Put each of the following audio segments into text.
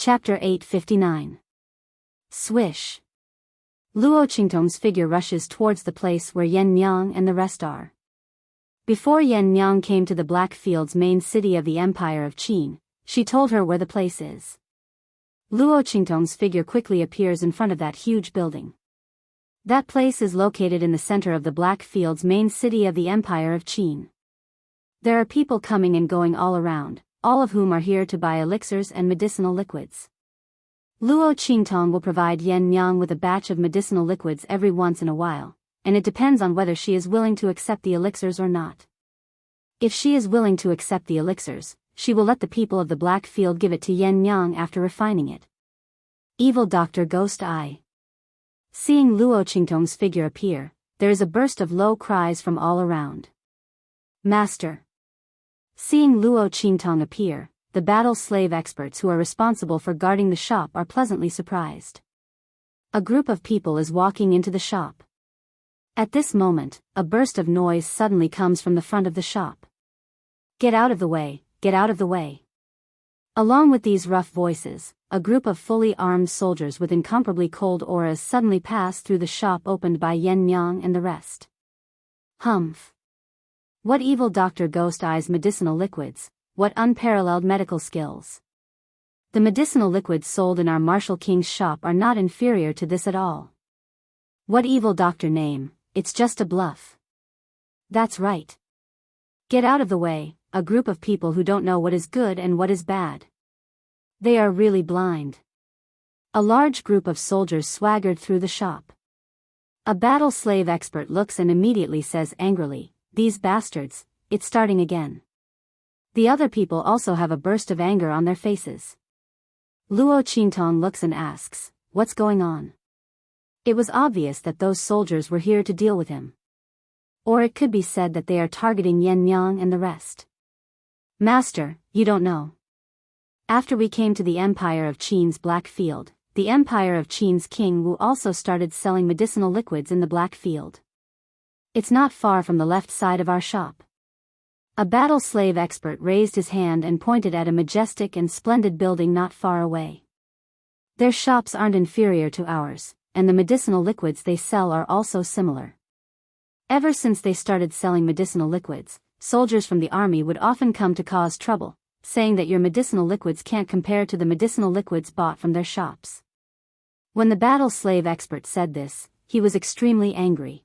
Chapter 859. Swish. Luo Qingtong's figure rushes towards the place where Yan Nyang and the rest are. Before Yan Nyang came to the Black Field's main city of the Empire of Qin, she told her where the place is. Luo Qingtong's figure quickly appears in front of that huge building. That place is located in the center of the Black Field's main city of the Empire of Qin. There are people coming and going all around, all of whom are here to buy elixirs and medicinal liquids. Luo Qingtong will provide Yan Nyang with a batch of medicinal liquids every once in a while, and it depends on whether she is willing to accept the elixirs or not. If she is willing to accept the elixirs, she will let the people of the Black Field give it to Yan Nyang after refining it. Evil Dr. Ghost Eye. Seeing Luo Qingtong's figure appear, there is a burst of low cries from all around. Master. Seeing Luo Qingtong appear, the battle slave experts who are responsible for guarding the shop are pleasantly surprised. A group of people is walking into the shop. At this moment, a burst of noise suddenly comes from the front of the shop. Get out of the way, get out of the way. Along with these rough voices, a group of fully armed soldiers with incomparably cold auras suddenly pass through the shop opened by Yan Nyang and the rest. Humph. What evil Dr. Ghost Eye's medicinal liquids, what unparalleled medical skills. The medicinal liquids sold in our Martial King's shop are not inferior to this at all. What evil doctor name, it's just a bluff. That's right. Get out of the way, a group of people who don't know what is good and what is bad. They are really blind. A large group of soldiers swaggered through the shop. A battle slave expert looks and immediately says angrily, "These bastards, it's starting again." The other people also have a burst of anger on their faces. Luo Qingtong looks and asks, "What's going on?" It was obvious that those soldiers were here to deal with him. Or it could be said that they are targeting Yan Nyang and the rest. Master, you don't know. After we came to the Empire of Qin's Black Field, the Empire of Qin's King Wu also started selling medicinal liquids in the Black Field. It's not far from the left side of our shop. A battle slave expert raised his hand and pointed at a majestic and splendid building not far away. Their shops aren't inferior to ours, and the medicinal liquids they sell are also similar. Ever since they started selling medicinal liquids, soldiers from the army would often come to cause trouble, saying that your medicinal liquids can't compare to the medicinal liquids bought from their shops. When the battle slave expert said this, he was extremely angry.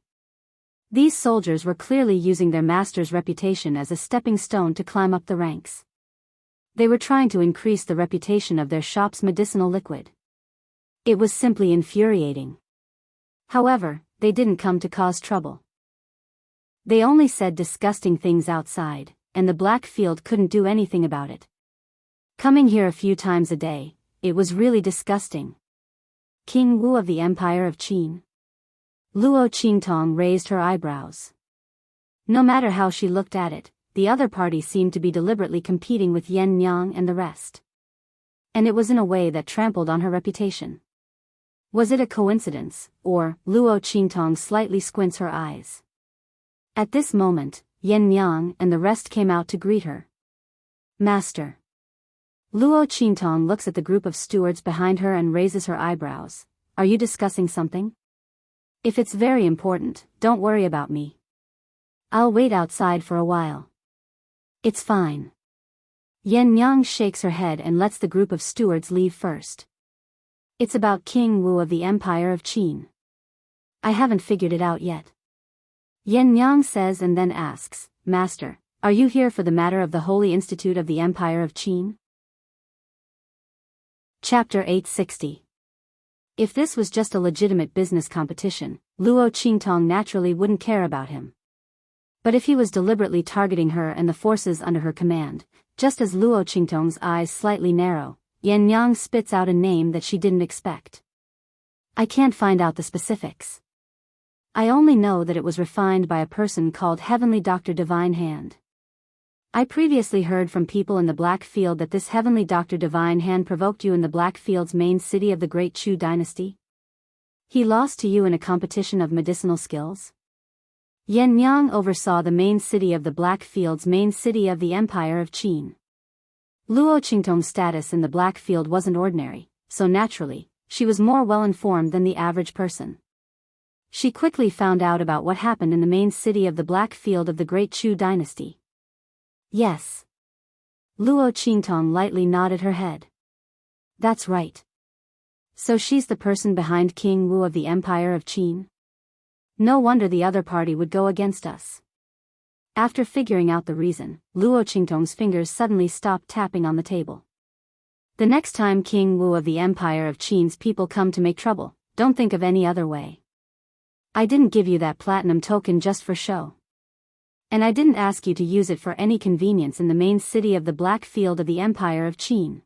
These soldiers were clearly using their master's reputation as a stepping stone to climb up the ranks. They were trying to increase the reputation of their shop's medicinal liquid. It was simply infuriating. However, they didn't come to cause trouble. They only said disgusting things outside, and the Black Field couldn't do anything about it. Coming here a few times a day, it was really disgusting. King Wu of the Empire of Qin. Luo Qingtong raised her eyebrows. No matter how she looked at it, the other party seemed to be deliberately competing with Yan Nyang and the rest. And it was in a way that trampled on her reputation. Was it a coincidence, or, Luo Qingtong slightly squints her eyes. At this moment, Yan Nyang and the rest came out to greet her. Master. Luo Qingtong looks at the group of stewards behind her and raises her eyebrows. Are you discussing something? If it's very important, don't worry about me. I'll wait outside for a while. It's fine. Yan Nyang shakes her head and lets the group of stewards leave first. It's about King Wu of the Empire of Qin. I haven't figured it out yet. Yan Nyang says and then asks, Master, are you here for the matter of the Holy Institute of the Empire of Qin? Chapter 860. If this was just a legitimate business competition, Luo Qingtong naturally wouldn't care about him. But if he was deliberately targeting her and the forces under her command, just as Luo Qingtong's eyes slightly narrow, Yan Nyang spits out a name that she didn't expect. I can't find out the specifics. I only know that it was refined by a person called Heavenly Dr. Divine Hand. I previously heard from people in the Black Field that this Heavenly Dr. Divine Hand provoked you in the Black Field's main city of the Great Chu dynasty. He lost to you in a competition of medicinal skills? Yan Nyang oversaw the main city of the Black Field's main city of the Empire of Qin. Luo Qingtong's status in the Black Field wasn't ordinary, so naturally, she was more well-informed than the average person. She quickly found out about what happened in the main city of the Black Field of the Great Chu dynasty. Yes. Luo Qingtong lightly nodded her head. That's right. So she's the person behind King Wu of the Empire of Qin? No wonder the other party would go against us. After figuring out the reason, Luo Qingtong's fingers suddenly stopped tapping on the table. The next time King Wu of the Empire of Qin's people come to make trouble, don't think of any other way. I didn't give you that platinum token just for show. And I didn't ask you to use it for any convenience in the main city of the Black Field of the Empire of Qin.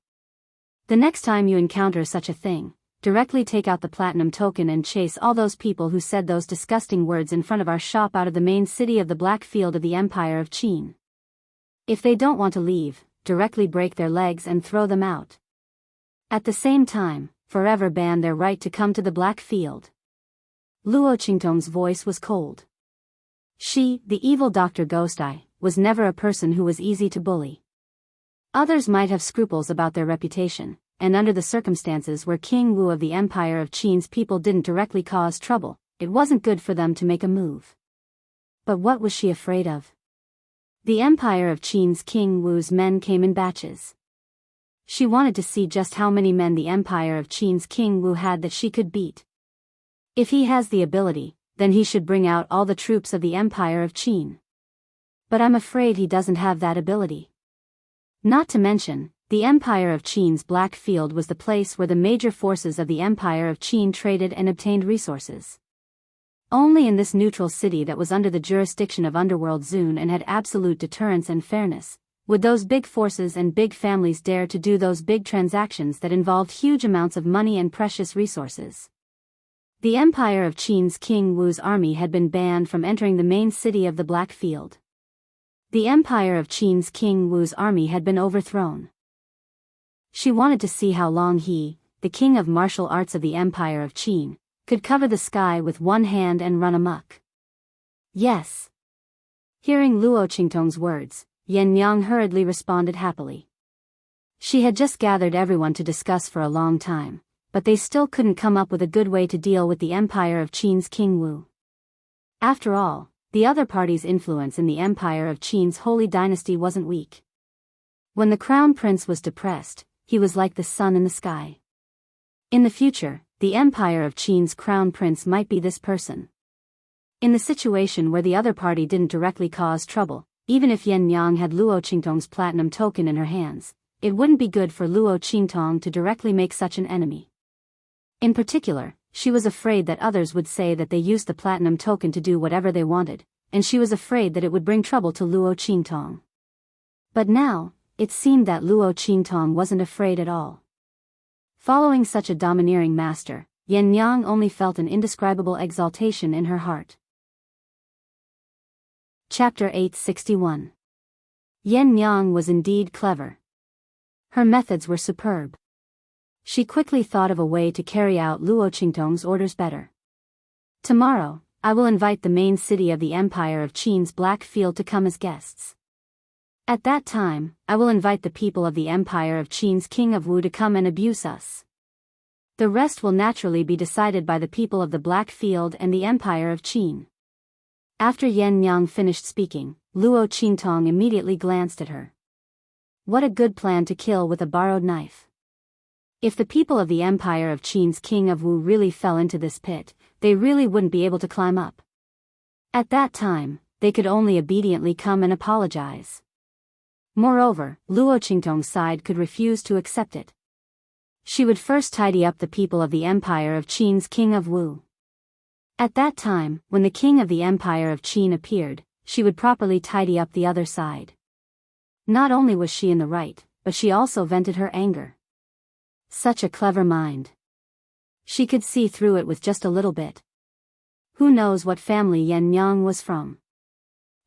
The next time you encounter such a thing, directly take out the platinum token and chase all those people who said those disgusting words in front of our shop out of the main city of the Black Field of the Empire of Qin. If they don't want to leave, directly break their legs and throw them out. At the same time, forever ban their right to come to the Black Field. Luo Qingtong's voice was cold. She, the evil Dr. Ghost Eye, was never a person who was easy to bully. Others might have scruples about their reputation, and under the circumstances where King Wu of the Empire of Qin's people didn't directly cause trouble, it wasn't good for them to make a move. But what was she afraid of? The Empire of Qin's King Wu's men came in batches. She wanted to see just how many men the Empire of Qin's King Wu had that she could beat. If he has the ability, then he should bring out all the troops of the Empire of Qin. But I'm afraid he doesn't have that ability. Not to mention, the Empire of Qin's Black Field was the place where the major forces of the Empire of Qin traded and obtained resources. Only in this neutral city that was under the jurisdiction of Underworld Zun and had absolute deterrence and fairness, would those big forces and big families dare to do those big transactions that involved huge amounts of money and precious resources. The Empire of Qin's King Wu's army had been banned from entering the main city of the Black Field. The Empire of Qin's King Wu's army had been overthrown. She wanted to see how long he, the king of martial arts of the Empire of Qin, could cover the sky with one hand and run amok. Yes. Hearing Luo Qingtong's words, Yan Yang hurriedly responded happily. She had just gathered everyone to discuss for a long time, but they still couldn't come up with a good way to deal with the Empire of Qin's King Wu. After all, the other party's influence in the Empire of Qin's holy dynasty wasn't weak. When the crown prince was depressed, he was like the sun in the sky. In the future, the Empire of Qin's crown prince might be this person. In the situation where the other party didn't directly cause trouble, even if Yan Yang had Luo Qingtong's platinum token in her hands, it wouldn't be good for Luo Qingtong to directly make such an enemy. In particular, she was afraid that others would say that they used the platinum token to do whatever they wanted, and she was afraid that it would bring trouble to Luo Qingtong. But now, it seemed that Luo Qingtong wasn't afraid at all. Following such a domineering master, Yan Yang only felt an indescribable exaltation in her heart. Chapter 861. Yan Yang was indeed clever. Her methods were superb. She quickly thought of a way to carry out Luo Qingtong's orders better. Tomorrow, I will invite the main city of the Empire of Qin's Black Field to come as guests. At that time, I will invite the people of the Empire of Qin's King of Wu to come and abuse us. The rest will naturally be decided by the people of the Black Field and the Empire of Qin. After Yan Yang finished speaking, Luo Qingtong immediately glanced at her. What a good plan to kill with a borrowed knife. If the people of the Empire of Qin's King of Wu really fell into this pit, they really wouldn't be able to climb up. At that time, they could only obediently come and apologize. Moreover, Luo Qingtong's side could refuse to accept it. She would first tidy up the people of the Empire of Qin's King of Wu. At that time, when the king of the Empire of Qin appeared, she would properly tidy up the other side. Not only was she in the right, but she also vented her anger. Such a clever mind. She could see through it with just a little bit. Who knows what family Yan Yang was from?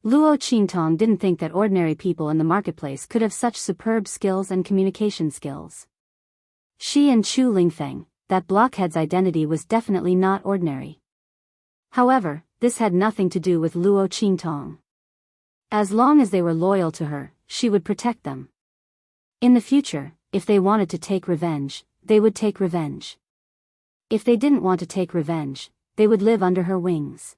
Luo Qingtong didn't think that ordinary people in the marketplace could have such superb skills and communication skills. She and Chu Lingfeng, that blockhead's identity was definitely not ordinary. However, this had nothing to do with Luo Qingtong. As long as they were loyal to her, she would protect them. In the future, if they wanted to take revenge, they would take revenge. If they didn't want to take revenge, they would live under her wings.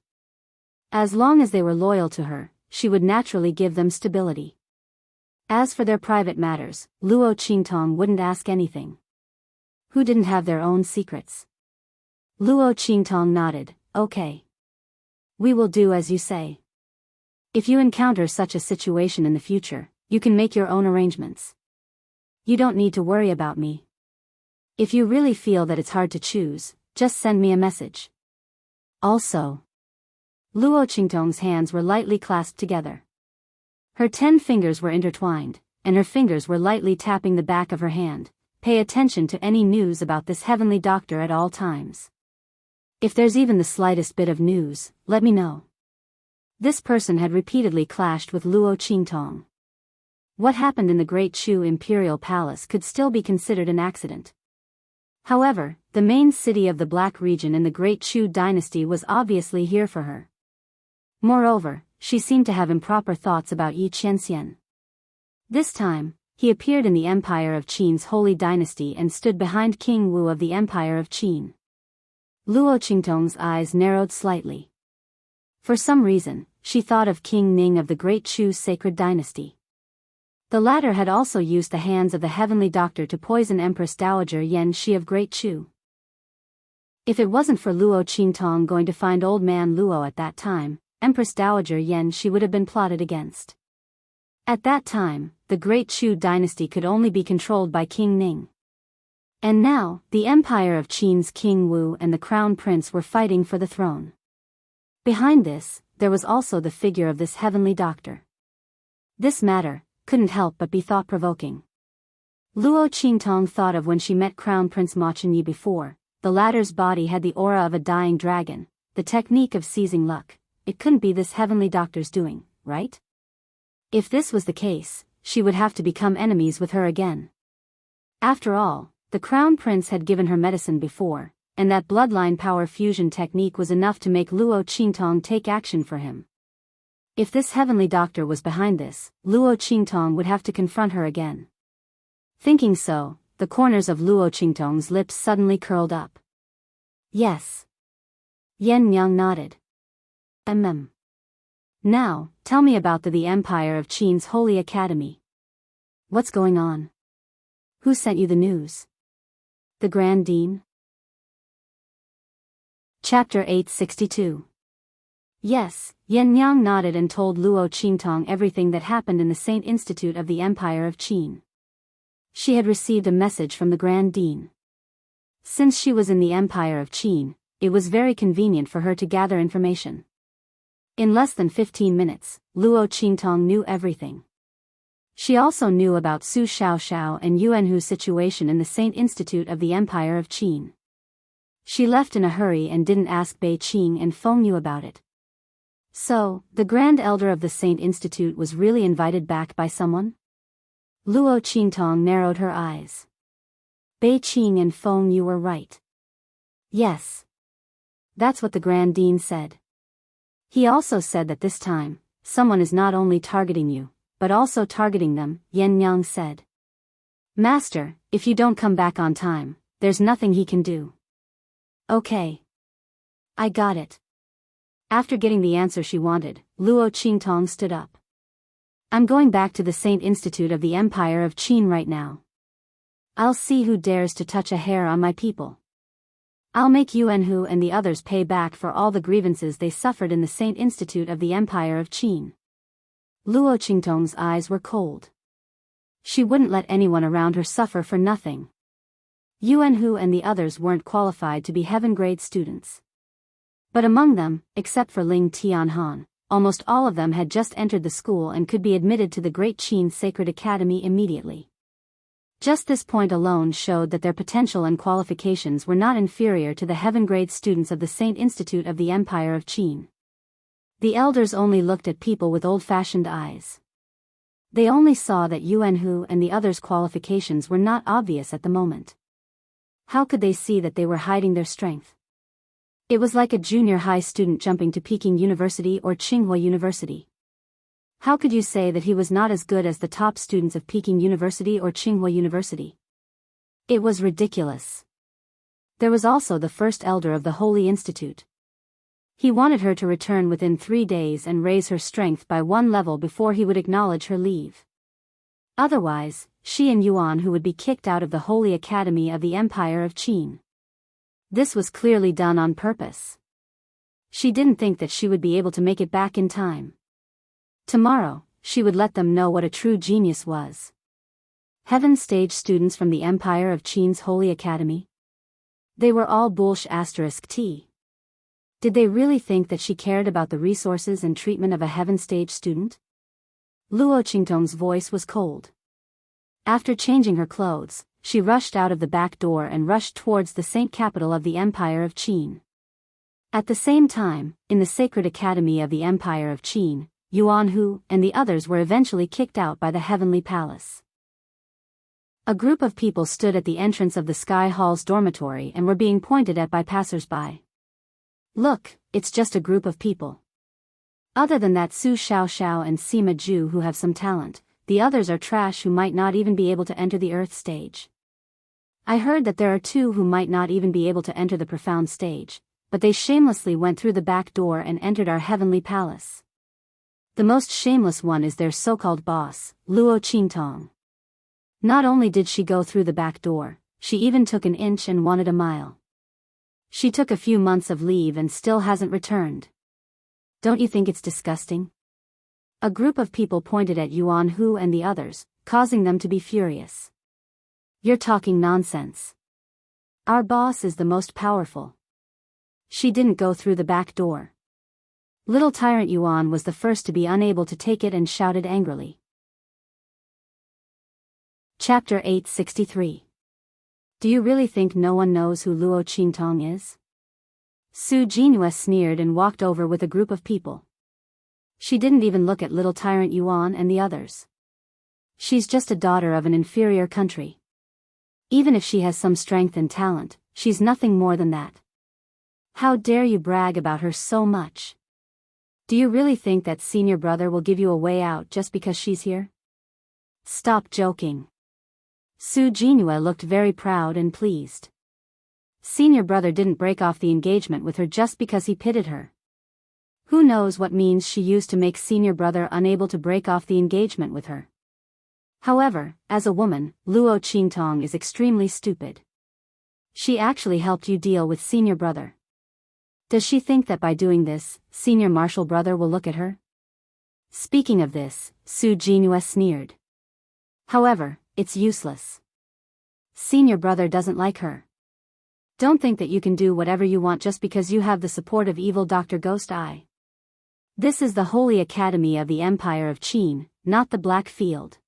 As long as they were loyal to her, she would naturally give them stability. As for their private matters, Luo Qingtong wouldn't ask anything. Who didn't have their own secrets? Luo Qingtong nodded, okay. We will do as you say. If you encounter such a situation in the future, you can make your own arrangements. You don't need to worry about me. If you really feel that it's hard to choose, just send me a message. Also. Luo Qingtong's hands were lightly clasped together. Her 10 fingers were intertwined, and her fingers were lightly tapping the back of her hand. Pay attention to any news about this heavenly doctor at all times. If there's even the slightest bit of news, let me know. This person had repeatedly clashed with Luo Qingtong. What happened in the Great Chu Imperial Palace could still be considered an accident. However, the main city of the Black region in the Great Chu dynasty was obviously here for her. Moreover, she seemed to have improper thoughts about Yi Qianxian. This time, he appeared in the Empire of Qin's holy dynasty and stood behind King Wu of the Empire of Qin. Luo Qingtong's eyes narrowed slightly. For some reason, she thought of King Ning of the Great Chu sacred dynasty. The latter had also used the hands of the heavenly doctor to poison Empress Dowager Yan Shi of Great Chu. If it wasn't for Luo Qingtong going to find old man Luo at that time, Empress Dowager Yan Shi would have been plotted against. At that time, the Great Chu dynasty could only be controlled by King Ning. And now, the Empire of Qin's King Wu and the Crown Prince were fighting for the throne. Behind this, there was also the figure of this heavenly doctor. This matter couldn't help but be thought-provoking. Luo Qingtong thought of when she met Crown Prince Ma Chenyi before. The latter's body had the aura of a dying dragon, the technique of seizing luck. It couldn't be this heavenly doctor's doing, right? If this was the case, she would have to become enemies with her again. After all, the Crown Prince had given her medicine before, and that bloodline power fusion technique was enough to make Luo Qingtong take action for him. If this heavenly doctor was behind this, Luo Qingtong would have to confront her again. Thinking so, the corners of Luo Qingtong's lips suddenly curled up. Yes. Yan Yang nodded. Now, tell me about the Empire of Qin's Holy Academy. What's going on? Who sent you the news? The Grand Dean? Chapter 862. Yes, Yan Yang nodded and told Luo Qingtong everything that happened in the Saint Institute of the Empire of Qin. She had received a message from the Grand Dean. Since she was in the Empire of Qin, it was very convenient for her to gather information. In less than 15 minutes, Luo Qingtong knew everything. She also knew about Su Xiaoxiao and Yuanhu's situation in the Saint Institute of the Empire of Qin. She left in a hurry and didn't ask Bei Qing and Feng Yu about it. So, the Grand Elder of the Saint Institute was really invited back by someone? Luo Qingtong narrowed her eyes. Bei Qing and Feng Yu were right. Yes. That's what the Grand Dean said. He also said that this time, someone is not only targeting you, but also targeting them, Yan Yang said. Master, if you don't come back on time, there's nothing he can do. Okay. I got it. After getting the answer she wanted, Luo Qingtong stood up. I'm going back to the Saint Institute of the Empire of Qin right now. I'll see who dares to touch a hair on my people. I'll make Yuanhu and the others pay back for all the grievances they suffered in the Saint Institute of the Empire of Qin. Luo Qingtong's eyes were cold. She wouldn't let anyone around her suffer for nothing. Yuanhu and the others weren't qualified to be heaven-grade students. But among them, except for Ling Tianhan, almost all of them had just entered the school and could be admitted to the Great Qin Sacred Academy immediately. Just this point alone showed that their potential and qualifications were not inferior to the heaven-grade students of the Saint Institute of the Empire of Qin. The elders only looked at people with old-fashioned eyes. They only saw that Yuanhu and the others' qualifications were not obvious at the moment. How could they see that they were hiding their strength? It was like a junior high student jumping to Peking University or Tsinghua University. How could you say that he was not as good as the top students of Peking University or Tsinghua University? It was ridiculous. There was also the first elder of the Holy Institute. He wanted her to return within 3 days and raise her strength by 1 level before he would acknowledge her leave. Otherwise, she and Yuan Hu would be kicked out of the Holy Academy of the Empire of Qin. This was clearly done on purpose. She didn't think that she would be able to make it back in time. Tomorrow, she would let them know what a true genius was. Heaven stage students from the Empire of Qin's Holy Academy? They were all *T. Did they really think that she cared about the resources and treatment of a heaven stage student? Luo Qingtong's voice was cold. After changing her clothes, she rushed out of the back door and rushed towards the saint capital of the Empire of Qin. At the same time, in the Sacred Academy of the Empire of Qin, Yuan Hu and the others were eventually kicked out by the Heavenly Palace. A group of people stood at the entrance of the Sky Hall's dormitory and were being pointed at by passers-by. Look, it's just a group of people. Other than that Su Xiaoxiao and Sima Zhu who have some talent, the others are trash who might not even be able to enter the Earth stage. I heard that there are 2 who might not even be able to enter the profound stage, but they shamelessly went through the back door and entered our heavenly palace. The most shameless one is their so-called boss, Luo Qingtong. Not only did she go through the back door, she even took an inch and wanted a mile. She took a few months of leave and still hasn't returned. Don't you think it's disgusting? A group of people pointed at Yuan Hu and the others, causing them to be furious. You're talking nonsense. Our boss is the most powerful. She didn't go through the back door. Little tyrant Yuan was the first to be unable to take it and shouted angrily. Chapter 863. Do you really think no one knows who Luo Qingtong is? Su Jinhua sneered and walked over with a group of people. She didn't even look at little tyrant Yuan and the others. She's just a daughter of an inferior country. Even if she has some strength and talent, she's nothing more than that. How dare you brag about her so much? Do you really think that senior brother will give you a way out just because she's here? Stop joking. Su Jinhua looked very proud and pleased. Senior brother didn't break off the engagement with her just because he pitied her. Who knows what means she used to make senior brother unable to break off the engagement with her. However, as a woman, Luo Qingtong is extremely stupid. She actually helped you deal with senior brother. Does she think that by doing this, senior martial brother will look at her? Speaking of this, Su Jinhua sneered. However, it's useless. Senior brother doesn't like her. Don't think that you can do whatever you want just because you have the support of evil Dr. Ghost Eye. This is the Holy Academy of the Empire of Qin, not the Black Field.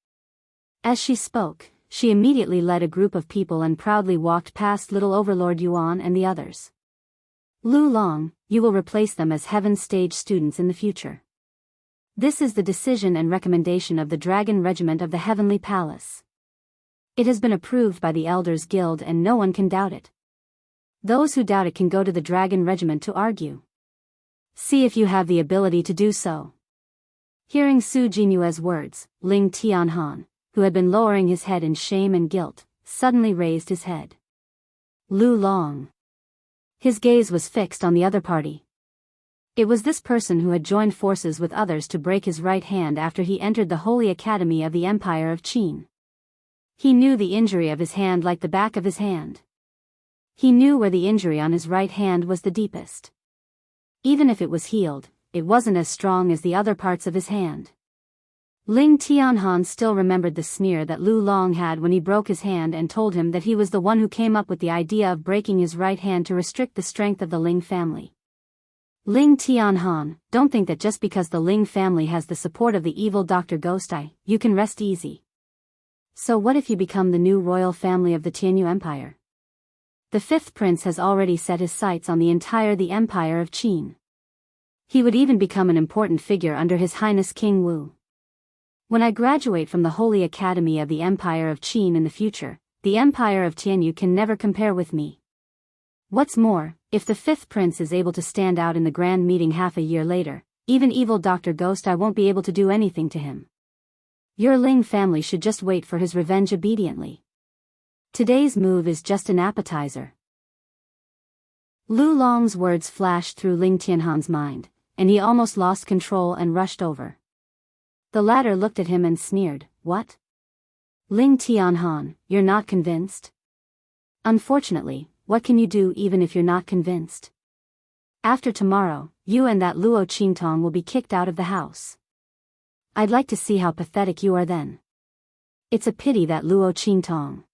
As she spoke, she immediately led a group of people and proudly walked past little Overlord Yuan and the others. Lu Long, you will replace them as Heaven Stage students in the future. This is the decision and recommendation of the Dragon Regiment of the Heavenly Palace. It has been approved by the Elders Guild and no one can doubt it. Those who doubt it can go to the Dragon Regiment to argue. See if you have the ability to do so. Hearing Su Jinue's words, Ling Tianhan, who had been lowering his head in shame and guilt, suddenly raised his head. Lu Long. His gaze was fixed on the other party. It was this person who had joined forces with others to break his right hand after he entered the Holy Academy of the Empire of Qin. He knew the injury of his hand like the back of his hand. He knew where the injury on his right hand was the deepest. Even if it was healed, it wasn't as strong as the other parts of his hand. Ling Tianhan still remembered the sneer that Lu Long had when he broke his hand and told him that he was the one who came up with the idea of breaking his right hand to restrict the strength of the Ling family. Ling Tianhan, don't think that just because the Ling family has the support of the evil Dr. Ghost Eye, you can rest easy. So what if you become the new royal family of the Tianyu Empire? The 5th prince has already set his sights on the Empire of Qin. He would even become an important figure under His Highness King Wu. When I graduate from the Holy Academy of the Empire of Qin in the future, the Empire of Tianyu can never compare with me. What's more, if the 5th prince is able to stand out in the grand meeting half a year later, Even evil Dr. Ghost, I won't be able to do anything to him. Your Ling family should just wait for his revenge obediently. Today's move is just an appetizer. Lu Long's words flashed through Ling Tianhan's mind, and he almost lost control and rushed over. The latter looked at him and sneered, "What? Ling Tianhan, you're not convinced?" "Unfortunately, what can you do even if you're not convinced? After tomorrow, you and that Luo Qingtong will be kicked out of the house. I'd like to see how pathetic you are then. It's a pity that Luo Qingtong.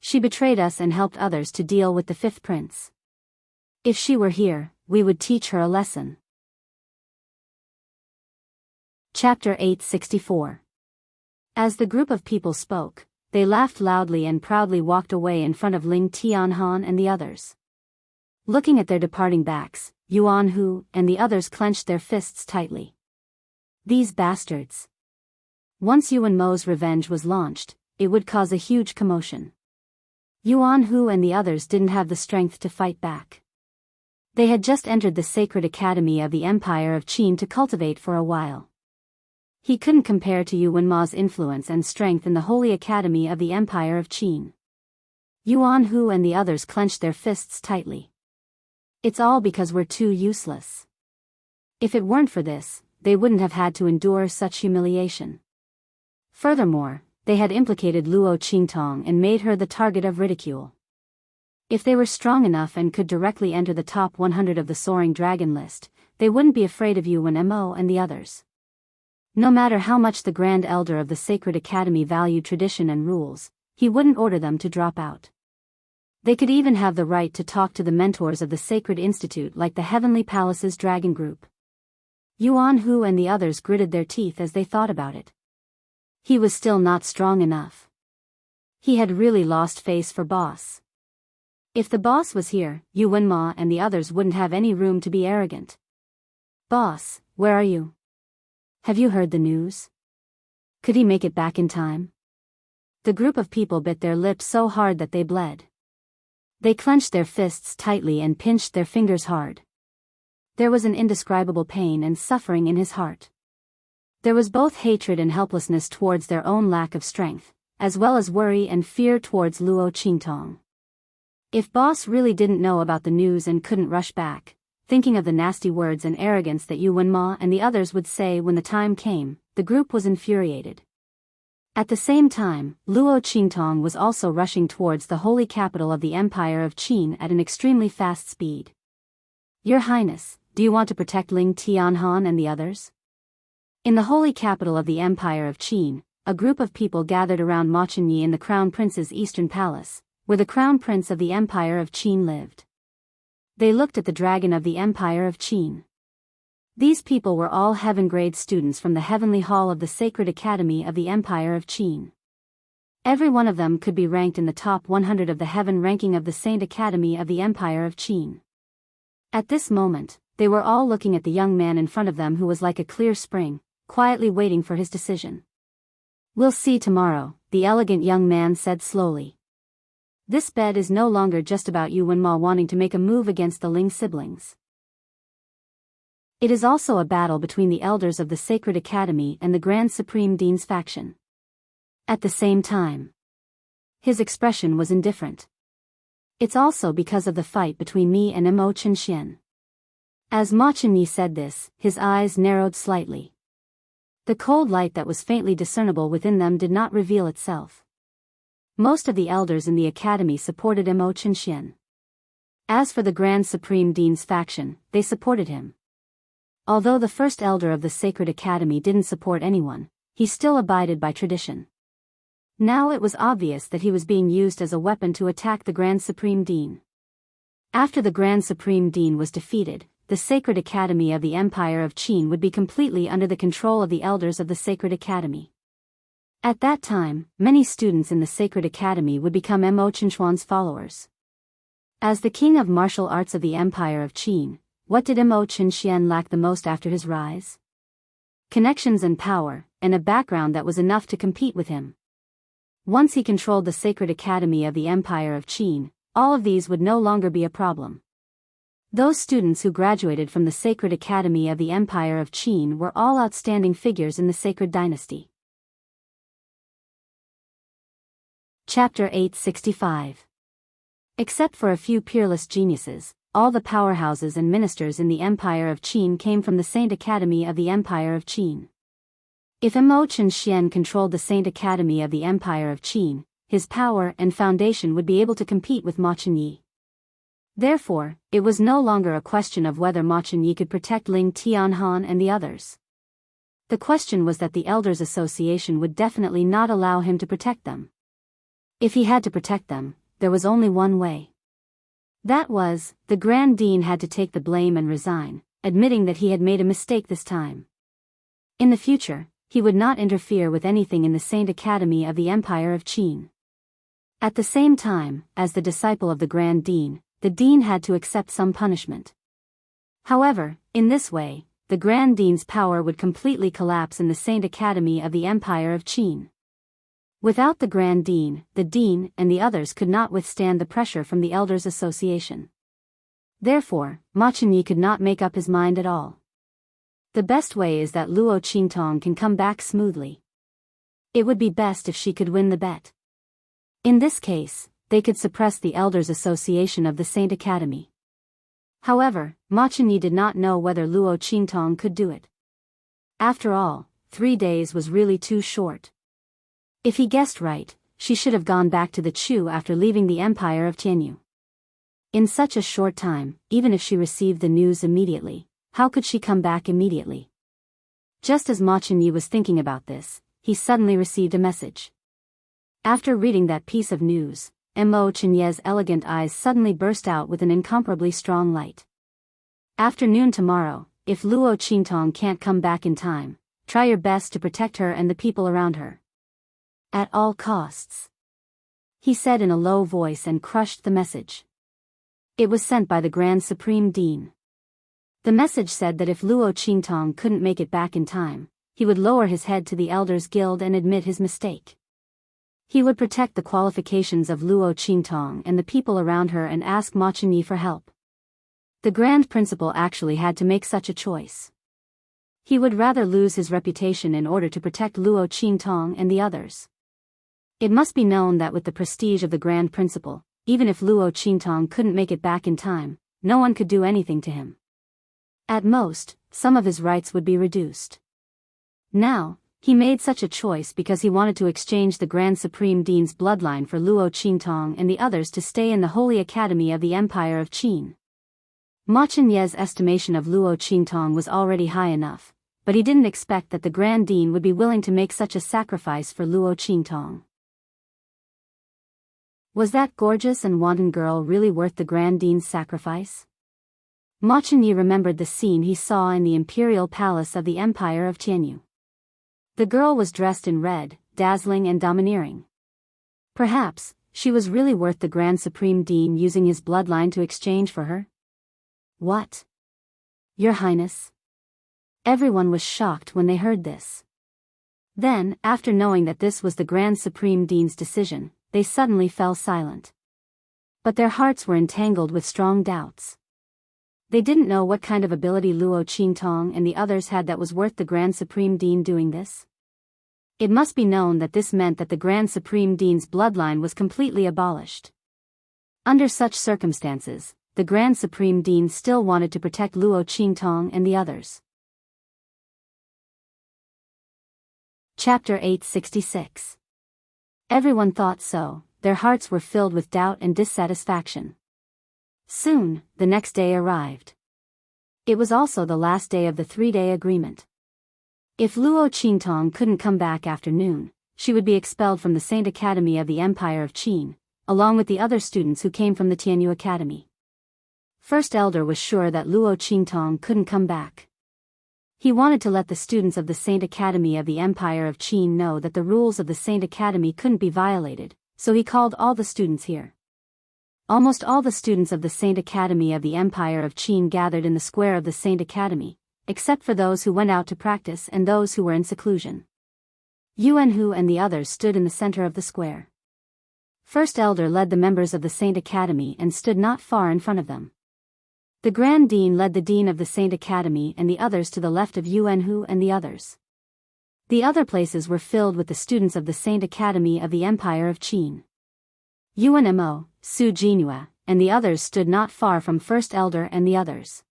She betrayed us and helped others to deal with the fifth prince. If she were here, we would teach her a lesson." Chapter 864. As the group of people spoke, they laughed loudly and proudly walked away in front of Ling Tianhan and the others. Looking at their departing backs, Yuan Hu and the others clenched their fists tightly. These bastards. Once Yuan Mo's revenge was launched, it would cause a huge commotion. Yuan Hu and the others didn't have the strength to fight back. They had just entered the sacred academy of the Empire of Qin to cultivate for a while. He couldn't compare to Yuan Ma's influence and strength in the holy academy of the Empire of Qin. Yuan Hu and the others clenched their fists tightly. It's all because we're too useless. If it weren't for this, they wouldn't have had to endure such humiliation. Furthermore, they had implicated Luo Qingtong and made her the target of ridicule. If they were strong enough and could directly enter the top 100 of the Soaring Dragon list, they wouldn't be afraid of Yuan Mo and the others. No matter how much the Grand Elder of the Sacred Academy valued tradition and rules, he wouldn't order them to drop out. They could even have the right to talk to the mentors of the Sacred Institute like the Heavenly Palace's Dragon Group. Yuan Hu and the others gritted their teeth as they thought about it. He was still not strong enough. He had really lost face for boss. If the boss was here, Yuan Ma and the others wouldn't have any room to be arrogant. "Boss, where are you? Have you heard the news? Could he make it back in time?" The group of people bit their lips so hard that they bled. They clenched their fists tightly and pinched their fingers hard. There was an indescribable pain and suffering in his heart. There was both hatred and helplessness towards their own lack of strength, as well as worry and fear towards Luo Qingtong. If boss really didn't know about the news and couldn't rush back, thinking of the nasty words and arrogance that Yuan Ma and the others would say when the time came, the group was infuriated. At the same time, Luo Qingtong was also rushing towards the holy capital of the Empire of Qin at an extremely fast speed. "Your Highness, do you want to protect Ling Tianhan and the others?" In the holy capital of the Empire of Qin, a group of people gathered around Ma Chenyi in the Crown Prince's eastern palace, where the Crown Prince of the Empire of Qin lived. They looked at the dragon of the Empire of Qin. These people were all heaven-grade students from the Heavenly Hall of the Sacred Academy of the Empire of Qin. Every one of them could be ranked in the top 100 of the Heaven ranking of the Saint Academy of the Empire of Qin. At this moment, they were all looking at the young man in front of them who was like a clear spring, quietly waiting for his decision. "We'll see tomorrow," the elegant young man said slowly. "This bed is no longer just about Yuan Ma wanting to make a move against the Ling siblings. It is also a battle between the elders of the Sacred Academy and the Grand Supreme Dean's faction." At the same time, his expression was indifferent. "It's also because of the fight between me and Mo Chenxian." As Ma Chenyi said this, his eyes narrowed slightly. The cold light that was faintly discernible within them did not reveal itself. Most of the elders in the academy supported Mo Chenxian. As for the Grand Supreme Dean's faction, they supported him. Although the first elder of the Sacred Academy didn't support anyone, he still abided by tradition. Now it was obvious that he was being used as a weapon to attack the Grand Supreme Dean. After the Grand Supreme Dean was defeated, the Sacred Academy of the Empire of Qin would be completely under the control of the elders of the Sacred Academy. At that time, many students in the Sacred Academy would become Mo Chenxuan's followers. As the king of martial arts of the Empire of Qin, what did Mo Chenxian lack the most after his rise? Connections and power, and a background that was enough to compete with him. Once he controlled the Sacred Academy of the Empire of Qin, all of these would no longer be a problem. Those students who graduated from the Sacred Academy of the Empire of Qin were all outstanding figures in the Sacred Dynasty. Chapter 865. Except for a few peerless geniuses, all the powerhouses and ministers in the Empire of Qin came from the Saint Academy of the Empire of Qin. If Mo Chen Xian controlled the Saint Academy of the Empire of Qin, his power and foundation would be able to compete with Ma Chenyi. Therefore, it was no longer a question of whether Ma Chenyi could protect Ling Tianhan and the others. The question was that the Elders Association would definitely not allow him to protect them. If he had to protect them, there was only one way. That was, the Grand Dean had to take the blame and resign, admitting that he had made a mistake this time. In the future, he would not interfere with anything in the Saint Academy of the Empire of Qin. At the same time, as the disciple of the Grand Dean, the Dean had to accept some punishment. However, in this way, the Grand Dean's power would completely collapse in the Saint Academy of the Empire of Qin. Without the Grand Dean, the Dean and the others could not withstand the pressure from the Elders Association. Therefore, Ma Chenyi could not make up his mind at all. The best way is that Luo Qingtong can come back smoothly. It would be best if she could win the bet. In this case, they could suppress the Elders Association of the Saint Academy. However, Ma Chenyi did not know whether Luo Qingtong could do it. After all, 3 days was really too short. If he guessed right, she should have gone back to the Chu after leaving the Empire of Tianyu. In such a short time, even if she received the news immediately, how could she come back immediately? Just as Ma Chenyi was thinking about this, he suddenly received a message. After reading that piece of news, Mo Chenye's elegant eyes suddenly burst out with an incomparably strong light. Afternoon tomorrow, if Luo Qingtong can't come back in time, try your best to protect her and the people around her. At all costs. He said in a low voice and crushed the message. It was sent by the Grand Supreme Dean. The message said that if Luo Qingtong couldn't make it back in time, he would lower his head to the Elders Guild and admit his mistake. He would protect the qualifications of Luo Qingtong and the people around her and ask Ma Chenyi for help. The Grand Principal actually had to make such a choice. He would rather lose his reputation in order to protect Luo Qingtong and the others. It must be known that with the prestige of the Grand Principal, even if Luo Qingtong couldn't make it back in time, no one could do anything to him. At most, some of his rights would be reduced. Now, he made such a choice because he wanted to exchange the Grand Supreme Dean's bloodline for Luo Qingtong and the others to stay in the Holy Academy of the Empire of Qin. Ma Chenye's estimation of Luo Qingtong was already high enough, but he didn't expect that the Grand Dean would be willing to make such a sacrifice for Luo Qingtong. Was that gorgeous and wanton girl really worth the Grand Dean's sacrifice? Ma Chenyi remembered the scene he saw in the imperial palace of the Empire of Tianyu. The girl was dressed in red, dazzling and domineering. Perhaps, she was really worth the Grand Supreme Dean using his bloodline to exchange for her? What? Your Highness? Everyone was shocked when they heard this. Then, after knowing that this was the Grand Supreme Dean's decision, they suddenly fell silent. But their hearts were entangled with strong doubts. They didn't know what kind of ability Luo Qingtong and the others had that was worth the Grand Supreme Dean doing this. It must be known that this meant that the Grand Supreme Dean's bloodline was completely abolished. Under such circumstances, the Grand Supreme Dean still wanted to protect Luo Qingtong and the others. Chapter 866. Everyone thought so, their hearts were filled with doubt and dissatisfaction. Soon, the next day arrived. It was also the last day of the 3-day agreement. If Luo Qingtong couldn't come back after noon, she would be expelled from the Saint Academy of the Empire of Qin, along with the other students who came from the Tianyu Academy. First Elder was sure that Luo Qingtong couldn't come back. He wanted to let the students of the Saint Academy of the Empire of Qin know that the rules of the Saint Academy couldn't be violated, so he called all the students here. Almost all the students of the Saint Academy of the Empire of Qin gathered in the square of the Saint Academy, except for those who went out to practice and those who were in seclusion. Yuanhu and the others stood in the center of the square. First Elder led the members of the Saint Academy and stood not far in front of them. The Grand Dean led the Dean of the Saint Academy and the others to the left of Yuanhu and the others. The other places were filled with the students of the Saint Academy of the Empire of Qin. Yuan Mo, Su Jinhua, and the others stood not far from First Elder and the others.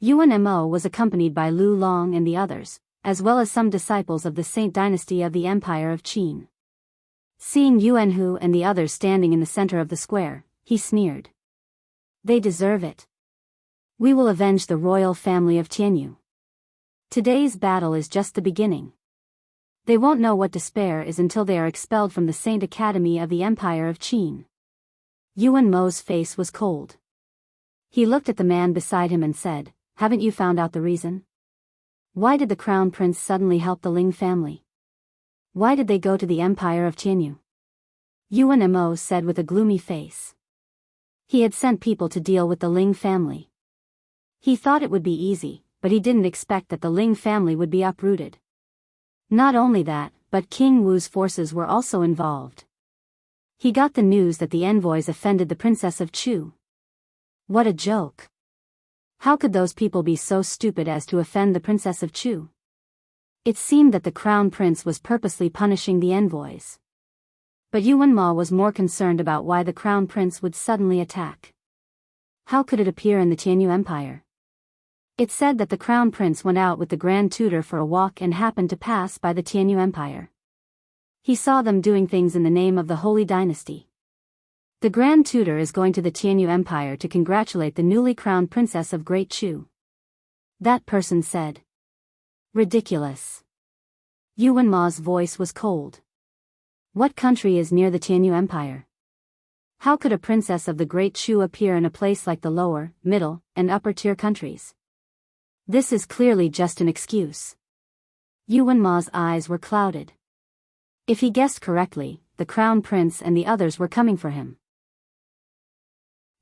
Yuan Mo was accompanied by Lu Long and the others, as well as some disciples of the Saint Dynasty of the Empire of Qin. Seeing Yuanhu and the others standing in the center of the square, he sneered. They deserve it. We will avenge the royal family of Tianyu. Today's battle is just the beginning. They won't know what despair is until they are expelled from the Saint Academy of the Empire of Qin. Yuan Mo's face was cold. He looked at the man beside him and said, "Haven't you found out the reason? Why did the Crown Prince suddenly help the Ling family? Why did they go to the Empire of Tianyu?" Yuan Mo said with a gloomy face. He had sent people to deal with the Ling family. He thought it would be easy, but he didn't expect that the Ling family would be uprooted. Not only that, but King Wu's forces were also involved. He got the news that the envoys offended the Princess of Chu. What a joke! How could those people be so stupid as to offend the Princess of Chu? It seemed that the Crown Prince was purposely punishing the envoys. But Yuan Ma was more concerned about why the Crown Prince would suddenly attack. How could it appear in the Tianyu Empire? It said that the Crown Prince went out with the Grand Tutor for a walk and happened to pass by the Tianyu Empire. He saw them doing things in the name of the Holy Dynasty. The Grand Tutor is going to the Tianyu Empire to congratulate the newly crowned Princess of Great Chu. That person said. Ridiculous. Yuan Ma's voice was cold. What country is near the Tianyu Empire? How could a princess of the Great Chu appear in a place like the lower, middle, and upper tier countries? This is clearly just an excuse. Yuan Ma's eyes were clouded. If he guessed correctly, the Crown Prince and the others were coming for him.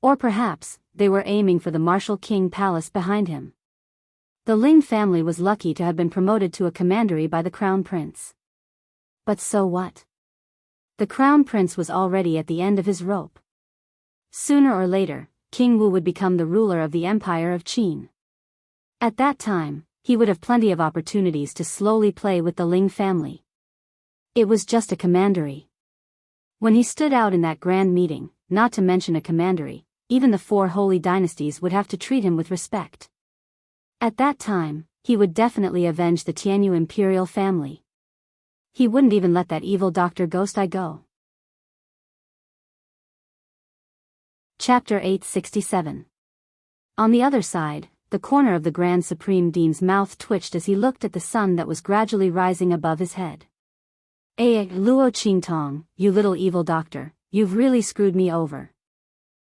Or perhaps, they were aiming for the Martial King Palace behind him. The Ling family was lucky to have been promoted to a commandery by the Crown Prince. But so what? The Crown Prince was already at the end of his rope. Sooner or later, King Wu would become the ruler of the Empire of Qin. At that time, he would have plenty of opportunities to slowly play with the Ling family. It was just a commandery. When he stood out in that grand meeting, not to mention a commandery, even the 4 holy dynasties would have to treat him with respect. At that time, he would definitely avenge the Tianyu imperial family. He wouldn't even let that evil Dr. Ghost Eye go. Chapter 867. On the other side, the corner of the Grand Supreme Dean's mouth twitched as he looked at the sun that was gradually rising above his head. Luo Qingtong, you little evil doctor, you've really screwed me over.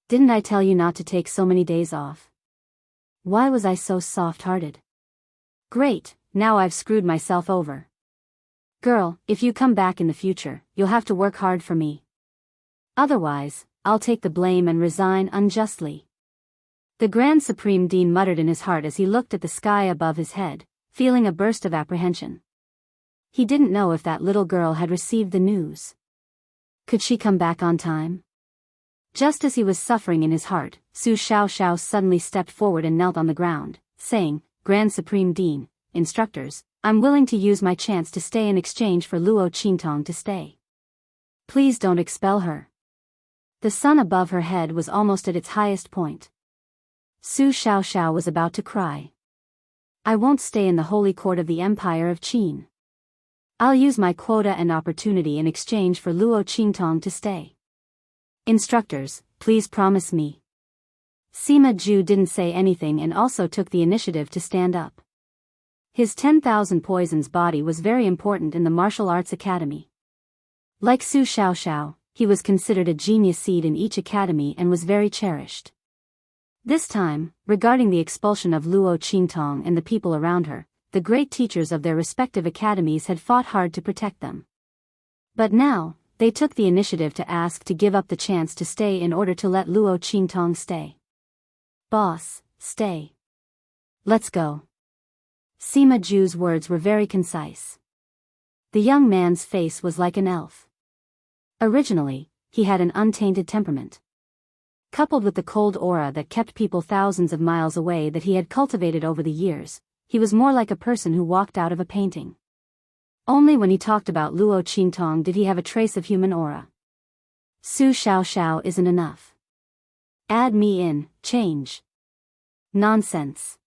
Didn't I tell you not to take so many days off? Why was I so soft-hearted? Great, now I've screwed myself over. Girl, if you come back in the future, you'll have to work hard for me. Otherwise, I'll take the blame and resign unjustly. The Grand Supreme Dean muttered in his heart as he looked at the sky above his head, feeling a burst of apprehension. He didn't know if that little girl had received the news. Could she come back on time? Just as he was suffering in his heart, Su Xiaoxiao suddenly stepped forward and knelt on the ground, saying, Grand Supreme Dean, instructors, I'm willing to use my chance to stay in exchange for Luo Qingtong to stay. Please don't expel her. The sun above her head was almost at its highest point. Su Xiaoxiao was about to cry. I won't stay in the holy court of the Empire of Qin. I'll use my quota and opportunity in exchange for Luo Qingtong to stay. Instructors, please promise me. Sima Ju didn't say anything and also took the initiative to stand up. His 10,000 poisons body was very important in the martial arts academy. Like Su Xiaoxiao, he was considered a genius seed in each academy and was very cherished. This time, regarding the expulsion of Luo Qingtong and the people around her, the great teachers of their respective academies had fought hard to protect them. But now, they took the initiative to ask to give up the chance to stay in order to let Luo Qingtong stay. Boss, stay. Let's go. Sima Ju's words were very concise. The young man's face was like an elf. Originally, he had an untainted temperament. Coupled with the cold aura that kept people thousands of miles away that he had cultivated over the years, he was more like a person who walked out of a painting. Only when he talked about Luo Qingtong did he have a trace of human aura. Su Xiao isn't enough. Add me in, change. Nonsense.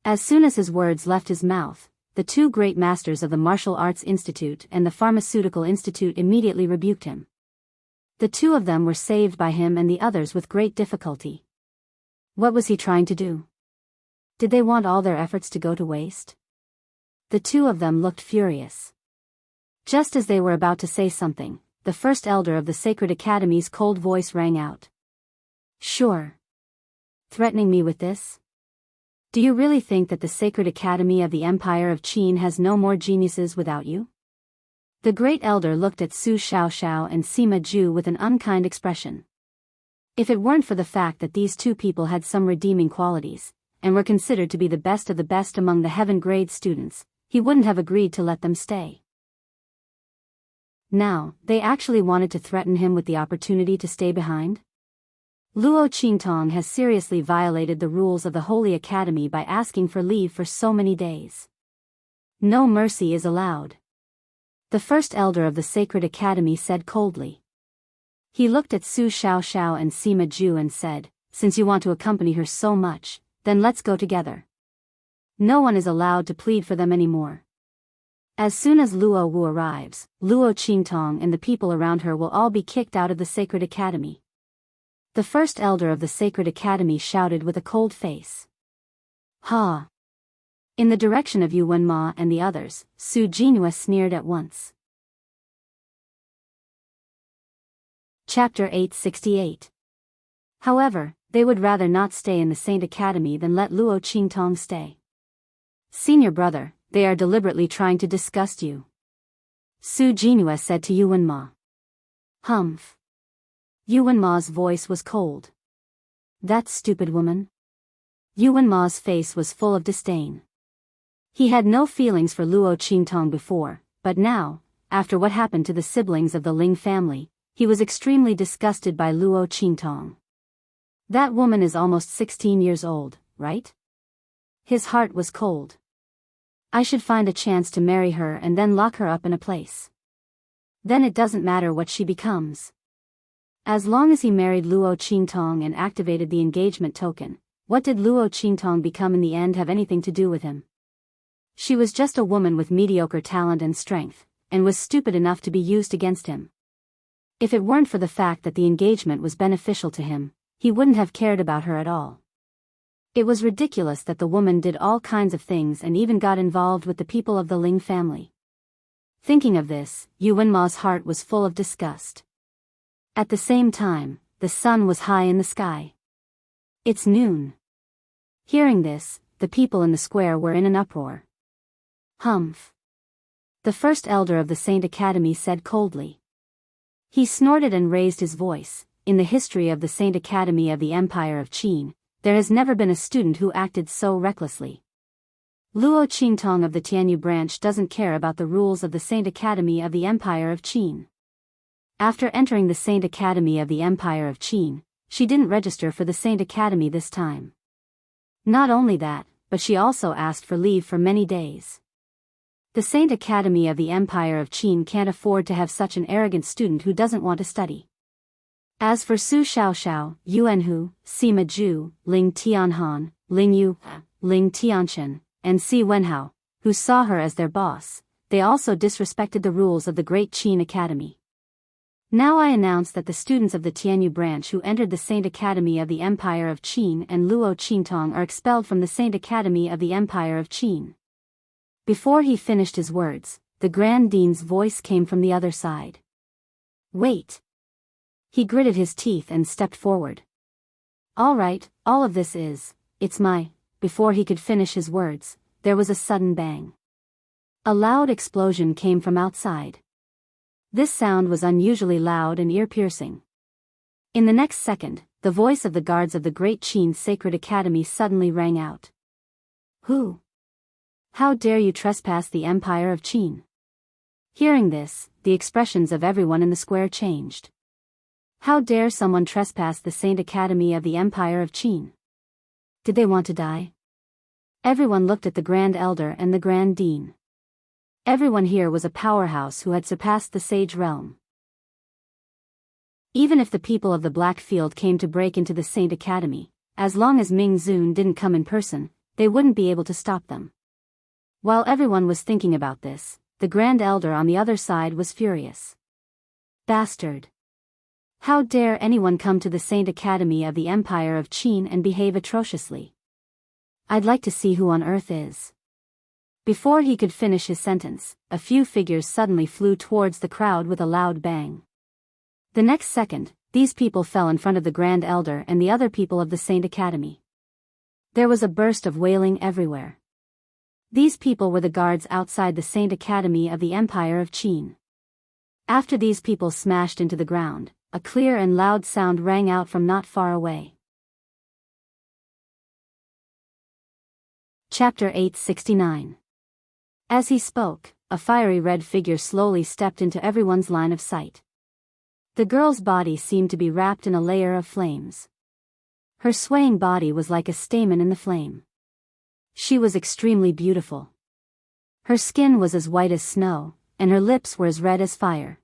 As soon as his words left his mouth, the two great masters of the Martial Arts Institute and the Pharmaceutical Institute immediately rebuked him. The two of them were saved by him and the others with great difficulty. What was he trying to do? Did they want all their efforts to go to waste? The two of them looked furious. Just as they were about to say something, the first elder of the Sacred Academy's cold voice rang out. Sure. Threatening me with this? Do you really think that the Sacred Academy of the Empire of Qin has no more geniuses without you? The great elder looked at Su Xiao and Sima Zhu with an unkind expression. If it weren't for the fact that these two people had some redeeming qualities, and were considered to be the best of the best among the heaven-grade students, he wouldn't have agreed to let them stay. Now, they actually wanted to threaten him with the opportunity to stay behind? Luo Qingtong has seriously violated the rules of the Holy Academy by asking for leave for so many days. No mercy is allowed. The first elder of the Sacred Academy said coldly. He looked at Su Xiao and Sima Zhu and said, since you want to accompany her so much, then let's go together. No one is allowed to plead for them anymore. As soon as Luo Wu arrives, Luo Qingtong and the people around her will all be kicked out of the Sacred Academy. The first elder of the Sacred Academy shouted with a cold face. Ha! In the direction of Yu Wenma and the others, Su Jinhua sneered at once. Chapter 868. However, they would rather not stay in the Saint Academy than let Luo Qingtong stay. Senior brother, they are deliberately trying to disgust you. Su Jinhua said to Yu Wenma. Humph. Yu Wenma's voice was cold. That stupid woman? Yu Wenma's face was full of disdain. He had no feelings for Luo Qingtong before, but now, after what happened to the siblings of the Ling family, he was extremely disgusted by Luo Qingtong. That woman is almost 16 years old, right? His heart was cold. I should find a chance to marry her and then lock her up in a place. Then it doesn't matter what she becomes. As long as he married Luo Qingtong and activated the engagement token, what did Luo Qingtong become in the end have anything to do with him? She was just a woman with mediocre talent and strength, and was stupid enough to be used against him. If it weren't for the fact that the engagement was beneficial to him, he wouldn't have cared about her at all. It was ridiculous that the woman did all kinds of things and even got involved with the people of the Ling family. Thinking of this, Yu Wenma's heart was full of disgust. At the same time, the sun was high in the sky. It's noon. Hearing this, the people in the square were in an uproar. Humph. The first elder of the Saint Academy said coldly. He snorted and raised his voice. In the history of the Saint Academy of the Empire of Qin, there has never been a student who acted so recklessly. Luo Qingtong of the Tianyu branch doesn't care about the rules of the Saint Academy of the Empire of Qin. After entering the Saint Academy of the Empire of Qin, she didn't register for the Saint Academy this time. Not only that, but she also asked for leave for many days. The Saint Academy of the Empire of Qin can't afford to have such an arrogant student who doesn't want to study. As for Su Xiao, Yuanhu, Sima Zhu, Ling Tianhan, Ling Yu, Ling Tianchen, and Si Wenhao, who saw her as their boss, they also disrespected the rules of the Great Qin Academy. Now I announce that the students of the Tianyu branch who entered the Saint Academy of the Empire of Qin and Luo Qingtong are expelled from the Saint Academy of the Empire of Qin. Before he finished his words, the Grand Dean's voice came from the other side. Wait. He gritted his teeth and stepped forward. All right, all of this is, it's my, before he could finish his words, there was a sudden bang. A loud explosion came from outside. This sound was unusually loud and ear-piercing. In the next second, the voice of the guards of the Great Qin Sacred Academy suddenly rang out. Who? How dare you trespass the Empire of Qin? Hearing this, the expressions of everyone in the square changed. How dare someone trespass the Saint Academy of the Empire of Qin? Did they want to die? Everyone looked at the Grand Elder and the Grand Dean. Everyone here was a powerhouse who had surpassed the Sage Realm. Even if the people of the Black Field came to break into the Saint Academy, as long as Ming Zun didn't come in person, they wouldn't be able to stop them. While everyone was thinking about this, the Grand Elder on the other side was furious. Bastard! How dare anyone come to the Saint Academy of the Empire of Qin and behave atrociously? I'd like to see who on earth is. Before he could finish his sentence, a few figures suddenly flew towards the crowd with a loud bang. The next second, these people fell in front of the Grand Elder and the other people of the Saint Academy. There was a burst of wailing everywhere. These people were the guards outside the Saint Academy of the Empire of Qin. After these people smashed into the ground, a clear and loud sound rang out from not far away. Chapter 869. As he spoke, a fiery red figure slowly stepped into everyone's line of sight. The girl's body seemed to be wrapped in a layer of flames. Her swaying body was like a stamen in the flame. She was extremely beautiful. Her skin was as white as snow, and her lips were as red as fire.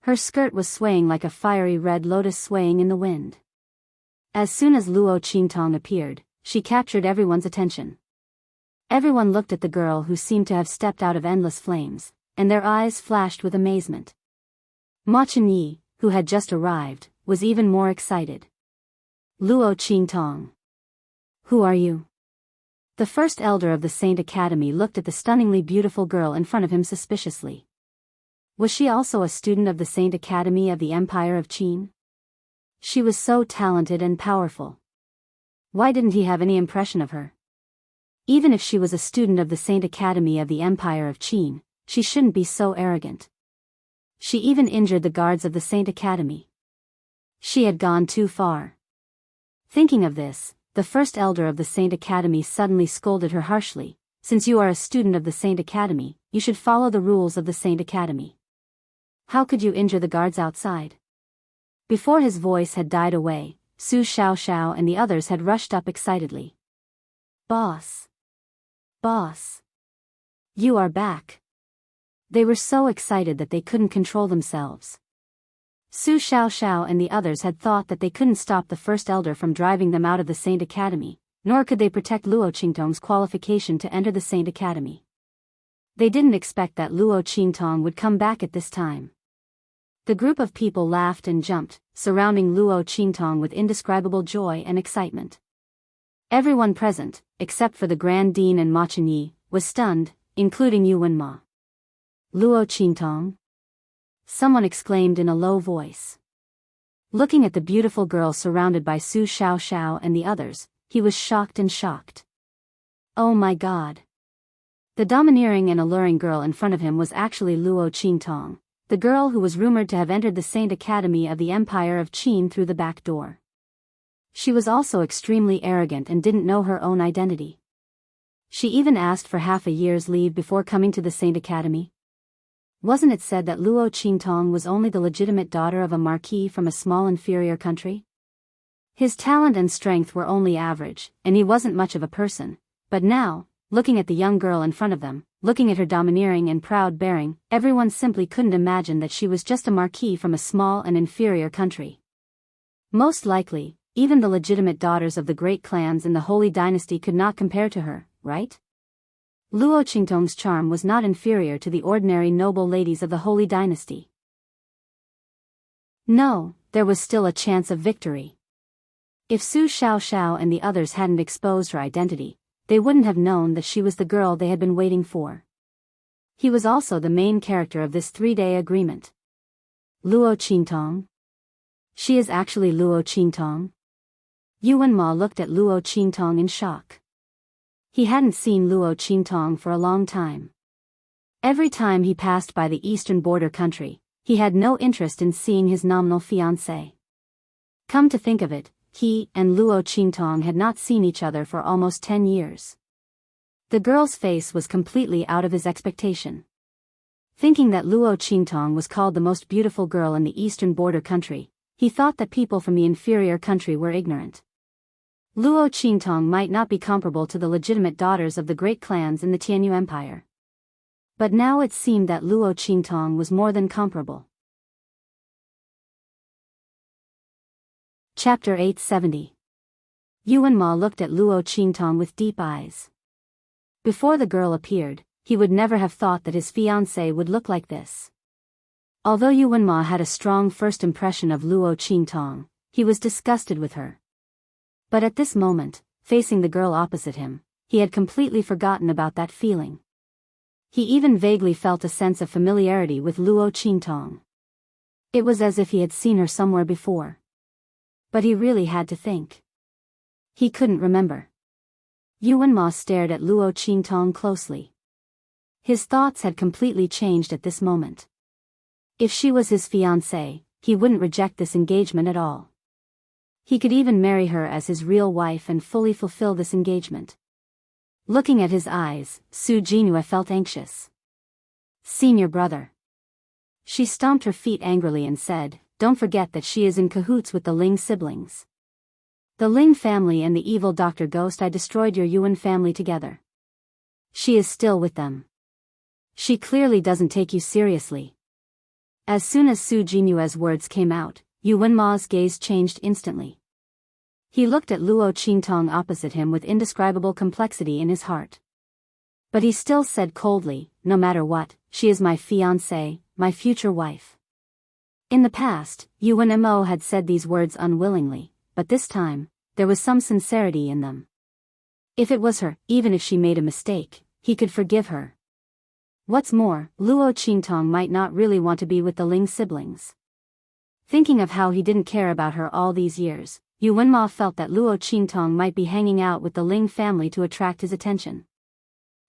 Her skirt was swaying like a fiery red lotus swaying in the wind. As soon as Luo Qingtong appeared, she captured everyone's attention. Everyone looked at the girl who seemed to have stepped out of endless flames, and their eyes flashed with amazement. Ma Chenyi, who had just arrived, was even more excited. Luo Qingtong. Who are you? The first elder of the Saint Academy looked at the stunningly beautiful girl in front of him suspiciously. Was she also a student of the Saint Academy of the Empire of Qin? She was so talented and powerful. Why didn't he have any impression of her? Even if she was a student of the Saint Academy of the Empire of Qin, she shouldn't be so arrogant. She even injured the guards of the Saint Academy. She had gone too far. Thinking of this, the first elder of the Saint Academy suddenly scolded her harshly. Since you are a student of the Saint Academy, you should follow the rules of the Saint Academy. How could you injure the guards outside? Before his voice had died away, Su Xiaoxiao and the others had rushed up excitedly. Boss! Boss! You are back! They were so excited that they couldn't control themselves. Su Xiaoxiao and the others had thought that they couldn't stop the first elder from driving them out of the Saint Academy, nor could they protect Luo Qingtong's qualification to enter the Saint Academy. They didn't expect that Luo Qingtong would come back at this time. The group of people laughed and jumped, surrounding Luo Qingtong with indescribable joy and excitement. Everyone present, except for the Grand Dean and Ma Chenyi, was stunned, including Yu Wenma. Luo Qingtong? Someone exclaimed in a low voice. Looking at the beautiful girl surrounded by Su Xiaoxiao and the others, he was shocked and shocked. Oh my God! The domineering and alluring girl in front of him was actually Luo Qingtong, the girl who was rumored to have entered the Saint Academy of the Empire of Qin through the back door. She was also extremely arrogant and didn't know her own identity. She even asked for half a year's leave before coming to the Saint Academy. Wasn't it said that Luo Qingtong was only the legitimate daughter of a marquis from a small inferior country? His talent and strength were only average, and he wasn't much of a person, but now, looking at the young girl in front of them, looking at her domineering and proud bearing, everyone simply couldn't imagine that she was just a marquis from a small and inferior country. Most likely, even the legitimate daughters of the great clans in the Holy Dynasty could not compare to her, right? Luo Qingtong's charm was not inferior to the ordinary noble ladies of the Holy Dynasty. No, there was still a chance of victory. If Su Xiaoxiao and the others hadn't exposed her identity, they wouldn't have known that she was the girl they had been waiting for. He was also the main character of this 3-day agreement. Luo Qingtong? She is actually Luo Qingtong? Yu Wenma looked at Luo Qingtong in shock. He hadn't seen Luo Qingtong for a long time. Every time he passed by the eastern border country, he had no interest in seeing his nominal fiancée. Come to think of it, he and Luo Qingtong had not seen each other for almost 10 years. The girl's face was completely out of his expectation. Thinking that Luo Qingtong was called the most beautiful girl in the eastern border country, He thought that people from the inferior country were ignorant. Luo Qingtong might not be comparable to the legitimate daughters of the great clans in the Tianyu Empire. But now it seemed that Luo Qingtong was more than comparable. Chapter 870. Yuan Ma looked at Luo Qingtong with deep eyes. Before the girl appeared, he would never have thought that his fiancée would look like this. Although Yuan Ma had a strong first impression of Luo Qingtong, he was disgusted with her. But at this moment, facing the girl opposite him, he had completely forgotten about that feeling. He even vaguely felt a sense of familiarity with Luo Qingtong. It was as if he had seen her somewhere before. But he really had to think. He couldn't remember. Yuan Ma stared at Luo Qingtong closely. His thoughts had completely changed at this moment. If she was his fiancée, he wouldn't reject this engagement at all. He could even marry her as his real wife and fully fulfill this engagement. Looking at his eyes, Su Jinhua felt anxious. Senior brother. She stomped her feet angrily and said, "Don't forget that she is in cahoots with the Ling siblings. The Ling family and the evil Dr. Ghost. I destroyed your Yuan family together. She is still with them. She clearly doesn't take you seriously." As soon as Su Jinua's words came out, Yuan Ma's gaze changed instantly. He looked at Luo Qingtong opposite him with indescribable complexity in his heart. But he still said coldly, "No matter what, she is my fiancée, my future wife." In the past, Yuan Mo had said these words unwillingly, but this time, there was some sincerity in them. If it was her, even if she made a mistake, he could forgive her. What's more, Luo Qingtong might not really want to be with the Ling siblings. Thinking of how he didn't care about her all these years, Yuan Ma felt that Luo Qingtong might be hanging out with the Ling family to attract his attention.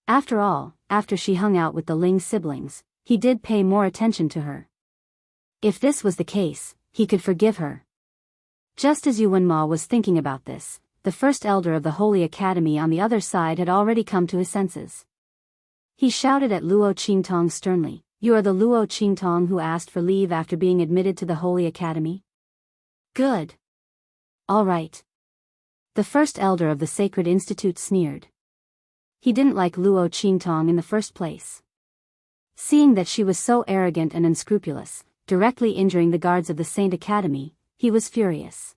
After all, after she hung out with the Ling siblings, he did pay more attention to her. If this was the case, he could forgive her. Just as Yuan Ma was thinking about this, the first elder of the Holy Academy on the other side had already come to his senses. He shouted at Luo Qingtong sternly, "You are the Luo Qingtong who asked for leave after being admitted to the Holy Academy? Good. All right." The first elder of the Sacred Institute sneered. He didn't like Luo Qingtong in the first place. Seeing that she was so arrogant and unscrupulous, directly injuring the guards of the Saint Academy, he was furious.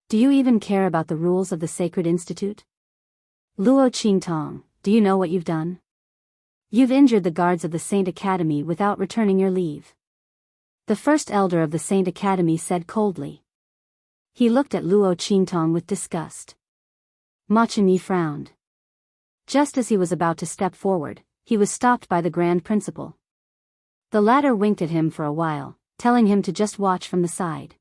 "Do you even care about the rules of the Sacred Institute? Luo Qingtong, do you know what you've done? You've injured the guards of the Saint Academy without returning your leave." The first elder of the Saint Academy said coldly. He looked at Luo Qingtong with disgust. Ma Chenyi frowned. Just as he was about to step forward, he was stopped by the Grand Principal. The latter winked at him for a while, telling him to just watch from the side.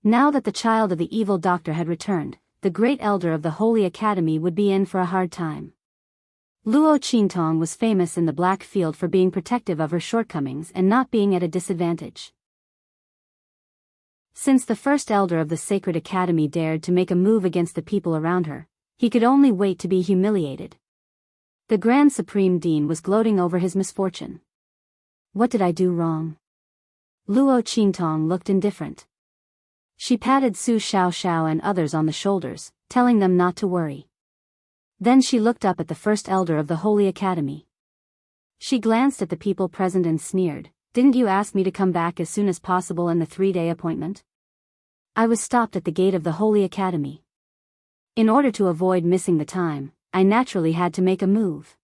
Now that the child of the evil doctor had returned, the great elder of the Holy Academy would be in for a hard time. Luo Qingtong was famous in the Black Field for being protective of her shortcomings and not being at a disadvantage. Since the first elder of the Sacred Academy dared to make a move against the people around her, he could only wait to be humiliated. The Grand Supreme Dean was gloating over his misfortune. What did I do wrong? Luo Qingtong looked indifferent. She patted Su Xiaoxiao and others on the shoulders, telling them not to worry. Then she looked up at the first elder of the Holy Academy. She glanced at the people present and sneered, "Didn't you ask me to come back as soon as possible in the 3-day appointment? I was stopped at the gate of the Holy Academy. In order to avoid missing the time, I naturally had to make a move."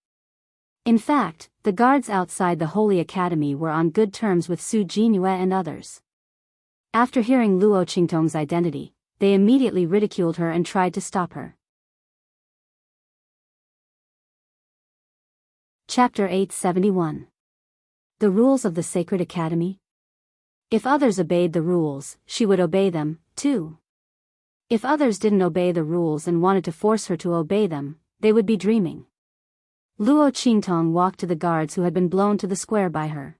In fact, the guards outside the Holy Academy were on good terms with Su Jinhua and others. After hearing Luo Qingtong's identity, they immediately ridiculed her and tried to stop her. Chapter 871. The Rules of the Sacred Academy. If others obeyed the rules, she would obey them, too. If others didn't obey the rules and wanted to force her to obey them, they would be dreaming. Luo Qingtong walked to the guards who had been blown to the square by her.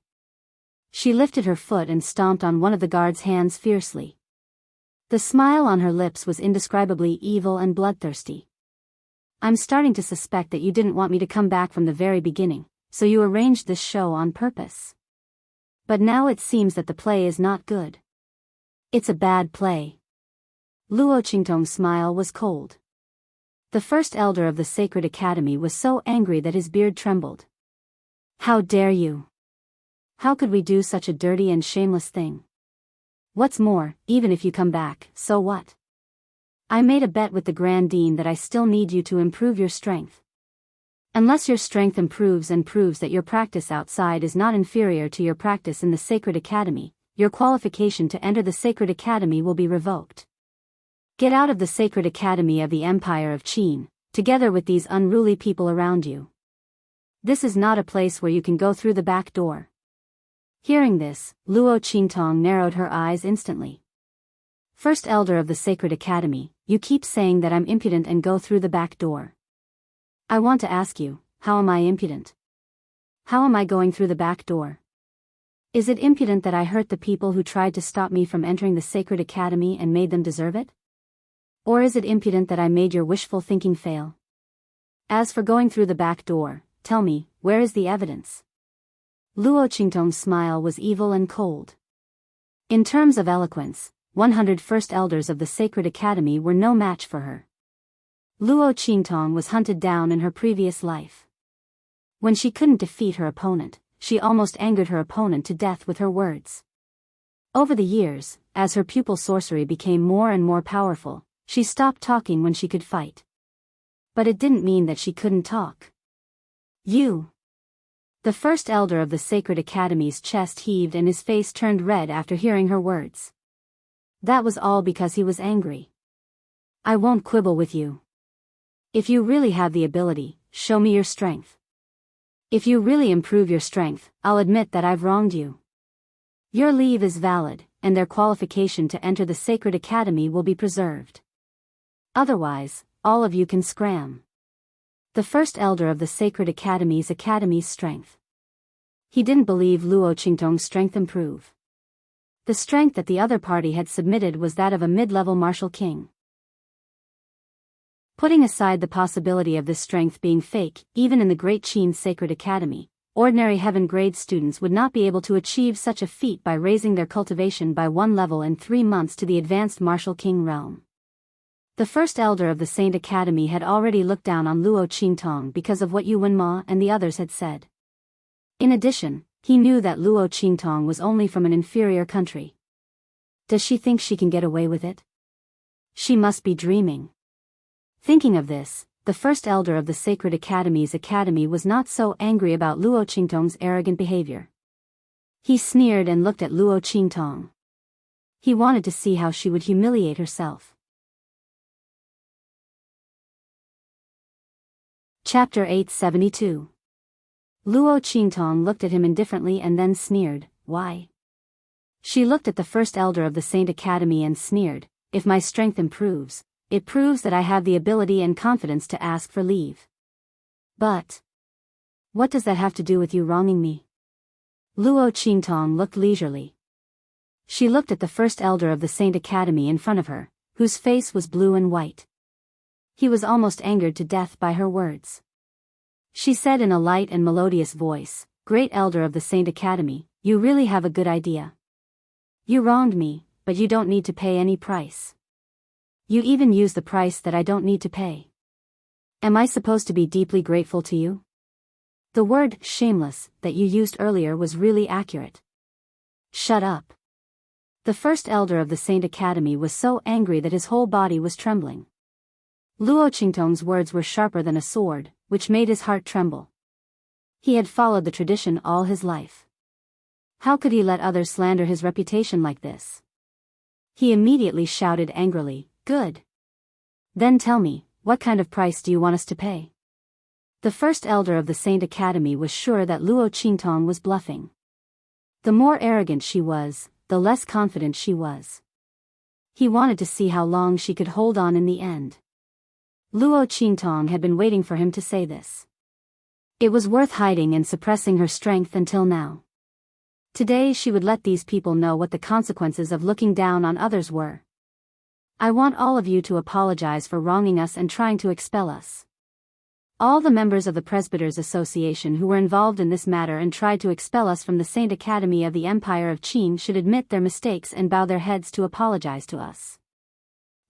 She lifted her foot and stomped on one of the guards' hands fiercely. The smile on her lips was indescribably evil and bloodthirsty. "I'm starting to suspect that you didn't want me to come back from the very beginning, so you arranged this show on purpose. But now it seems that the play is not good." It's a bad play. Luo Qingtong's smile was cold. The first elder of the Sacred Academy was so angry that his beard trembled. How dare you? How could we do such a dirty and shameless thing? What's more, even if you come back, so what? I made a bet with the Grand Dean that I still need you to improve your strength. Unless your strength improves and proves that your practice outside is not inferior to your practice in the Sacred Academy, your qualification to enter the Sacred Academy will be revoked. Get out of the Sacred Academy of the Empire of Qin, together with these unruly people around you. This is not a place where you can go through the back door. Hearing this, Luo Qingtong narrowed her eyes instantly. First elder of the Sacred Academy, you keep saying that I'm impudent and go through the back door. I want to ask you, how am I impudent? How am I going through the back door? Is it impudent that I hurt the people who tried to stop me from entering the Sacred Academy and made them deserve it? Or is it impudent that I made your wishful thinking fail? As for going through the back door, tell me, where is the evidence? Luo Qingtong's smile was evil and cold. In terms of eloquence, 100 first elders of the Sacred Academy were no match for her. Luo Qingtong was hunted down in her previous life. When she couldn't defeat her opponent, she almost angered her opponent to death with her words. Over the years, as her pupil sorcery became more and more powerful, she stopped talking when she could fight. But it didn't mean that she couldn't talk. You. The first elder of the Sacred Academy's chest heaved and his face turned red after hearing her words. That was all because he was angry. I won't quibble with you. If you really have the ability, show me your strength. If you really improve your strength, I'll admit that I've wronged you. Your leave is valid, and their qualification to enter the Sacred Academy will be preserved. Otherwise, all of you can scram. The first elder of the Sacred Academy's strength. He didn't believe Luo Qingtong's strength improve. The strength that the other party had submitted was that of a mid-level martial king. Putting aside the possibility of this strength being fake, even in the Great Qin Sacred Academy, ordinary heaven-grade students would not be able to achieve such a feat by raising their cultivation by 1 level in 3 months to the advanced martial king realm. The first elder of the Saint Academy had already looked down on Luo Qingtong because of what Yu Wenma and the others had said. In addition, he knew that Luo Qingtong was only from an inferior country. Does she think she can get away with it? She must be dreaming. Thinking of this, the first elder of the Sacred Academy's academy was not so angry about Luo Qingtong's arrogant behavior. He sneered and looked at Luo Qingtong. He wanted to see how she would humiliate herself. Chapter 872. Luo Qingtong looked at him indifferently and then sneered, why? She looked at the first elder of the Saint Academy and sneered, if my strength improves, it proves that I have the ability and confidence to ask for leave. But what does that have to do with you wronging me? Luo Qingtong looked leisurely. She looked at the first elder of the Saint Academy in front of her, whose face was blue and white. He was almost angered to death by her words. She said in a light and melodious voice, Great elder of the Saint Academy, you really have a good idea. You wronged me, but you don't need to pay any price. You even use the price that I don't need to pay. Am I supposed to be deeply grateful to you? The word shameless that you used earlier was really accurate. Shut up. The first elder of the Saint Academy was so angry that his whole body was trembling. Luo Qingtong's words were sharper than a sword, which made his heart tremble. He had followed the tradition all his life. How could he let others slander his reputation like this? He immediately shouted angrily, Good. Then tell me, what kind of price do you want us to pay? The first elder of the Saint Academy was sure that Luo Qingtong was bluffing. The more arrogant she was, the less confident she was. He wanted to see how long she could hold on in the end. Luo Qingtong had been waiting for him to say this. It was worth hiding and suppressing her strength until now. Today she would let these people know what the consequences of looking down on others were. I want all of you to apologize for wronging us and trying to expel us. All the members of the Presbyters Association who were involved in this matter and tried to expel us from the Saint Academy of the Empire of Qin should admit their mistakes and bow their heads to apologize to us.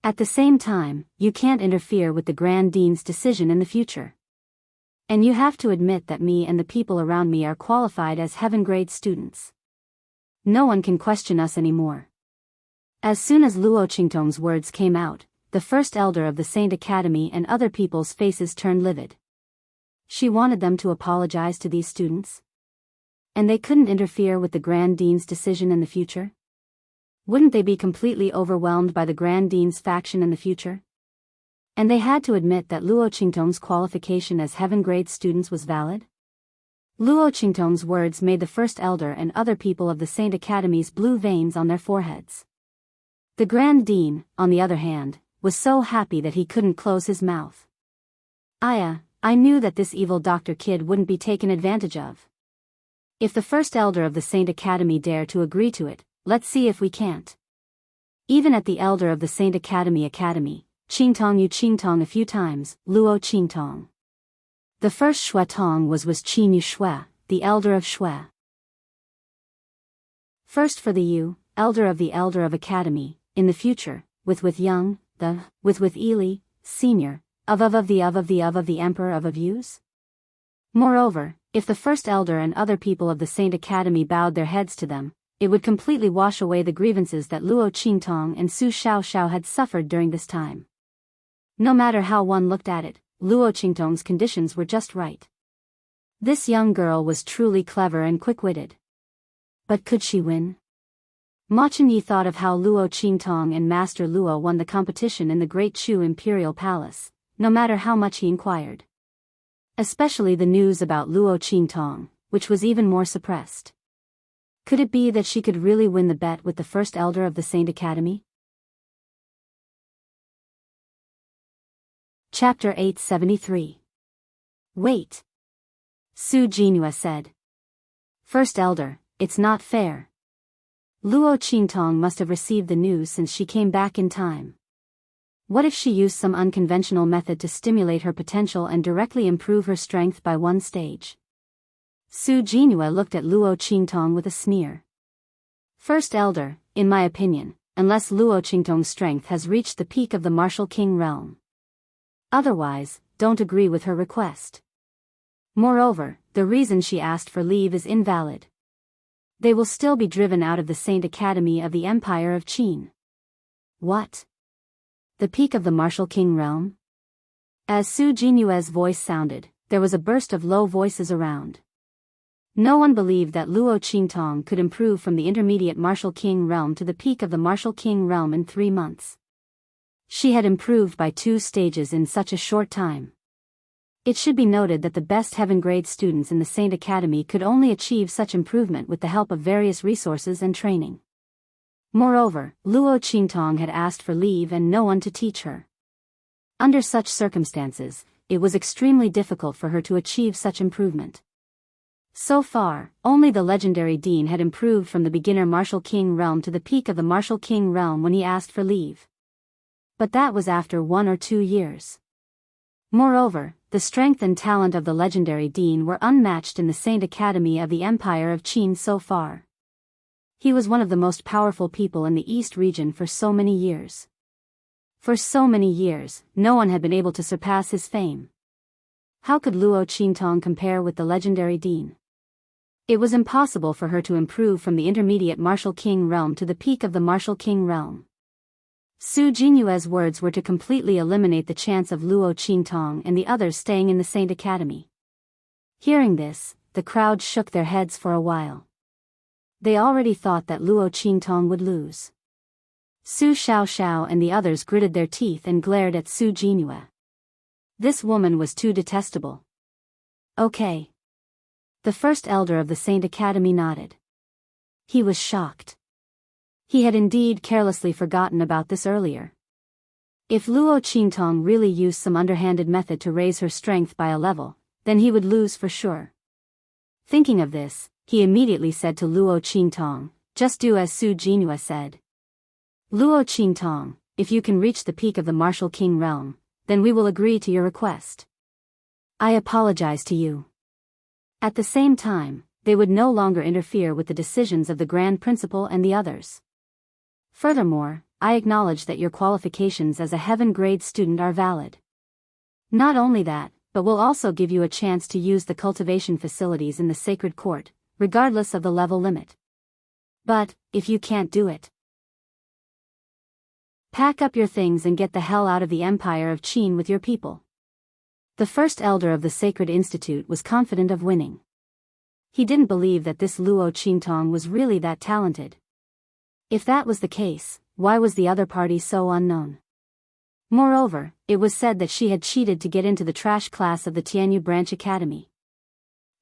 At the same time, you can't interfere with the Grand Dean's decision in the future. And you have to admit that me and the people around me are qualified as heaven-grade students. No one can question us anymore. As soon as Luo Qingtong's words came out, the first elder of the Saint Academy and other people's faces turned livid. She wanted them to apologize to these students. And they couldn't interfere with the Grand Dean's decision in the future? Wouldn't they be completely overwhelmed by the Grand Dean's faction in the future? And they had to admit that Luo Qingtong's qualification as heaven-grade students was valid? Luo Qingtong's words made the first elder and other people of the Saint Academy's blue veins on their foreheads. The Grand Dean, on the other hand, was so happy that he couldn't close his mouth. I knew that this evil Dr. Kid wouldn't be taken advantage of. If the first elder of the Saint Academy dare to agree to it, let's see if we can't. Even at the elder of the Saint Academy, Qingtong Yu Qingtong a few times, Luo Qingtong. The first Shui Tong was Qin Yu Shui, the elder of Shui. First for the Yu, elder of Academy, in the future, with Young, with Eli, senior, of the Emperor of Yus? Moreover, if the first elder and other people of the Saint Academy bowed their heads to them, it would completely wash away the grievances that Luo Qingtong and Su Xiaoxiao had suffered during this time. No matter how one looked at it, Luo Qingtong's conditions were just right. This young girl was truly clever and quick-witted. But could she win? Ma Chenyi thought of how Luo Qingtong and Master Luo won the competition in the Great Chu Imperial Palace, no matter how much he inquired. Especially the news about Luo Qingtong, which was even more suppressed. Could it be that she could really win the bet with the first elder of the Saint Academy? Chapter 873. Wait. Su Jinhua said. First elder, it's not fair. Luo Qingtong must have received the news since she came back in time. What if she used some unconventional method to stimulate her potential and directly improve her strength by one stage? Su Jinhua looked at Luo Qingtong with a sneer. First elder, in my opinion, unless Luo Qingtong's strength has reached the peak of the martial king realm. Otherwise, don't agree with her request. Moreover, the reason she asked for leave is invalid. They will still be driven out of the Saint Academy of the Empire of Qin. What? The peak of the martial king realm? As Su Jinyue's voice sounded, there was a burst of low voices around. No one believed that Luo Qingtong could improve from the intermediate martial king realm to the peak of the martial king realm in 3 months. She had improved by 2 stages in such a short time. It should be noted that the best heaven-grade students in the Saint Academy could only achieve such improvement with the help of various resources and training. Moreover, Luo Qingtong had asked for leave and no one to teach her. Under such circumstances, it was extremely difficult for her to achieve such improvement. So far, only the legendary Dean had improved from the beginner martial king realm to the peak of the martial king realm when he asked for leave. But that was after 1 or 2 years. Moreover, the strength and talent of the legendary Dean were unmatched in the Saint Academy of the Empire of Qin so far. He was one of the most powerful people in the East region for so many years. For so many years, no one had been able to surpass his fame. How could Luo Qingtong compare with the legendary Dean? It was impossible for her to improve from the intermediate martial king realm to the peak of the martial king realm. Su Jinyue's words were to completely eliminate the chance of Luo Qingtong and the others staying in the Saint Academy. Hearing this, the crowd shook their heads for a while. They already thought that Luo Qingtong would lose. Su Xiaoxiao and the others gritted their teeth and glared at Su Jinyue. This woman was too detestable. Okay. The first elder of the Saint Academy nodded. He was shocked. He had indeed carelessly forgotten about this earlier. If Luo Qingtong really used some underhanded method to raise her strength by a level, then he would lose for sure. Thinking of this, he immediately said to Luo Qingtong, "Just do as Su Jinyue said. Luo Qingtong, if you can reach the peak of the martial king realm, then we will agree to your request." I apologize to you. At the same time, they would no longer interfere with the decisions of the Grand Principal and the others. Furthermore, I acknowledge that your qualifications as a heaven-grade student are valid. Not only that, but we'll also give you a chance to use the cultivation facilities in the sacred court, regardless of the level limit. But, if you can't do it, pack up your things and get the hell out of the Empire of Qin with your people. The first elder of the Sacred Institute was confident of winning. He didn't believe that this Luo Qingtong was really that talented. If that was the case, why was the other party so unknown? Moreover, it was said that she had cheated to get into the trash class of the Tianyu Branch Academy.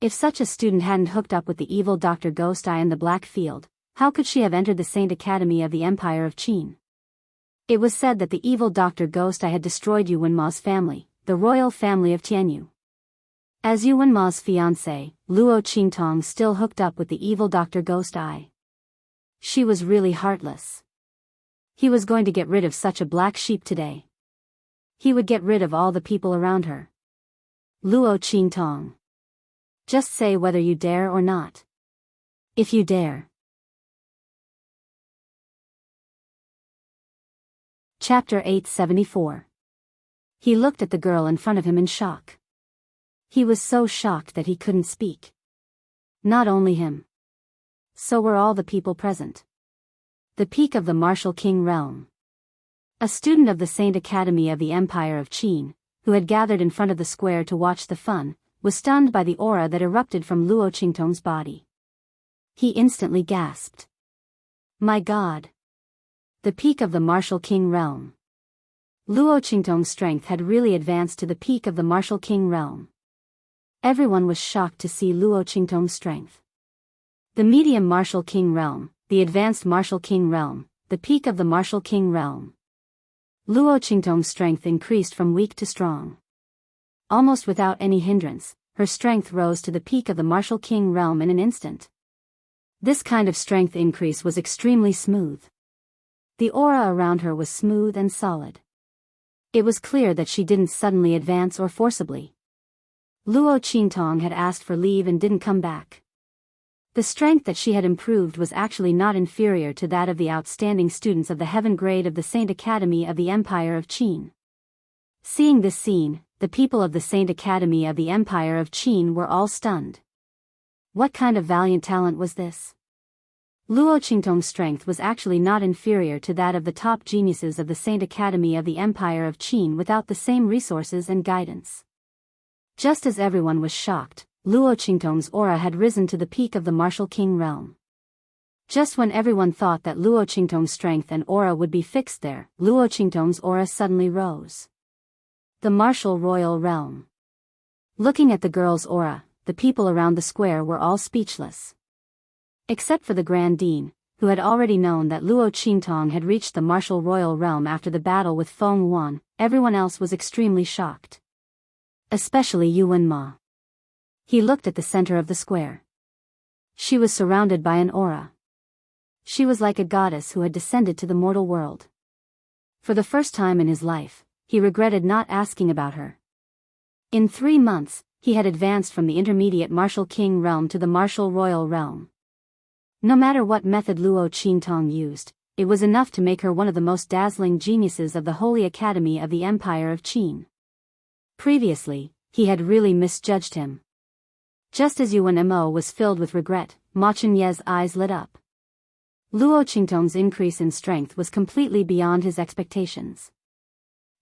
If such a student hadn't hooked up with the evil Dr. Ghost Eye in the Black Field, how could she have entered the Saint Academy of the Empire of Qin? It was said that the evil Dr. Ghost Eye had destroyed Yuan Ma's family, the royal family of Tianyu. As Yuan Ma's fiancé, Luo Qingtong still hooked up with the evil Dr. Ghost Eye. She was really heartless. He was going to get rid of such a black sheep today. He would get rid of all the people around her. Luo Qingtong. Just say whether you dare or not. If you dare. Chapter 874. He looked at the girl in front of him in shock. He was so shocked that he couldn't speak. Not only him. So were all the people present. The peak of the Martial King realm. A student of the Saint Academy of the Empire of Qin, who had gathered in front of the square to watch the fun, was stunned by the aura that erupted from Luo Qingtong's body. He instantly gasped. My God! The peak of the Martial King realm. Luo Qingtong's strength had really advanced to the peak of the Martial King realm. Everyone was shocked to see Luo Qingtong's strength. The medium Martial King realm, the advanced Martial King realm, the peak of the Martial King realm. Luo Qingtong's strength increased from weak to strong. Almost without any hindrance, her strength rose to the peak of the Martial King realm in an instant. This kind of strength increase was extremely smooth. The aura around her was smooth and solid. It was clear that she didn't suddenly advance or forcibly. Luo Qingtong had asked for leave and didn't come back. The strength that she had improved was actually not inferior to that of the outstanding students of the heaven grade of the Saint Academy of the Empire of Qin. Seeing this scene, the people of the Saint Academy of the Empire of Qin were all stunned. What kind of valiant talent was this? Luo Qingtong's strength was actually not inferior to that of the top geniuses of the Saint Academy of the Empire of Qin without the same resources and guidance. Just as everyone was shocked, Luo Qingtong's aura had risen to the peak of the Martial King realm. Just when everyone thought that Luo Qingtong's strength and aura would be fixed there, Luo Qingtong's aura suddenly rose. The Martial Royal Realm. Looking at the girl's aura, the people around the square were all speechless. Except for the Grand Dean, who had already known that Luo Qingtong had reached the Martial Royal Realm after the battle with Feng Wan, everyone else was extremely shocked. Especially Yuan Ma. He looked at the center of the square. She was surrounded by an aura. She was like a goddess who had descended to the mortal world. For the first time in his life, he regretted not asking about her. In 3 months, he had advanced from the intermediate Martial King realm to the Martial Royal realm. No matter what method Luo Qingtong used, it was enough to make her one of the most dazzling geniuses of the Holy Academy of the Empire of Qin. Previously, he had really misjudged him. Just as Yuan Mo was filled with regret, Ma Chenye's eyes lit up. Luo Qingtong's increase in strength was completely beyond his expectations.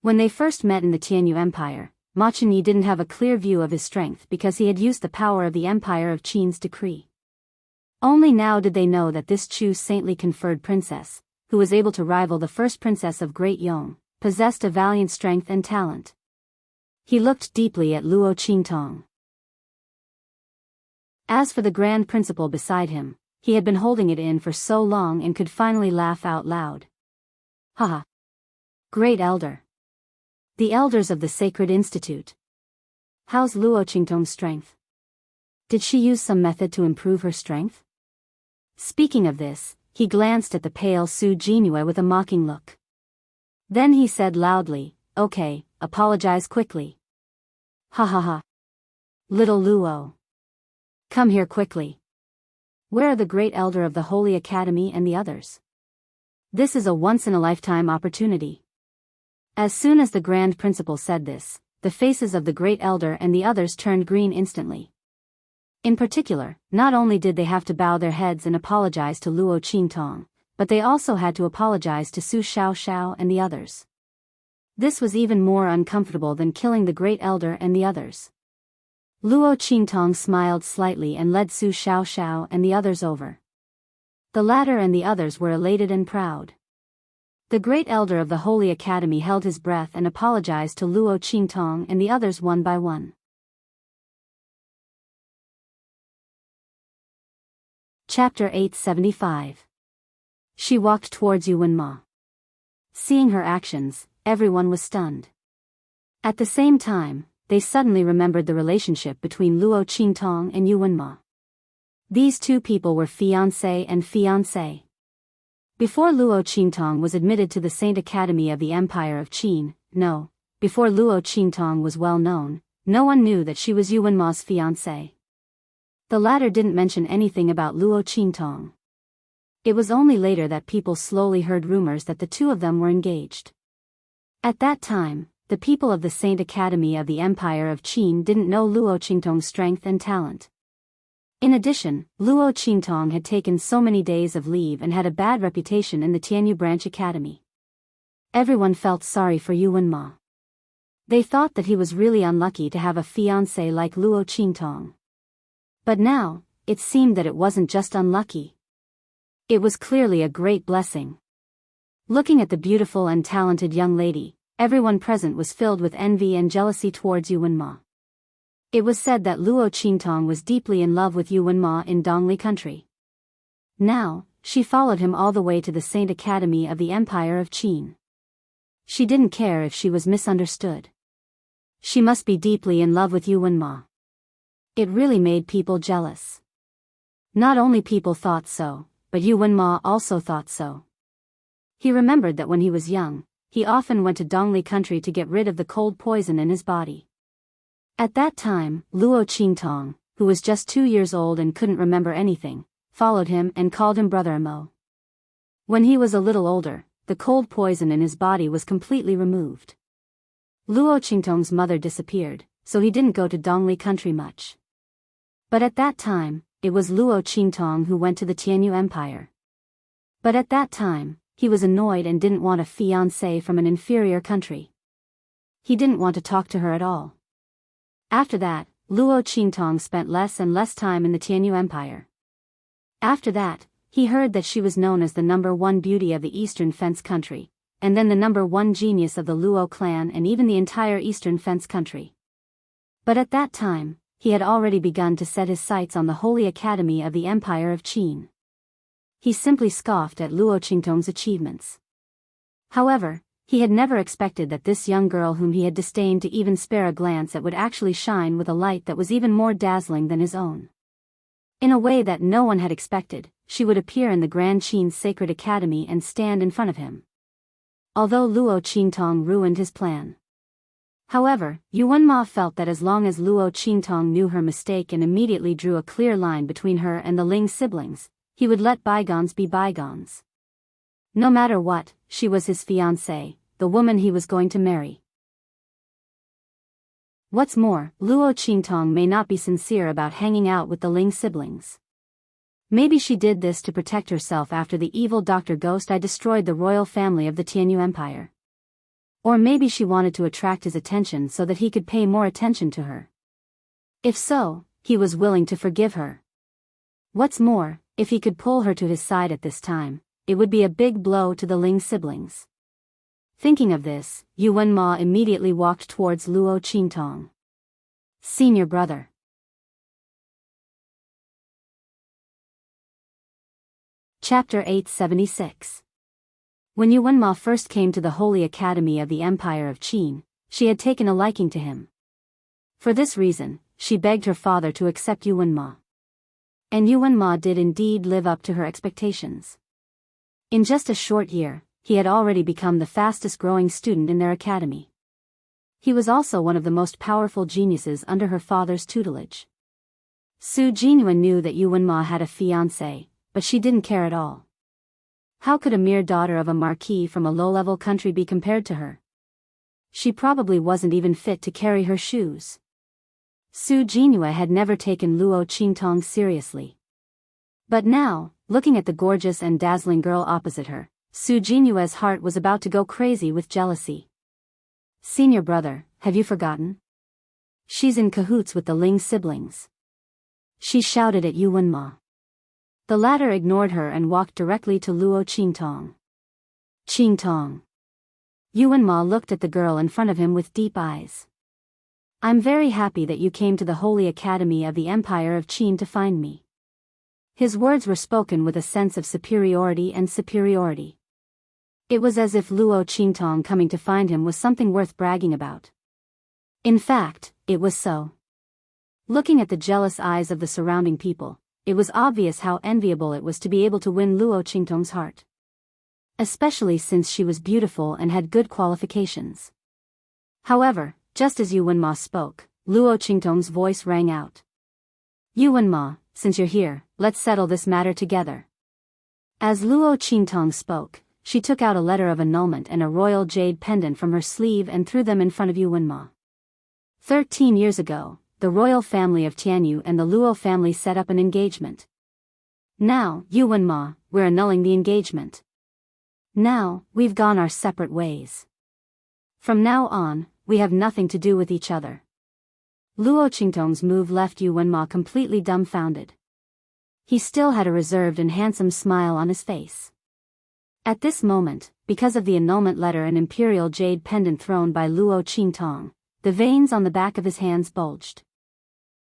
When they first met in the Tianyu Empire, Ma Chenye didn't have a clear view of his strength because he had used the power of the Empire of Qin's decree. Only now did they know that this Chu saintly conferred princess, who was able to rival the first princess of Great Yong, possessed a valiant strength and talent. He looked deeply at Luo Qingtong. As for the Grand Principal beside him, he had been holding it in for so long and could finally laugh out loud. Haha! Great Elder! The elders of the Sacred Institute. How's Luo Qingtong's strength? Did she use some method to improve her strength? Speaking of this, he glanced at the pale Su Jinue with a mocking look. Then he said loudly, "Okay, apologize quickly." Ha ha ha. Little Luo. Come here quickly. Where are the great elder of the Holy Academy and the others? This is a once-in-a-lifetime opportunity. As soon as the Grand Principal said this, the faces of the great elder and the others turned green instantly. In particular, not only did they have to bow their heads and apologize to Luo Qingtong, but they also had to apologize to Su Xiaoxiao and the others. This was even more uncomfortable than killing the great elder and the others. Luo Qingtong smiled slightly and led Su Xiaoxiao and the others over. The latter and the others were elated and proud. The great elder of the Holy Academy held his breath and apologized to Luo Qingtong and the others one by one. Chapter 875. She walked towards Yuwenma. Seeing her actions, everyone was stunned. At the same time, they suddenly remembered the relationship between Luo Qingtong and Yuwenma. These two people were fiancé and fiancée. Before Luo Qingtong was admitted to the Saint Academy of the Empire of Qin, before Luo Qingtong was well known, no one knew that she was Yuwenma's fiancé. The latter didn't mention anything about Luo Qingtong. It was only later that people slowly heard rumors that the two of them were engaged. At that time, the people of the Saint Academy of the Empire of Qin didn't know Luo Qingtong's strength and talent. In addition, Luo Qingtong had taken so many days of leave and had a bad reputation in the Tianyu Branch Academy. Everyone felt sorry for Yuwenma. They thought that he was really unlucky to have a fiancé like Luo Qingtong. But now, it seemed that it wasn't just unlucky. It was clearly a great blessing. Looking at the beautiful and talented young lady, everyone present was filled with envy and jealousy towards Yuwenma. It was said that Luo Qingtong was deeply in love with Yuwenma in Dongli country. Now, she followed him all the way to the Saint Academy of the Empire of Qin. She didn't care if she was misunderstood. She must be deeply in love with Yuwenma. It really made people jealous. Not only people thought so, but Yuwenma also thought so. He remembered that when he was young, he often went to Dongli country to get rid of the cold poison in his body. At that time, Luo Qingtong, who was just 2 years old and couldn't remember anything, followed him and called him Brother Amo. When he was a little older, the cold poison in his body was completely removed. Luo Qingtong's mother disappeared, so he didn't go to Dongli country much. But at that time, it was Luo Qingtong who went to the Tianyu Empire. But at that time, he was annoyed and didn't want a fiancé from an inferior country. He didn't want to talk to her at all. After that, Luo Qingtong spent less and less time in the Tianyu Empire. After that, he heard that she was known as the #1 beauty of the Eastern Fence country, and then the #1 genius of the Luo clan and even the entire Eastern Fence country. But at that time, he had already begun to set his sights on the Holy Academy of the Empire of Qin. He simply scoffed at Luo Qingtong's achievements. However, he had never expected that this young girl whom he had disdained to even spare a glance at would actually shine with a light that was even more dazzling than his own. In a way that no one had expected, she would appear in the Grand Qin's sacred academy and stand in front of him. Although Luo Qingtong ruined his plan. However, Yuwenma felt that as long as Luo Qingtong knew her mistake and immediately drew a clear line between her and the Ling siblings, he would let bygones be bygones. No matter what, she was his fiancée, the woman he was going to marry. What's more, Luo Qingtong may not be sincere about hanging out with the Ling siblings. Maybe she did this to protect herself after the evil Dr. Ghost destroyed the royal family of the Tianyu Empire. Or maybe she wanted to attract his attention so that he could pay more attention to her. If so, he was willing to forgive her. What's more, if he could pull her to his side at this time, it would be a big blow to the Ling siblings. Thinking of this, Yuwenma immediately walked towards Luo Qingtong. Senior brother. Chapter 876. When Yuwenma first came to the Holy Academy of the Empire of Qin, she had taken a liking to him. For this reason, she begged her father to accept Yuwenma. And Yuwenma did indeed live up to her expectations. In just a short year, he had already become the fastest growing student in their academy. He was also one of the most powerful geniuses under her father's tutelage. Su Jinhua knew that Yu Wenma had a fiancé, but she didn't care at all. How could a mere daughter of a marquis from a low-level country be compared to her? She probably wasn't even fit to carry her shoes. Su Jinhua had never taken Luo Qingtong seriously. But now, looking at the gorgeous and dazzling girl opposite her, Su Jinhua's heart was about to go crazy with jealousy. Senior brother, have you forgotten? She's in cahoots with the Ling siblings. She shouted at Yu Wenma. The latter ignored her and walked directly to Luo Qingtong. Qingtong. Yu Wenma looked at the girl in front of him with deep eyes. I'm very happy that you came to the Holy Academy of the Empire of Qin to find me. His words were spoken with a sense of superiority and superiority. It was as if Luo Qingtong coming to find him was something worth bragging about. In fact, it was so. Looking at the jealous eyes of the surrounding people, it was obvious how enviable it was to be able to win Luo Qingtong's heart. Especially since she was beautiful and had good qualifications. However, just as Yu Wenma spoke, Luo Qingtong's voice rang out. Yu Wenma, since you're here, let's settle this matter together. As Luo Qingtong spoke, she took out a letter of annulment and a royal jade pendant from her sleeve and threw them in front of Yu Wenma. 13 years ago, the royal family of Tianyu and the Luo family set up an engagement. Now, Yu Wenma, we're annulling the engagement. Now, we've gone our separate ways. From now on, we have nothing to do with each other. Luo Qingtong's move left Yu Wenma completely dumbfounded. He still had a reserved and handsome smile on his face. At this moment, because of the annulment letter and imperial jade pendant thrown by Luo Qingtong, the veins on the back of his hands bulged.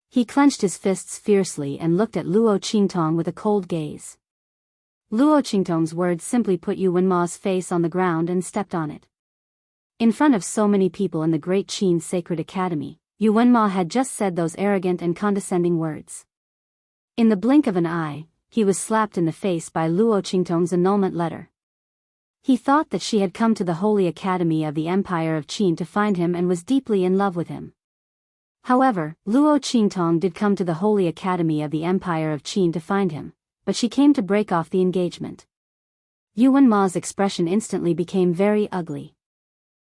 He clenched his fists fiercely and looked at Luo Qingtong with a cold gaze. Luo Qingtong's words simply put Yu Wenma's face on the ground and stepped on it. In front of so many people in the Great Qin Sacred Academy, Yu Wenma had just said those arrogant and condescending words. In the blink of an eye, he was slapped in the face by Luo Qingtong's annulment letter. He thought that she had come to the Holy Academy of the Empire of Qin to find him and was deeply in love with him. However, Luo Qingtong did come to the Holy Academy of the Empire of Qin to find him, but she came to break off the engagement. Yu Wenma's expression instantly became very ugly.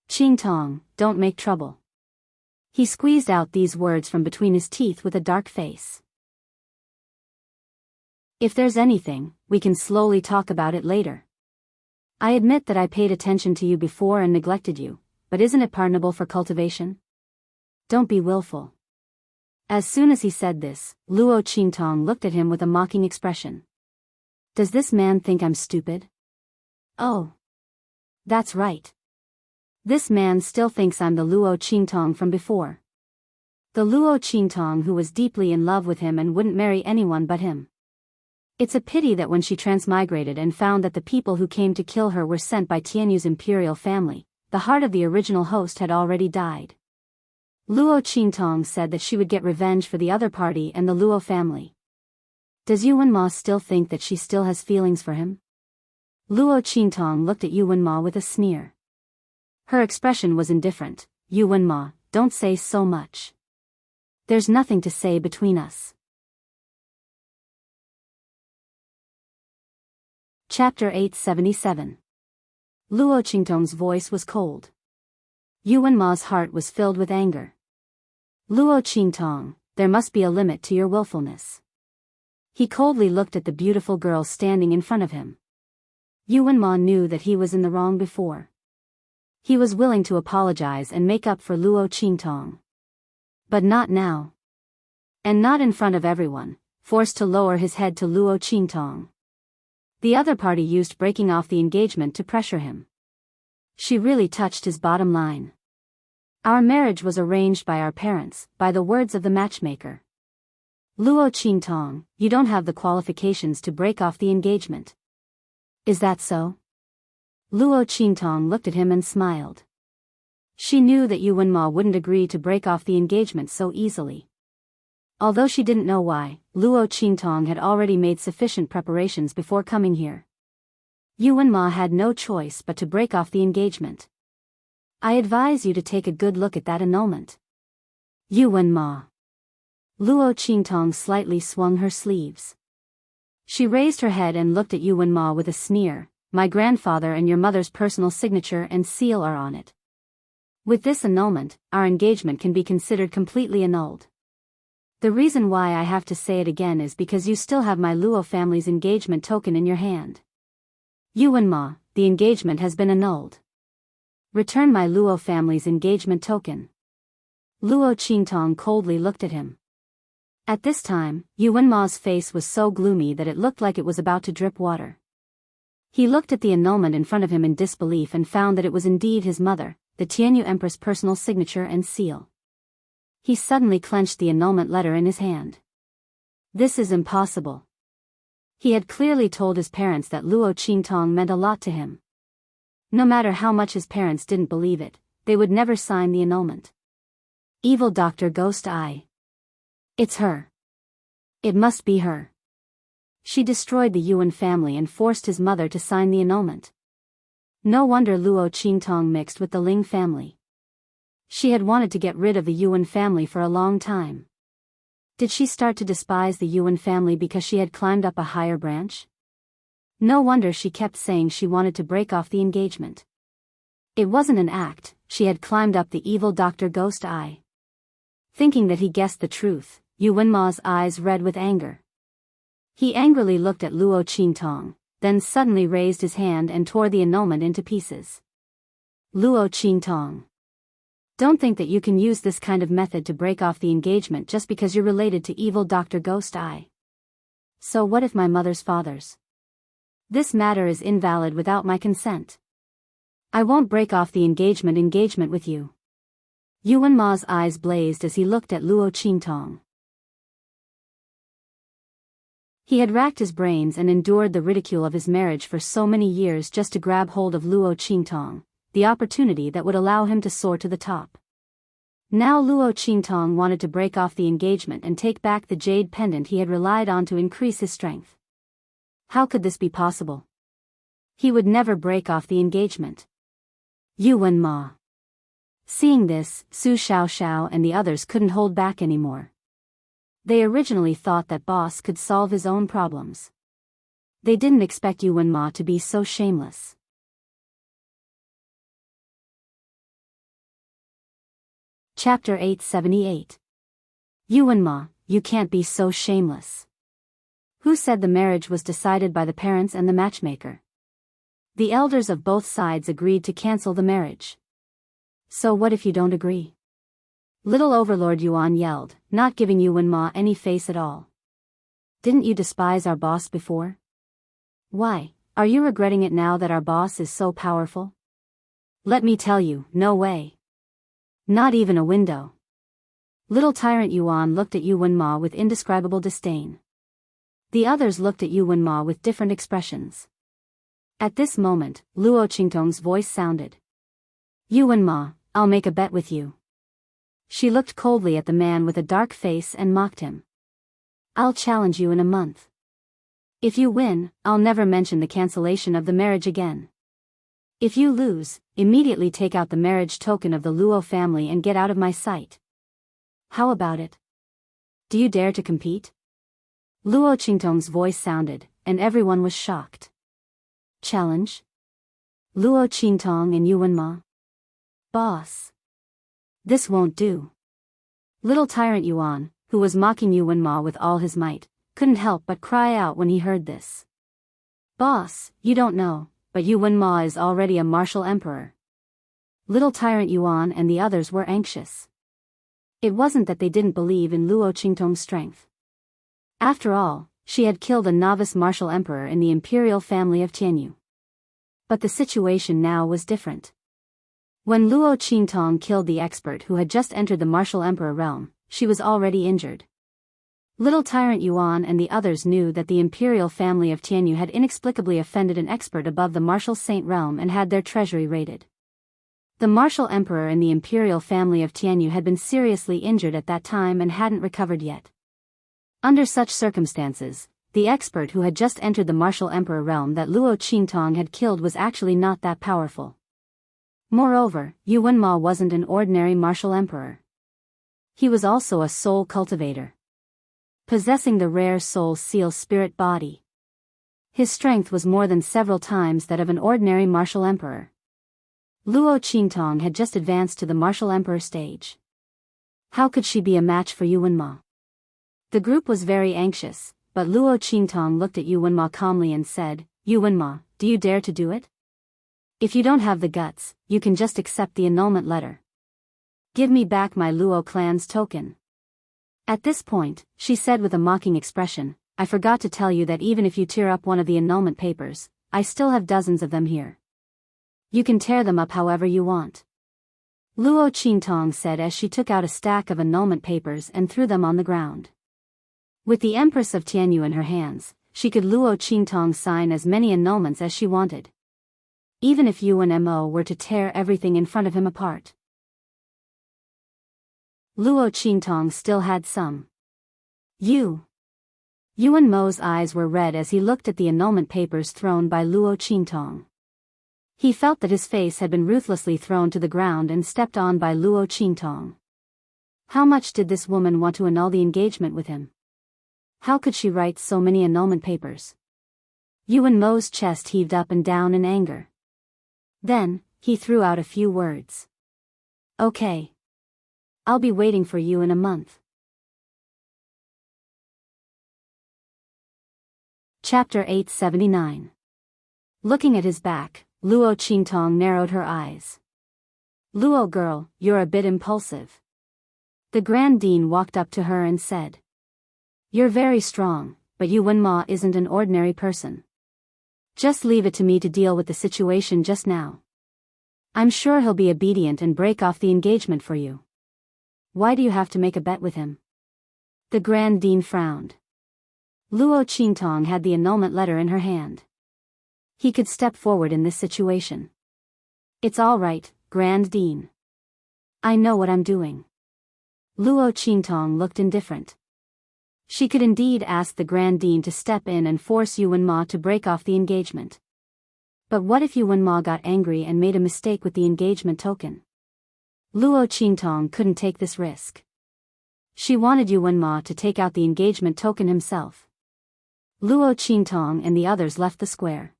Qingtong, don't make trouble. He squeezed out these words from between his teeth with a dark face. If there's anything, we can slowly talk about it later. I admit that I paid attention to you before and neglected you, but isn't it pardonable for cultivation? Don't be willful. As soon as he said this, Luo Qingtong looked at him with a mocking expression. Does this man think I'm stupid? Oh. That's right. This man still thinks I'm the Luo Qingtong from before. The Luo Qingtong who was deeply in love with him and wouldn't marry anyone but him. It's a pity that when she transmigrated and found that the people who came to kill her were sent by Tianyu's imperial family, the heart of the original host had already died. Luo Qingtong said that she would get revenge for the other party and the Luo family. Does Yu Wenma still think that she still has feelings for him? Luo Qingtong looked at Yu Wenma with a sneer. Her expression was indifferent. Yu Wenma, don't say so much. There's nothing to say between us. Chapter 877. Luo Qingtong's voice was cold. Yu Wenma's heart was filled with anger. Luo Qingtong, there must be a limit to your willfulness. He coldly looked at the beautiful girl standing in front of him. Yu Wenma knew that he was in the wrong before. He was willing to apologize and make up for Luo Qingtong. But not now. And not in front of everyone, forced to lower his head to Luo Qingtong. The other party used breaking off the engagement to pressure him. She really touched his bottom line. Our marriage was arranged by our parents, by the words of the matchmaker. Luo Qingtong, you don't have the qualifications to break off the engagement. Is that so? Luo Qingtong looked at him and smiled. She knew that Yu Wenma wouldn't agree to break off the engagement so easily. Although she didn't know why, Luo Qingtong had already made sufficient preparations before coming here. Yu Wenma had no choice but to break off the engagement. I advise you to take a good look at that annulment. Yuan Ma. Luo Qingtong slightly swung her sleeves. She raised her head and looked at Yuan Ma with a sneer. My grandfather and your mother's personal signature and seal are on it. With this annulment, our engagement can be considered completely annulled. The reason why I have to say it again is because you still have my Luo family's engagement token in your hand. Yuan Ma, the engagement has been annulled. Return my Luo family's engagement token. Luo Qingtong coldly looked at him. At this time, Yuan Ma's face was so gloomy that it looked like it was about to drip water. He looked at the annulment in front of him in disbelief and found that it was indeed his mother, the Tianyu Empress' personal signature and seal. He suddenly clenched the annulment letter in his hand. This is impossible. He had clearly told his parents that Luo Qingtong meant a lot to him. No matter how much his parents didn't believe it, they would never sign the annulment. Evil Dr. Ghost Eye. It's her. It must be her. She destroyed the Yuan family and forced his mother to sign the annulment. No wonder Luo Qingtong mixed with the Ling family. She had wanted to get rid of the Yuan family for a long time. Did she start to despise the Yuan family because she had climbed up a higher branch? No wonder she kept saying she wanted to break off the engagement. It wasn't an act, she had climbed up the evil Dr. Ghost Eye. Thinking that he guessed the truth, Yuan Ma's eyes red with anger. He angrily looked at Luo Qingtong, then suddenly raised his hand and tore the annulment into pieces. Luo Qingtong. Don't think that you can use this kind of method to break off the engagement just because you're related to evil Dr. Ghost Eye. So what if my mother's father's? This matter is invalid without my consent. I won't break off the engagement with you. Yuan Ma's eyes blazed as he looked at Luo Qingtong. He had racked his brains and endured the ridicule of his marriage for so many years just to grab hold of Luo Qingtong, the opportunity that would allow him to soar to the top. Now Luo Qingtong wanted to break off the engagement and take back the jade pendant he had relied on to increase his strength. How could this be possible? He would never break off the engagement. Yuan Ma. Seeing this, Su Xiaoxiao and the others couldn't hold back anymore. They originally thought that boss could solve his own problems. They didn't expect Yuan Ma to be so shameless. Chapter 878. Yuan Ma, you can't be so shameless. Who said the marriage was decided by the parents and the matchmaker? The elders of both sides agreed to cancel the marriage. So what if you don't agree? Little Overlord Yuan yelled, not giving Yuan Ma any face at all. Didn't you despise our boss before? Why, are you regretting it now that our boss is so powerful? Let me tell you, no way. Not even a window. Little Tyrant Yuan looked at Yuan Ma with indescribable disdain. The others looked at Yuan Ma with different expressions. At this moment, Luo Qingtong's voice sounded. Yuan Ma, I'll make a bet with you. She looked coldly at the man with a dark face and mocked him. I'll challenge you in a month. If you win, I'll never mention the cancellation of the marriage again. If you lose, immediately take out the marriage token of the Luo family and get out of my sight. How about it? Do you dare to compete? Luo Qingtong's voice sounded, and everyone was shocked. Challenge? Luo Qingtong and Yuan Ma? Boss. This won't do. Little Tyrant Yuan, who was mocking Yuan Ma with all his might, couldn't help but cry out when he heard this. Boss, you don't know, but Yuan Ma is already a martial emperor. Little Tyrant Yuan and the others were anxious. It wasn't that they didn't believe in Luo Qingtong's strength. After all, she had killed a novice martial emperor in the imperial family of Tianyu. But the situation now was different. When Luo Qingtong killed the expert who had just entered the martial emperor realm, she was already injured. Little Tyrant Yuan and the others knew that the imperial family of Tianyu had inexplicably offended an expert above the martial saint realm and had their treasury raided. The martial emperor in the imperial family of Tianyu had been seriously injured at that time and hadn't recovered yet. Under such circumstances, the expert who had just entered the martial emperor realm that Luo Qingtong had killed was actually not that powerful. Moreover, Yu Wenma wasn't an ordinary martial emperor. He was also a soul cultivator, possessing the rare soul seal spirit body. His strength was more than several times that of an ordinary martial emperor. Luo Qingtong had just advanced to the martial emperor stage. How could she be a match for Yu Wenma? The group was very anxious, but Luo Qingtong looked at Yu Wenma calmly and said, "Yu Wenma, do you dare to do it? If you don't have the guts, you can just accept the annulment letter. Give me back my Luo clan's token." At this point, she said with a mocking expression, "I forgot to tell you that even if you tear up one of the annulment papers, I still have dozens of them here. You can tear them up however you want." Luo Qingtong said as she took out a stack of annulment papers and threw them on the ground. With the Empress of Tianyu in her hands, she could Luo Qingtong sign as many annulments as she wanted. Even if Yuan Mo were to tear everything in front of him apart. Luo Qingtong still had some. Yuan Mo's eyes were red as he looked at the annulment papers thrown by Luo Qingtong. He felt that his face had been ruthlessly thrown to the ground and stepped on by Luo Qingtong. How much did this woman want to annul the engagement with him? How could she write so many annulment papers? Yuan Mo's chest heaved up and down in anger. Then, he threw out a few words. "Okay. I'll be waiting for you in a month." Chapter 879. Looking at his back, Luo Qingtong narrowed her eyes. "Luo girl, you're a bit impulsive." The Grand Dean walked up to her and said, "You're very strong, but Yu Wenma isn't an ordinary person. Just leave it to me to deal with the situation just now. I'm sure he'll be obedient and break off the engagement for you. Why do you have to make a bet with him?" The Grand Dean frowned. Luo Qingtong had the annulment letter in her hand. He could step forward in this situation. "It's all right, Grand Dean. I know what I'm doing." Luo Qingtong looked indifferent. She could indeed ask the Grand Dean to step in and force Yu Wenma to break off the engagement. But what if Yu Wenma got angry and made a mistake with the engagement token? Luo Qingtong couldn't take this risk. She wanted Yu Wenma to take out the engagement token himself. Luo Qingtong and the others left the square.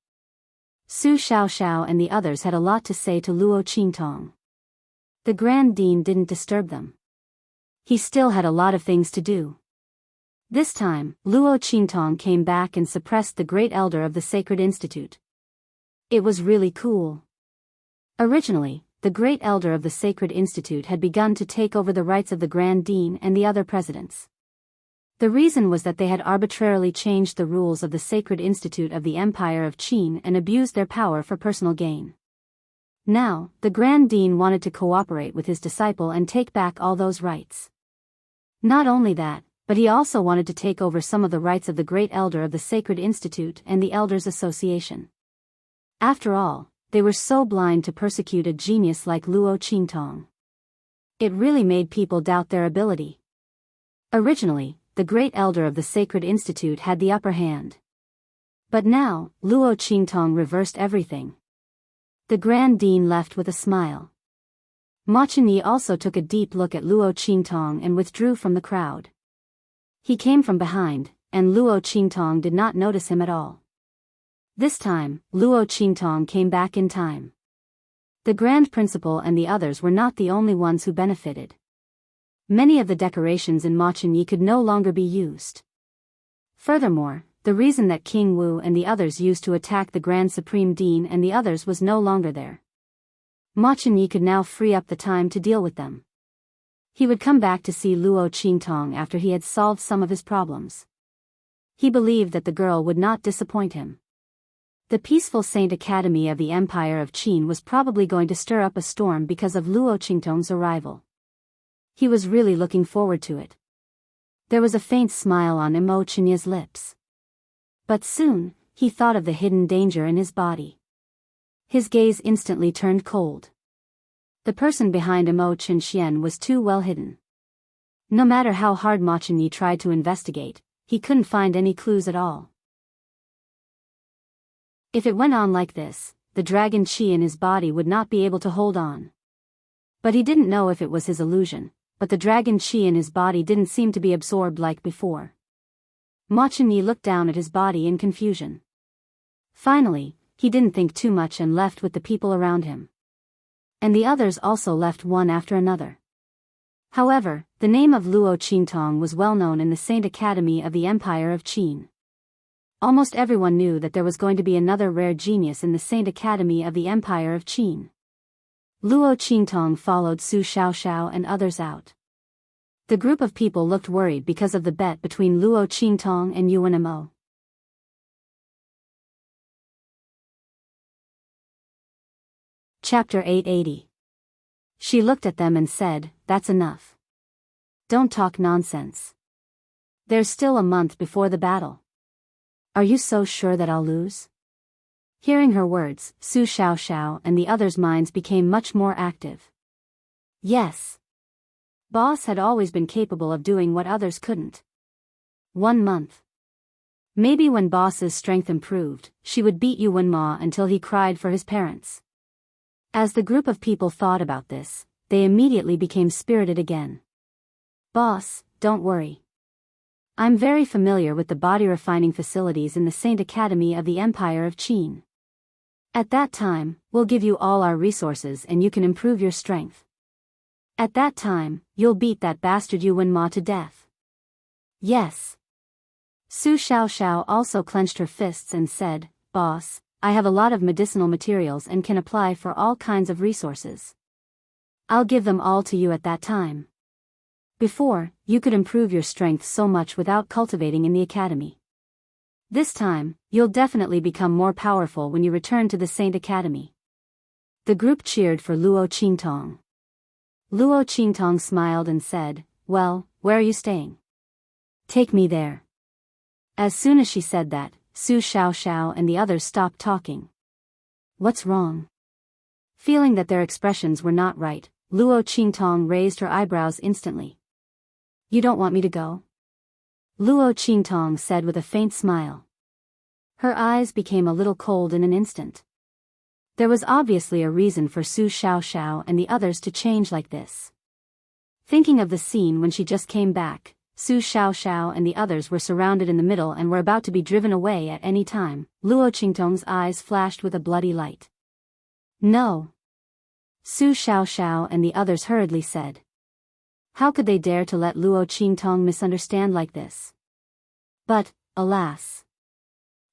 Su Xiaoxiao and the others had a lot to say to Luo Qingtong. The Grand Dean didn't disturb them. He still had a lot of things to do. This time, Luo Qingtong came back and suppressed the Great Elder of the Sacred Institute. It was really cool. Originally, the Great Elder of the Sacred Institute had begun to take over the rights of the Grand Dean and the other presidents. The reason was that they had arbitrarily changed the rules of the Sacred Institute of the Empire of Qin and abused their power for personal gain. Now, the Grand Dean wanted to cooperate with his disciple and take back all those rights. Not only that, but he also wanted to take over some of the rights of the Great Elder of the Sacred Institute and the Elders Association. After all, they were so blind to persecute a genius like Luo Qingtong. It really made people doubt their ability. Originally, the Great Elder of the Sacred Institute had the upper hand. But now, Luo Qingtong reversed everything. The Grand Dean left with a smile. Ma Chenyi also took a deep look at Luo Qingtong and withdrew from the crowd. He came from behind, and Luo Qingtong did not notice him at all. This time, Luo Qingtong came back in time. The Grand Principal and the others were not the only ones who benefited. Many of the decorations in Ma Chenyi could no longer be used. Furthermore, the reason that King Wu and the others used to attack the Grand Supreme Dean and the others was no longer there. Ma Chenyi could now free up the time to deal with them. He would come back to see Luo Qingtong after he had solved some of his problems. He believed that the girl would not disappoint him. The peaceful Saint Academy of the Empire of Qin was probably going to stir up a storm because of Luo Qingtong's arrival. He was really looking forward to it. There was a faint smile on Mo Chenyi's lips. But soon, he thought of the hidden danger in his body. His gaze instantly turned cold. The person behind Mo Chenxian was too well hidden. No matter how hard Ma Chenyi tried to investigate, he couldn't find any clues at all. If it went on like this, the dragon chi in his body would not be able to hold on. But he didn't know if it was his illusion, but the dragon chi in his body didn't seem to be absorbed like before. Ma Chunyi looked down at his body in confusion. Finally, he didn't think too much and left with the people around him. And the others also left one after another. However, the name of Luo Qingtong was well known in the Saint Academy of the Empire of Qin. Almost everyone knew that there was going to be another rare genius in the Saint Academy of the Empire of Qin. Luo Qingtong followed Su Xiaoxiao and others out. The group of people looked worried because of the bet between Luo Qingtong and Yuan Mo. Chapter 880. She looked at them and said, "That's enough. Don't talk nonsense. There's still a month before the battle. Are you so sure that I'll lose?" Hearing her words, Su Xiaoxiao and the others' minds became much more active. Yes. Boss had always been capable of doing what others couldn't. 1 month. Maybe when Boss's strength improved, she would beat Yuan Ma until he cried for his parents. As the group of people thought about this, they immediately became spirited again. "Boss, don't worry. I'm very familiar with the body refining facilities in the Saint Academy of the Empire of Qin. At that time, we'll give you all our resources and you can improve your strength. At that time, you'll beat that bastard Yuan Ma to death." Yes. Su Xiaoxiao also clenched her fists and said, "Boss, I have a lot of medicinal materials and can apply for all kinds of resources. I'll give them all to you at that time. Before, you could improve your strength so much without cultivating in the academy. This time, you'll definitely become more powerful when you return to the Saint Academy." The group cheered for Luo Qingtong. Luo Qingtong smiled and said, "Well, where are you staying? Take me there." As soon as she said that, Su Xiaoxiao and the others stopped talking. "What's wrong?" Feeling that their expressions were not right, Luo Qingtong raised her eyebrows instantly. "You don't want me to go?" Luo Qingtong said with a faint smile. Her eyes became a little cold in an instant. There was obviously a reason for Su Xiaoxiao and the others to change like this. Thinking of the scene when she just came back, Su Xiaoxiao and the others were surrounded in the middle and were about to be driven away at any time. Luo Qingtong's eyes flashed with a bloody light. "No." Su Xiaoxiao and the others hurriedly said. How could they dare to let Luo Qingtong misunderstand like this? But, alas.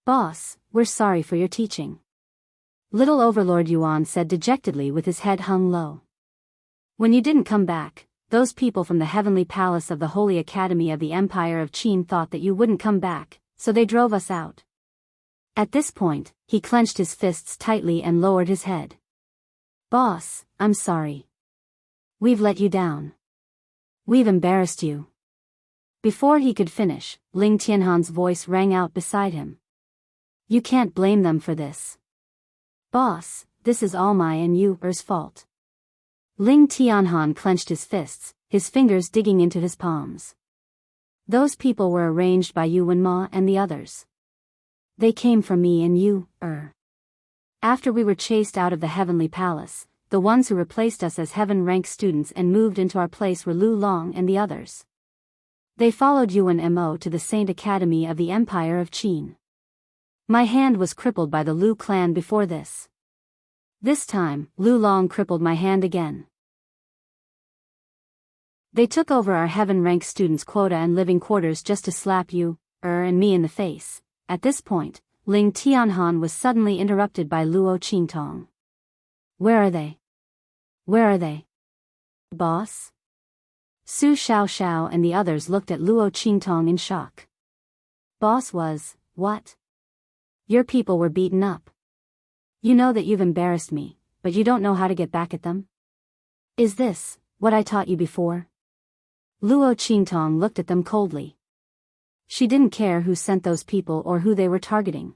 "Boss, we're sorry for your teaching." Little Overlord Yuan said dejectedly with his head hung low. "When you didn't come back, those people from the Heavenly Palace of the Holy Academy of the Empire of Qin thought that you wouldn't come back, so they drove us out." At this point, he clenched his fists tightly and lowered his head. "Boss, I'm sorry. We've let you down. We've embarrassed you." Before he could finish, Ling Tianhan's voice rang out beside him. "You can't blame them for this. Boss, this is all my and yours fault." Ling Tianhan clenched his fists, his fingers digging into his palms. "Those people were arranged by Yuan Ma and the others. They came from me and you. After we were chased out of the Heavenly Palace, the ones who replaced us as heaven-rank students and moved into our place were Lu Long and the others. They followed Yuan Mo to the Saint Academy of the Empire of Qin. My hand was crippled by the Lu clan before this. This time, Lu Long crippled my hand again. They took over our heaven-rank students' quota and living quarters just to slap you, and me in the face." At this point, Ling Tianhan was suddenly interrupted by Luo Qingtong. "Where are they? Where are they? Boss?" Su Xiaoxiao and the others looked at Luo Qingtong in shock. "Boss was, what? Your people were beaten up. You know that you've embarrassed me, but you don't know how to get back at them? Is this what I taught you before?" Luo Qingtong looked at them coldly. She didn't care who sent those people or who they were targeting.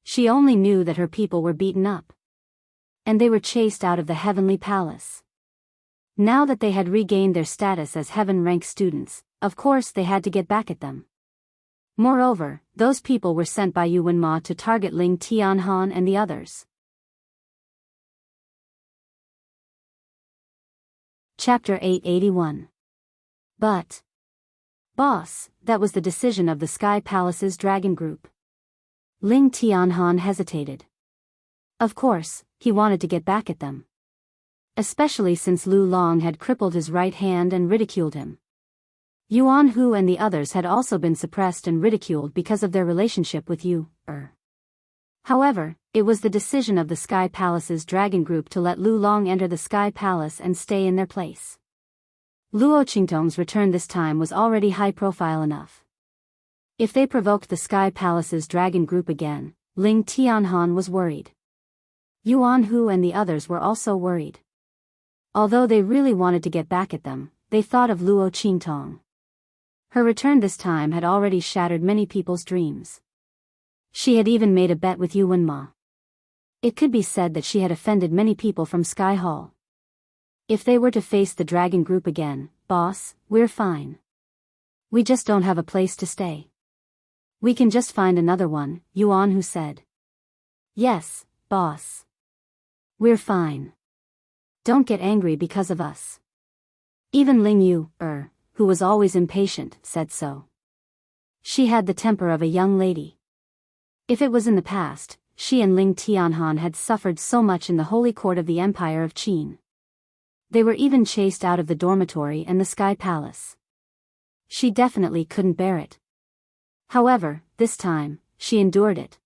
She only knew that her people were beaten up. And they were chased out of the Heavenly Palace. Now that they had regained their status as heaven-rank students, of course they had to get back at them. Moreover, those people were sent by Yuan Ma to target Ling Tianhan and the others. Chapter 881. But, boss, that was the decision of the Sky Palace's dragon group. Ling Tianhan hesitated. Of course, he wanted to get back at them. Especially since Lu Long had crippled his right hand and ridiculed him. Yuan Hu and the others had also been suppressed and ridiculed because of their relationship with Yu. However, it was the decision of the Sky Palace's dragon group to let Lu Long enter the Sky Palace and stay in their place. Luo Qingtong's return this time was already high-profile enough. If they provoked the Sky Palace's dragon group again, Ling Tianhan was worried. Yuan Hu and the others were also worried. Although they really wanted to get back at them, they thought of Luo Qingtong. Her return this time had already shattered many people's dreams. She had even made a bet with Yuan Ma. It could be said that she had offended many people from Sky Hall. If they were to face the dragon group again, boss, we're fine. We just don't have a place to stay. We can just find another one, Yuan Hu said. Yes, boss. We're fine. Don't get angry because of us. Even Ling Yu, who was always impatient, said so. She had the temper of a young lady. If it was in the past, she and Ling Tianhan had suffered so much in the holy court of the Empire of Qin. They were even chased out of the dormitory and the Sky Palace. She definitely couldn't bear it. However, this time, she endured it.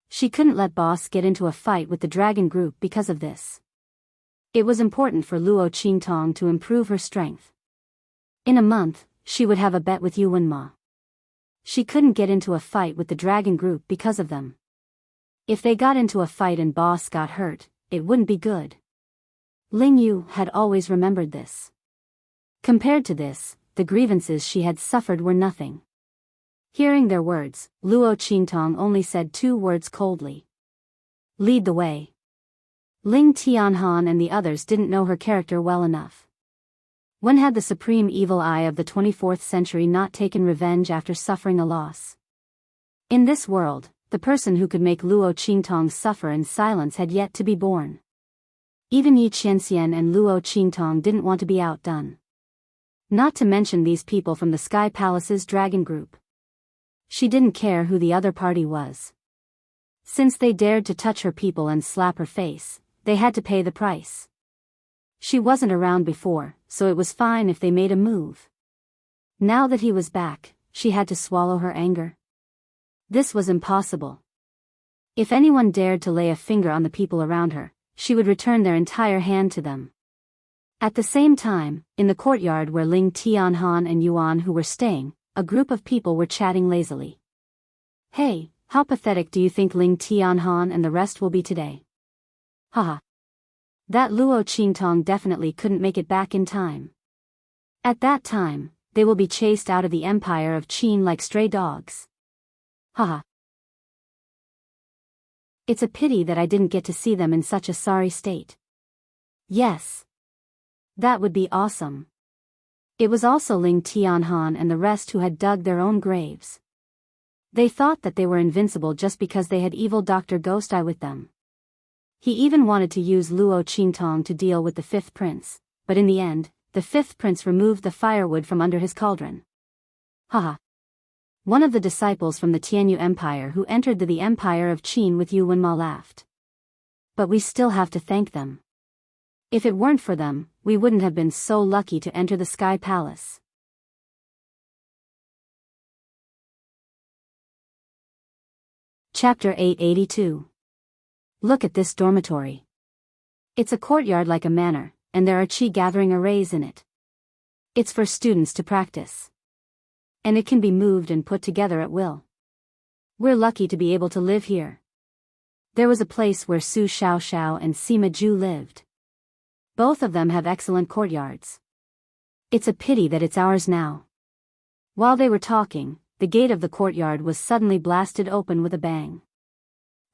She couldn't let boss get into a fight with the dragon group because of this. It was important for Luo Qingtong to improve her strength. In a month, she would have a bet with Yuan Ma. She couldn't get into a fight with the dragon group because of them. If they got into a fight and boss got hurt, it wouldn't be good. Ling Yu had always remembered this. Compared to this, the grievances she had suffered were nothing. Hearing their words, Luo Qingtong only said 2 words coldly. Lead the way. Ling Tianhan and the others didn't know her character well enough. When had the supreme evil eye of the 24th century not taken revenge after suffering a loss? In this world, the person who could make Luo Qingtong suffer in silence had yet to be born. Even Yi Qianxian and Luo Qingtong didn't want to be outdone. Not to mention these people from the Sky Palace's dragon group. She didn't care who the other party was. Since they dared to touch her people and slap her face, they had to pay the price. She wasn't around before, so it was fine if they made a move. Now that he was back, she had to swallow her anger. This was impossible. If anyone dared to lay a finger on the people around her, she would return their entire hand to them. At the same time, in the courtyard where Ling Tianhan and Yuan Hu were staying, a group of people were chatting lazily. Hey, how pathetic do you think Ling Tianhan and the rest will be today? Haha. That Luo Qingtong definitely couldn't make it back in time. At that time, they will be chased out of the Empire of Qin like stray dogs. Haha. It's a pity that I didn't get to see them in such a sorry state. Yes. That would be awesome. It was also Ling Tianhan and the rest who had dug their own graves. They thought that they were invincible just because they had evil Dr. Ghost Eye with them. He even wanted to use Luo Qingtong to deal with the 5th prince, but in the end, the 5th prince removed the firewood from under his cauldron. Haha. One of the disciples from the Tianyu Empire who entered the Empire of Qin with Yuan Ma laughed. But we still have to thank them. If it weren't for them, we wouldn't have been so lucky to enter the Sky Palace. Chapter 882. Look at this dormitory. It's a courtyard like a manor, and there are qi gathering arrays in it. It's for students to practice. And it can be moved and put together at will. We're lucky to be able to live here. There was a place where Su Xiaoxiao and Sima Zhu lived. Both of them have excellent courtyards. It's a pity that it's ours now. While they were talking, the gate of the courtyard was suddenly blasted open with a bang.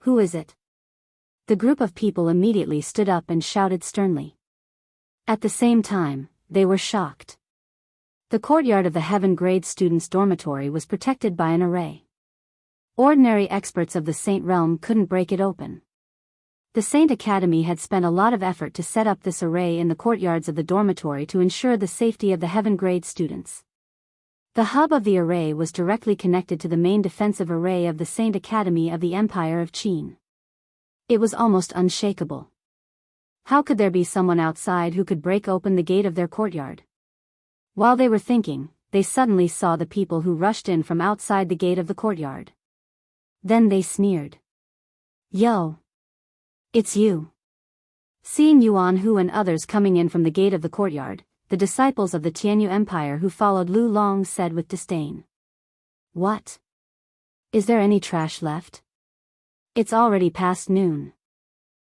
Who is it? The group of people immediately stood up and shouted sternly. At the same time, they were shocked. The courtyard of the Heaven Grade students' dormitory was protected by an array. Ordinary experts of the Saint Realm couldn't break it open. The Saint Academy had spent a lot of effort to set up this array in the courtyards of the dormitory to ensure the safety of the heaven-grade students. The hub of the array was directly connected to the main defensive array of the Saint Academy of the Empire of Qin. It was almost unshakable. How could there be someone outside who could break open the gate of their courtyard? While they were thinking, they suddenly saw the people who rushed in from outside the gate of the courtyard. Then they sneered. "Yo! It's you!" Seeing Yuan Hu and others coming in from the gate of the courtyard, the disciples of the Tianyu Empire who followed Lu Long said with disdain. "What? Is there any trash left? It's already past noon.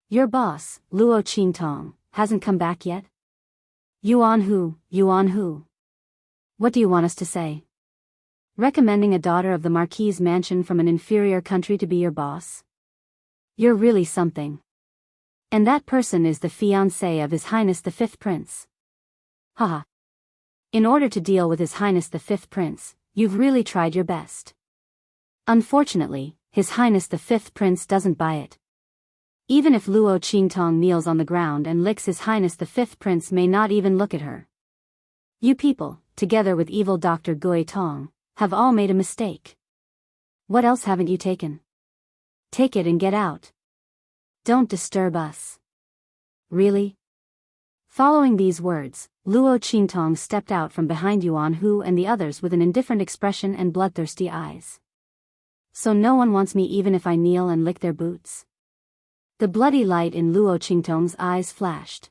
Your boss, Luo Qingtong, hasn't come back yet? Yuan Hu. What do you want us to say? Recommending a daughter of the Marquis's mansion from an inferior country to be your boss? You're really something. And that person is the fiancé of His Highness the Fifth Prince. Haha. In order to deal with His Highness the Fifth Prince, you've really tried your best. Unfortunately, His Highness the Fifth Prince doesn't buy it. Even if Luo Qingtong kneels on the ground and licks His Highness the Fifth Prince may not even look at her. You people, together with evil Dr. Gui Tong, have all made a mistake. What else haven't you taken? Take it and get out. Don't disturb us. Really? Following these words, Luo Qingtong stepped out from behind Yuan Hu and the others with an indifferent expression and bloodthirsty eyes. So no one wants me even if I kneel and lick their boots? The bloody light in Luo Qingtong's eyes flashed.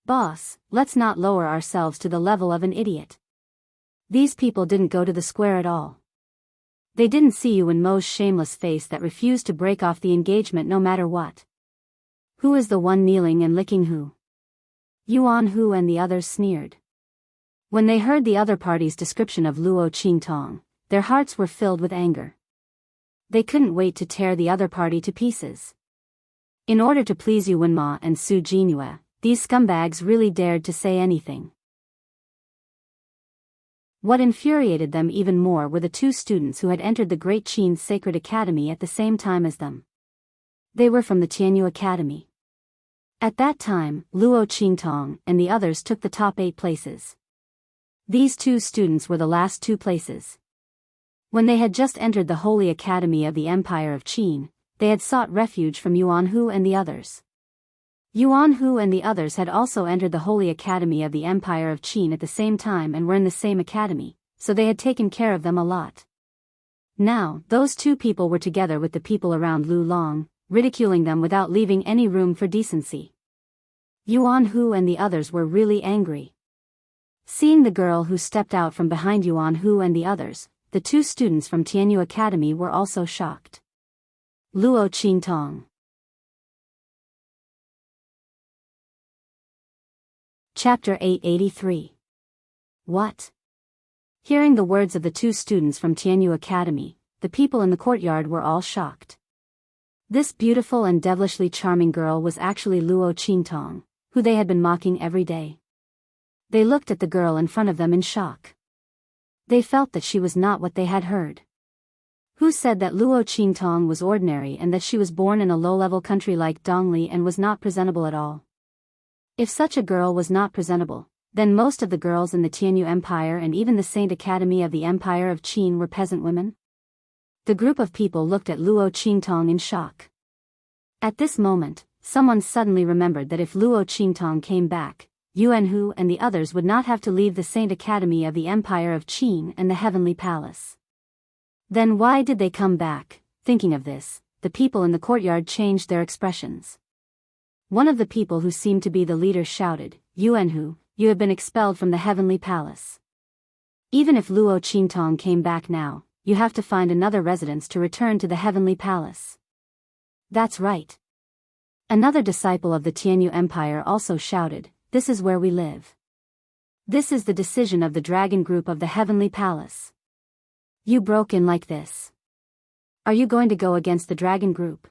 Boss, let's not lower ourselves to the level of an idiot. These people didn't go to the square at all. They didn't see Yuan Mo's shameless face that refused to break off the engagement no matter what. Who is the one kneeling and licking who? Yuan Hu and the others sneered. When they heard the other party's description of Luo Qingtong, their hearts were filled with anger. They couldn't wait to tear the other party to pieces. In order to please Yuan Ma and Su Jinhua, these scumbags really dared to say anything. What infuriated them even more were the two students who had entered the Great Qin Sacred Academy at the same time as them. They were from the Tianyu Academy. At that time, Luo Qingtong and the others took the top 8 places. These two students were the last 2 places. When they had just entered the Holy Academy of the Empire of Qin, they had sought refuge from Yuan Hu and the others. Yuan Hu and the others had also entered the Holy Academy of the Empire of Qin at the same time and were in the same academy, so they had taken care of them a lot. Now, those two people were together with the people around Lu Long, ridiculing them without leaving any room for decency. Yuan Hu and the others were really angry. Seeing the girl who stepped out from behind Yuan Hu and the others, the two students from Tianyu Academy were also shocked. Luo Qingtong. Chapter 883. What? Hearing the words of the two students from Tianyu Academy, the people in the courtyard were all shocked. This beautiful and devilishly charming girl was actually Luo Qingtong, who they had been mocking every day. They looked at the girl in front of them in shock. They felt that she was not what they had heard. Who said that Luo Qingtong was ordinary and that she was born in a low-level country like Dongli and was not presentable at all? If such a girl was not presentable, then most of the girls in the Tianyu Empire and even the Saint Academy of the Empire of Qin were peasant women? The group of people looked at Luo Qingtong in shock. At this moment, someone suddenly remembered that if Luo Qingtong came back, Yuan Hu and the others would not have to leave the Saint Academy of the Empire of Qin and the Heavenly Palace. Then why did they come back? Thinking of this, the people in the courtyard changed their expressions. One of the people who seemed to be the leader shouted, "Yuan Hu, you have been expelled from the Heavenly Palace. Even if Luo Qingtong came back now, you have to find another residence to return to the Heavenly Palace." That's right. Another disciple of the Tianyu Empire also shouted, "This is where we live. This is the decision of the Dragon Group of the Heavenly Palace. You broke in like this. Are you going to go against the Dragon Group?"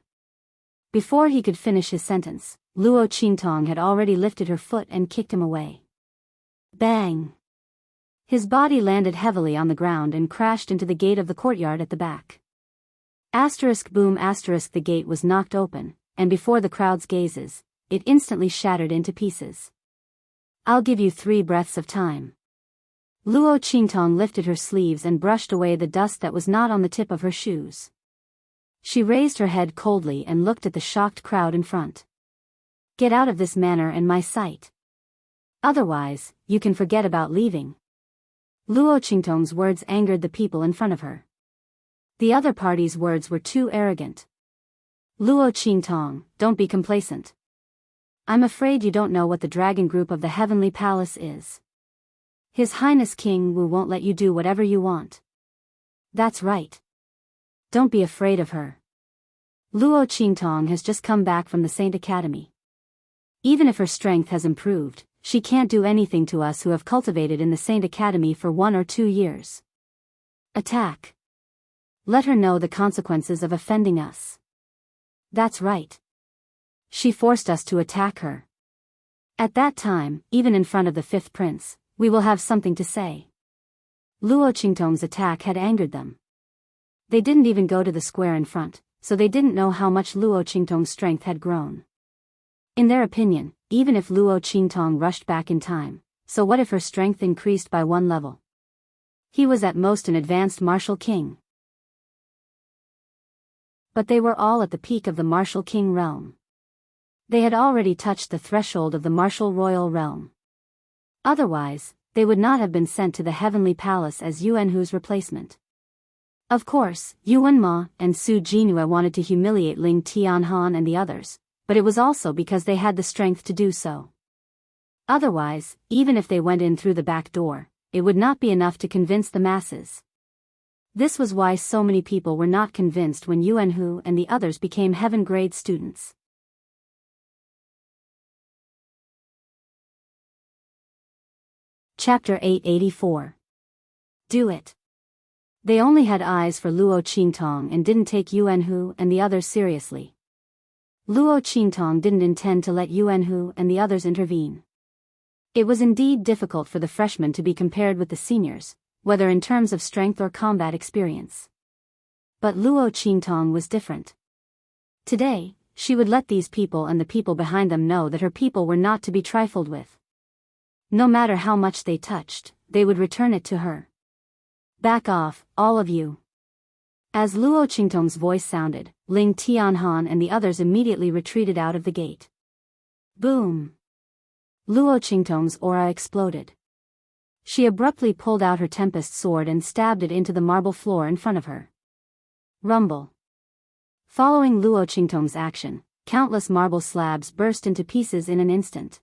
Before he could finish his sentence, Luo Qingtong had already lifted her foot and kicked him away. Bang! His body landed heavily on the ground and crashed into the gate of the courtyard at the back. Asterisk boom asterisk the gate was knocked open, and before the crowd's gazes, it instantly shattered into pieces. I'll give you 3 breaths of time. Luo Qingtong lifted her sleeves and brushed away the dust that was not on the tip of her shoes. She raised her head coldly and looked at the shocked crowd in front. Get out of this manor and my sight. Otherwise, you can forget about leaving. Luo Qingtong's words angered the people in front of her. The other party's words were too arrogant. Luo Qingtong, don't be complacent. I'm afraid you don't know what the dragon group of the Heavenly Palace is. His Highness King Wu won't let you do whatever you want. That's right. Don't be afraid of her. Luo Qingtong has just come back from the Saint Academy. Even if her strength has improved, she can't do anything to us who have cultivated in the Saint Academy for 1 or 2 years. Attack. Let her know the consequences of offending us. That's right. She forced us to attack her. At that time, even in front of the 5th prince, we will have something to say. Luo Qingtong's attack had angered them. They didn't even go to the square in front, so they didn't know how much Luo Qingtong's strength had grown. In their opinion, even if Luo Qingtong rushed back in time, so what if her strength increased by 1 level? He was at most an advanced martial king. But they were all at the peak of the martial king realm. They had already touched the threshold of the martial royal realm. Otherwise, they would not have been sent to the Heavenly Palace as Yuanhu's replacement. Of course, Yuan Ma and Su Jinhua wanted to humiliate Ling Tianhan and the others, but it was also because they had the strength to do so. Otherwise, even if they went in through the back door, it would not be enough to convince the masses. This was why so many people were not convinced when Yuanhu and the others became heaven-grade students. Chapter 884. Do it. They only had eyes for Luo Qingtong and didn't take Yuanhu and the others seriously. Luo Qingtong didn't intend to let Yuanhu and the others intervene. It was indeed difficult for the freshmen to be compared with the seniors, whether in terms of strength or combat experience. But Luo Qingtong was different. Today, she would let these people and the people behind them know that her people were not to be trifled with. No matter how much they touched, they would return it to her. Back off, all of you. As Luo Qingtong's voice sounded, Ling Tianhan and the others immediately retreated out of the gate. Boom! Luo Qingtong's aura exploded. She abruptly pulled out her Tempest sword and stabbed it into the marble floor in front of her. Rumble. Following Luo Qingtong's action, countless marble slabs burst into pieces in an instant.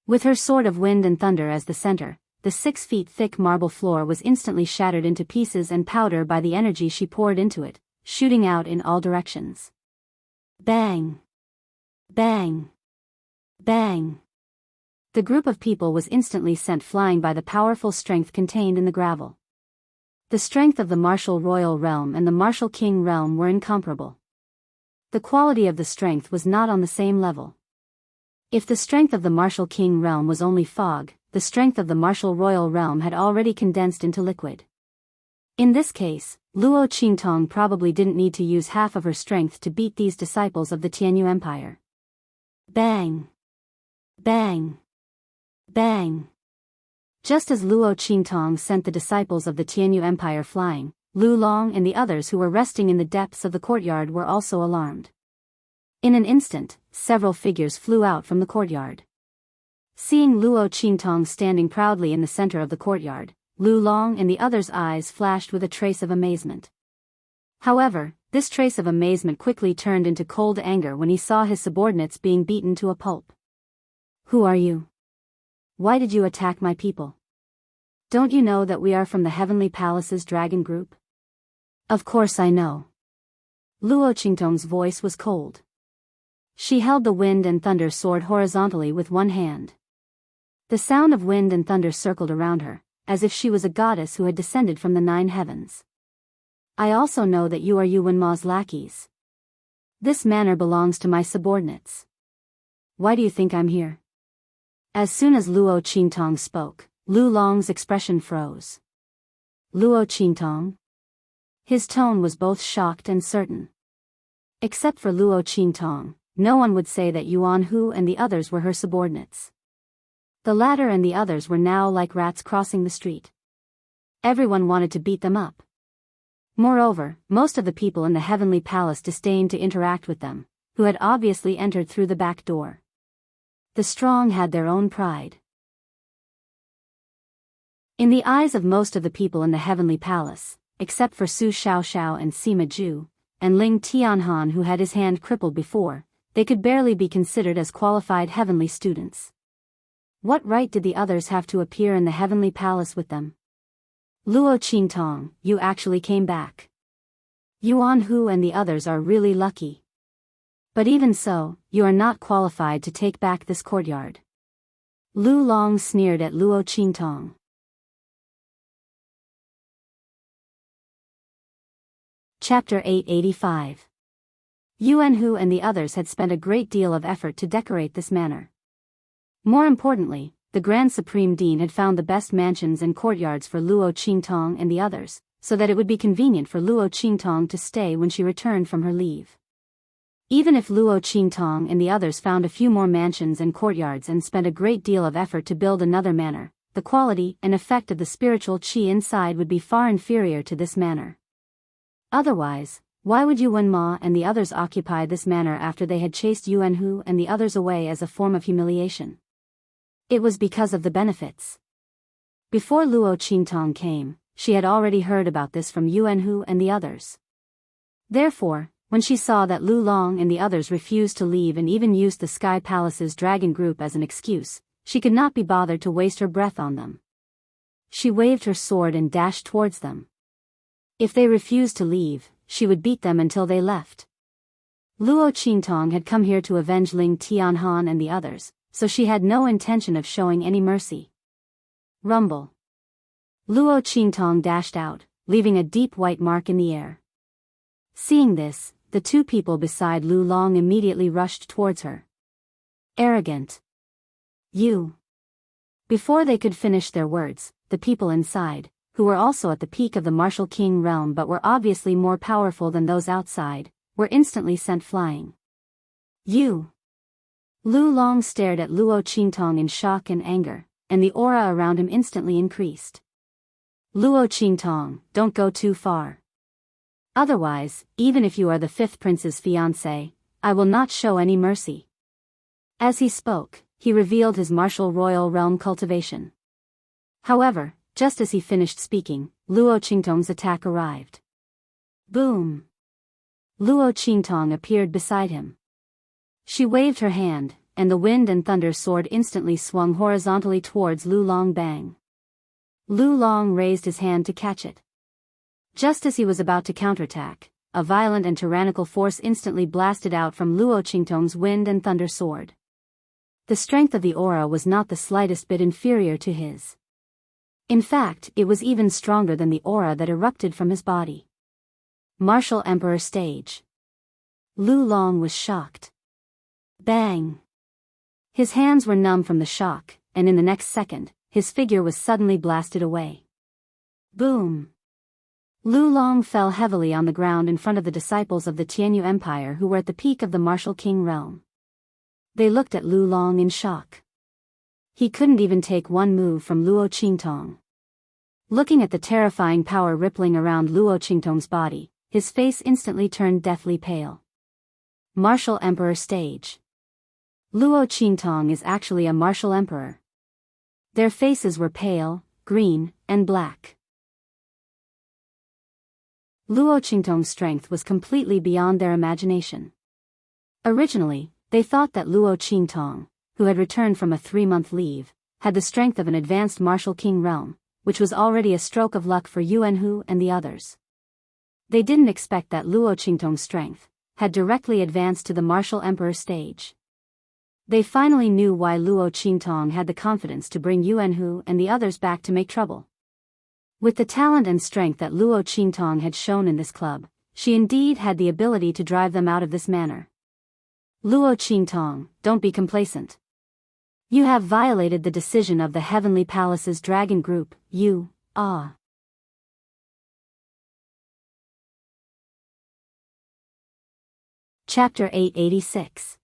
With her sword of wind and thunder as the center, the 6 feet thick marble floor was instantly shattered into pieces and powder by the energy she poured into it, shooting out in all directions. Bang! Bang! Bang! The group of people was instantly sent flying by the powerful strength contained in the gravel. The strength of the martial royal realm and the martial king realm were incomparable. The quality of the strength was not on the same level. If the strength of the martial king realm was only fog, the strength of the martial royal realm had already condensed into liquid. In this case, Luo Qingtong probably didn't need to use half of her strength to beat these disciples of the Tianyu Empire. Bang! Bang! Bang! Just as Luo Qingtong sent the disciples of the Tianyu Empire flying, Lu Long and the others who were resting in the depths of the courtyard were also alarmed. In an instant, several figures flew out from the courtyard. Seeing Luo Qingtong standing proudly in the center of the courtyard, Lu Long and the others' eyes flashed with a trace of amazement. However, this trace of amazement quickly turned into cold anger when he saw his subordinates being beaten to a pulp. Who are you? Why did you attack my people? Don't you know that we are from the Heavenly Palace's dragon group? Of course I know. Luo Qingtong's voice was cold. She held the wind and thunder sword horizontally with one hand. The sound of wind and thunder circled around her, as if she was a goddess who had descended from the 9 heavens. I also know that you are Yuan Ma's lackeys. This manor belongs to my subordinates. Why do you think I'm here? As soon as Luo Qingtong spoke, Lu Long's expression froze. Luo Qingtong? His tone was both shocked and certain. Except for Luo Qingtong, no one would say that Yuan Hu and the others were her subordinates. The latter and the others were now like rats crossing the street. Everyone wanted to beat them up. Moreover, most of the people in the heavenly palace disdained to interact with them, who had obviously entered through the back door. The strong had their own pride. In the eyes of most of the people in the heavenly palace, except for Su Xiaoxiao and Sima Zhu, and Ling Tianhan who had his hand crippled before, they could barely be considered as qualified heavenly students. What right did the others have to appear in the heavenly palace with them? Luo Qingtong, you actually came back. Yuan Hu and the others are really lucky. But even so, you are not qualified to take back this courtyard. Lu Long sneered at Luo Qingtong. Chapter 885. Yuan Hu and the others had spent a great deal of effort to decorate this manor. More importantly, the Grand Supreme Dean had found the best mansions and courtyards for Luo Qingtong and the others, so that it would be convenient for Luo Qingtong to stay when she returned from her leave. Even if Luo Qingtong and the others found a few more mansions and courtyards and spent a great deal of effort to build another manor, the quality and effect of the spiritual qi inside would be far inferior to this manor. Otherwise, why would Yuan Ma and the others occupy this manor after they had chased Yuan Hu and the others away as a form of humiliation? It was because of the benefits. Before Luo Qingtong came, she had already heard about this from Yuan Hu and the others. Therefore, when she saw that Lu Long and the others refused to leave and even used the Sky Palace's dragon group as an excuse, she could not be bothered to waste her breath on them. She waved her sword and dashed towards them. If they refused to leave, she would beat them until they left. Luo Qingtong had come here to avenge Ling Tianhan and the others, so she had no intention of showing any mercy. Rumble. Luo Qingtong dashed out, leaving a deep white mark in the air. Seeing this, the two people beside Lu Long immediately rushed towards her. Arrogant. You. Before they could finish their words, the people inside, who were also at the peak of the martial king realm but were obviously more powerful than those outside, were instantly sent flying. You. Lu Long stared at Luo Qingtong in shock and anger, and the aura around him instantly increased. Luo Qingtong, don't go too far. Otherwise, even if you are the fifth prince's fiancé, I will not show any mercy. As he spoke, he revealed his martial royal realm cultivation. However, just as he finished speaking, Luo Qingtong's attack arrived. Boom! Luo Qingtong appeared beside him. She waved her hand, and the wind and thunder sword instantly swung horizontally towards Lu Long. Bang! Lu Long raised his hand to catch it. Just as he was about to counterattack, a violent and tyrannical force instantly blasted out from Luo Qingtong's wind and thunder sword. The strength of the aura was not the slightest bit inferior to his. In fact, it was even stronger than the aura that erupted from his body. Martial Emperor stage. Lu Long was shocked. Bang! His hands were numb from the shock, and in the next second, his figure was suddenly blasted away. Boom! Lu Long fell heavily on the ground in front of the disciples of the Tianyu Empire who were at the peak of the martial king realm. They looked at Lu Long in shock. He couldn't even take one move from Luo Qingtong. Looking at the terrifying power rippling around Luo Qingtong's body, his face instantly turned deathly pale. Martial Emperor stage. Luo Qingtong is actually a martial emperor. Their faces were pale, green, and black. Luo Qingtong's strength was completely beyond their imagination. Originally, they thought that Luo Qingtong, who had returned from a 3-month leave, had the strength of an advanced martial king realm, which was already a stroke of luck for Yuan Hu and the others. They didn't expect that Luo Qingtong's strength had directly advanced to the martial emperor stage. They finally knew why Luo Qingtong had the confidence to bring Yuan Hu and the others back to make trouble. With the talent and strength that Luo Qingtong had shown in this club, she indeed had the ability to drive them out of this manor. Luo Qingtong, don't be complacent. You have violated the decision of the Heavenly Palace's dragon group, Chapter 886.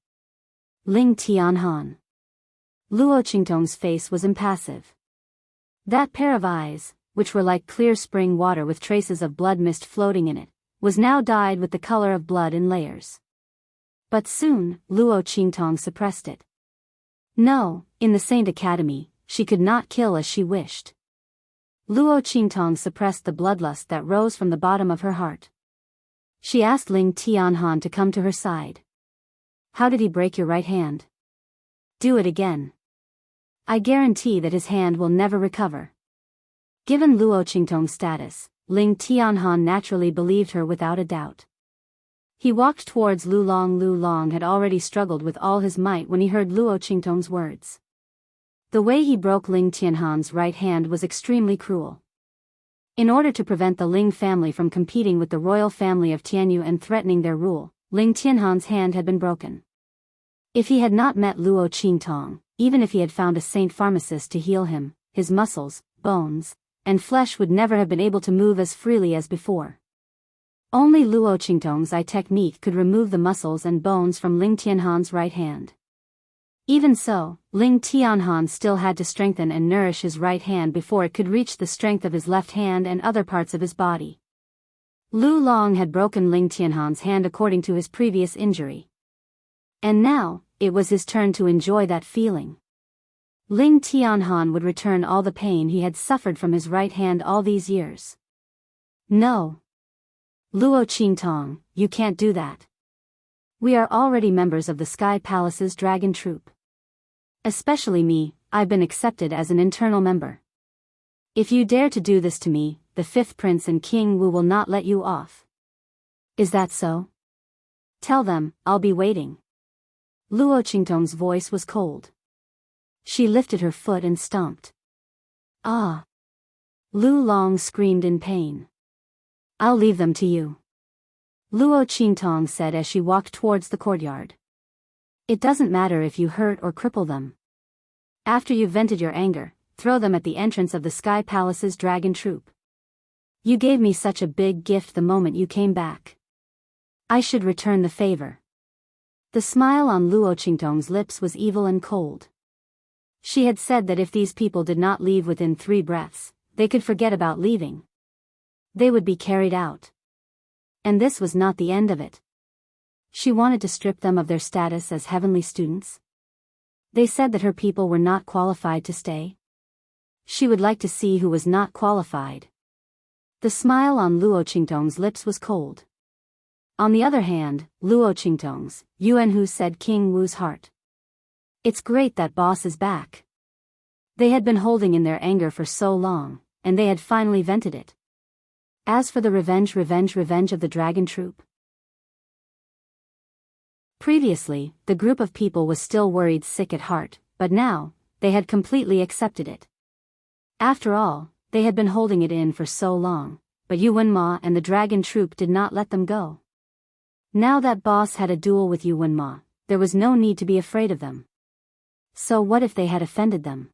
Ling Tianhan. Luo Qingtong's face was impassive. That pair of eyes, which were like clear spring water with traces of blood mist floating in it, was now dyed with the color of blood in layers. But soon, Luo Qingtong suppressed it. No, in the Saint Academy, she could not kill as she wished. Luo Qingtong suppressed the bloodlust that rose from the bottom of her heart. She asked Ling Tianhan to come to her side. How did he break your right hand? Do it again. I guarantee that his hand will never recover. Given Luo Qingtong's status, Ling Tianhan naturally believed her without a doubt. He walked towards Lu Long. Lu Long had already struggled with all his might when he heard Luo Qingtong's words. The way he broke Ling Tianhan's right hand was extremely cruel. In order to prevent the Ling family from competing with the royal family of Tianyu and threatening their rule, Ling Tianhan's hand had been broken. If he had not met Luo Qingtong, even if he had found a saint pharmacist to heal him, his muscles, bones, and flesh would never have been able to move as freely as before. Only Luo Qingtong's eye technique could remove the muscles and bones from Ling Tianhan's right hand. Even so, Ling Tianhan still had to strengthen and nourish his right hand before it could reach the strength of his left hand and other parts of his body. Lu Long had broken Ling Tianhan's hand according to his previous injury. And now, it was his turn to enjoy that feeling. Ling Tianhan would return all the pain he had suffered from his right hand all these years. No. Luo Qingtong, you can't do that. We are already members of the Sky Palace's Dragon Troop. Especially me, I've been accepted as an internal member. If you dare to do this to me, the fifth prince and King Wu will not let you off. Is that so? Tell them, I'll be waiting. Luo Qingtong's voice was cold. She lifted her foot and stomped. Ah! Lu Long screamed in pain. I'll leave them to you. Luo Qingtong said as she walked towards the courtyard. It doesn't matter if you hurt or cripple them. After you've vented your anger, throw them at the entrance of the Sky Palace's Dragon Troop. You gave me such a big gift the moment you came back. I should return the favor. The smile on Luo Qingtong's lips was evil and cold. She had said that if these people did not leave within 3 breaths, they could forget about leaving. They would be carried out. And this was not the end of it. She wanted to strip them of their status as heavenly students. They said that her people were not qualified to stay. She would like to see who was not qualified. The smile on Luo Qingtong's lips was cold. On the other hand, Luo Qingtong's, Yuanhu said King Wu's heart. It's great that boss is back. They had been holding in their anger for so long, and they had finally vented it. As for the revenge of the Dragon Troop. Previously, the group of people was still worried sick at heart, but now, they had completely accepted it. After all, they had been holding it in for so long, but Yuanma and the Dragon Troop did not let them go. Now that boss had a duel with Yuanma, there was no need to be afraid of them. So what if they had offended them?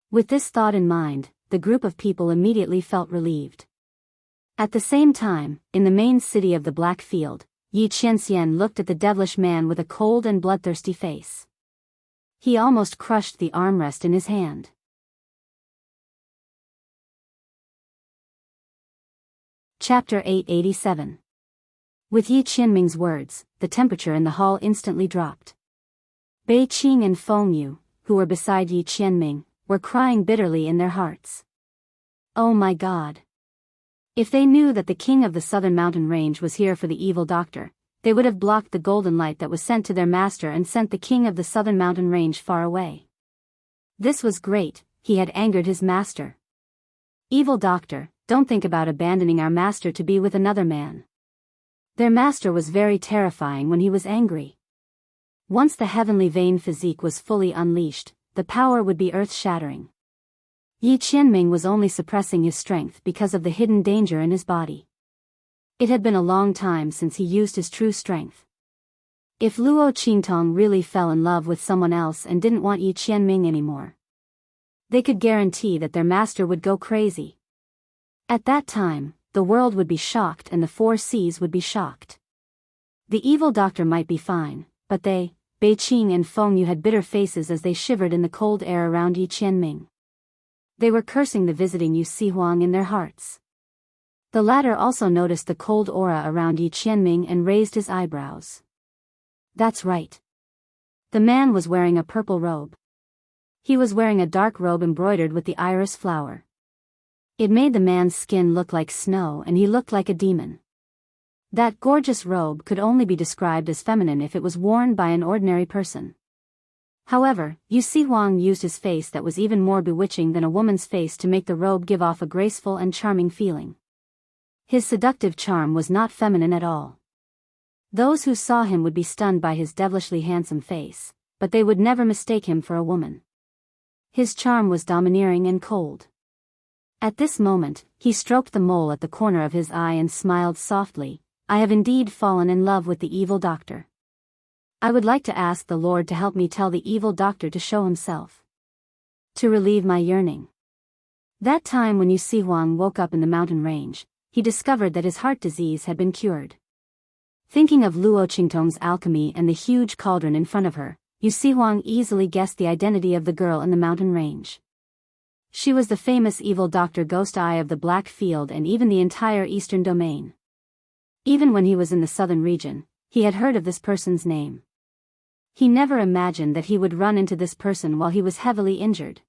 With this thought in mind, the group of people immediately felt relieved. At the same time, in the main city of the Black Field, Yi Qianxian looked at the devilish man with a cold and bloodthirsty face. He almost crushed the armrest in his hand. Chapter 887. With Yi Qianming's words, the temperature in the hall instantly dropped. Bei Qing and Feng Yu, who were beside Yi Qianming, were crying bitterly in their hearts. Oh my God! If they knew that the king of the southern mountain range was here for the evil doctor, they would have blocked the golden light that was sent to their master and sent the king of the southern mountain range far away. This was great, he had angered his master. Evil doctor, don't think about abandoning our master to be with another man. Their master was very terrifying when he was angry. Once the heavenly vein physique was fully unleashed, the power would be earth-shattering. Yi Qianming was only suppressing his strength because of the hidden danger in his body. It had been a long time since he used his true strength. If Luo Qingtong really fell in love with someone else and didn't want Yi Qianming anymore, they could guarantee that their master would go crazy. At that time, the world would be shocked and the 4 seas would be shocked. The evil doctor might be fine, but they, Bei Qing and Feng Yu, had bitter faces as they shivered in the cold air around Yi Qianming. They were cursing the visiting Yu Sihuang in their hearts. The latter also noticed the cold aura around Yi Qianming and raised his eyebrows. That's right. The man was wearing a purple robe. He was wearing a dark robe embroidered with the iris flower. It made the man's skin look like snow and he looked like a demon. That gorgeous robe could only be described as feminine if it was worn by an ordinary person. However, Yu Sihuang used his face that was even more bewitching than a woman's face to make the robe give off a graceful and charming feeling. His seductive charm was not feminine at all. Those who saw him would be stunned by his devilishly handsome face, but they would never mistake him for a woman. His charm was domineering and cold. At this moment, he stroked the mole at the corner of his eye and smiled softly. I have indeed fallen in love with the evil doctor. I would like to ask the Lord to help me tell the evil doctor to show himself. To relieve my yearning. That time when Yu Sihuang woke up in the mountain range, he discovered that his heart disease had been cured. Thinking of Luo Qingtong's alchemy and the huge cauldron in front of her, Yu Sihuang easily guessed the identity of the girl in the mountain range. She was the famous evil Dr. Ghost Eye of the Black Field and even the entire eastern domain. Even when he was in the southern region, he had heard of this person's name. He never imagined that he would run into this person while he was heavily injured.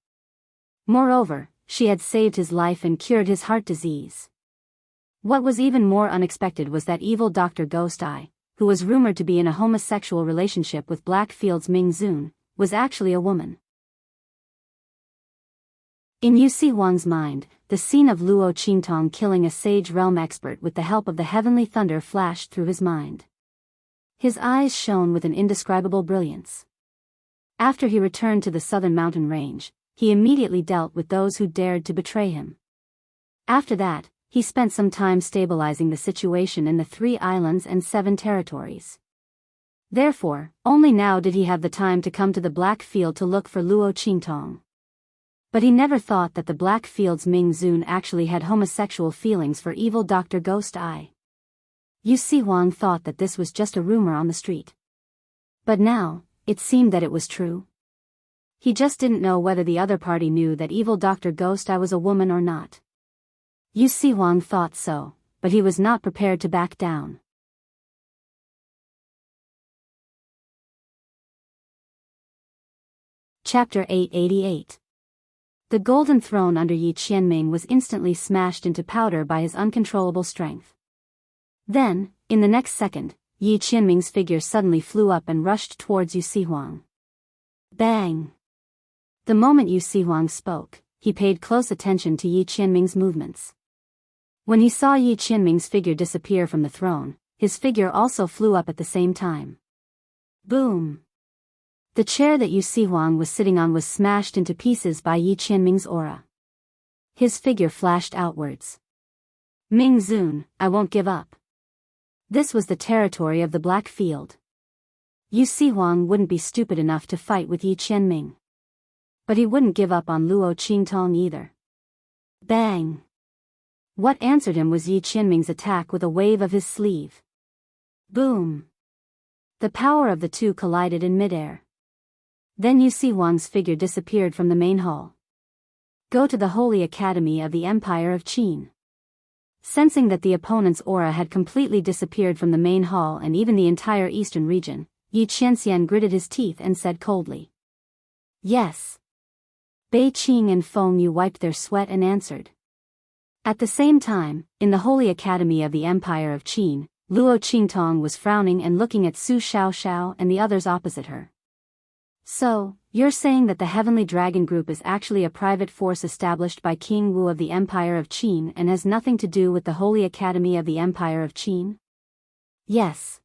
Moreover, she had saved his life and cured his heart disease. What was even more unexpected was that evil Dr. Ghost Eye, who was rumored to be in a homosexual relationship with Blackfield's Ming Zun, was actually a woman. In Yu Sihuang's mind, the scene of Luo Qingtong killing a sage realm expert with the help of the heavenly thunder flashed through his mind. His eyes shone with an indescribable brilliance. After he returned to the southern mountain range, he immediately dealt with those who dared to betray him. After that, he spent some time stabilizing the situation in the 3 islands and 7 territories. Therefore, only now did he have the time to come to the Black Field to look for Luo Qingtong. But he never thought that the Black Field's Ming Zun actually had homosexual feelings for evil Dr. Ghost Eye. Yu Sihuang thought that this was just a rumor on the street. But now, it seemed that it was true. He just didn't know whether the other party knew that evil Dr. Ghost Eye was a woman or not. Yu Sihuang thought so, but he was not prepared to back down. Chapter 888. The golden throne under Yi Qianming was instantly smashed into powder by his uncontrollable strength. Then, in the next second, Yi Qianming's figure suddenly flew up and rushed towards Yu Sihuang. Bang! The moment Yu Sihuang spoke, he paid close attention to Yi Qianming's movements. When he saw Yi Qianming's figure disappear from the throne, his figure also flew up at the same time. Boom! The chair that Yu Sihuang was sitting on was smashed into pieces by Yi Qianming's aura. His figure flashed outwards. Ming Zun, I won't give up. This was the territory of the Black Field. Yu Sihuang wouldn't be stupid enough to fight with Yi Qianming. But he wouldn't give up on Luo Qingtong either. Bang! What answered him was Yi Qianming's attack with a wave of his sleeve. Boom! The power of the two collided in midair. Then Yu Sihuang's figure disappeared from the main hall. Go to the Holy Academy of the Empire of Qin. Sensing that the opponent's aura had completely disappeared from the main hall and even the entire eastern region, Yi Qianxian gritted his teeth and said coldly. Yes. Bei Qing and Feng Yu wiped their sweat and answered. At the same time, in the Holy Academy of the Empire of Qin, Luo Qingtong was frowning and looking at Su Xiaoxiao and the others opposite her. So, you're saying that the Heavenly Dragon Group is actually a private force established by King Wu of the Empire of Qin and has nothing to do with the Holy Academy of the Empire of Qin? Yes.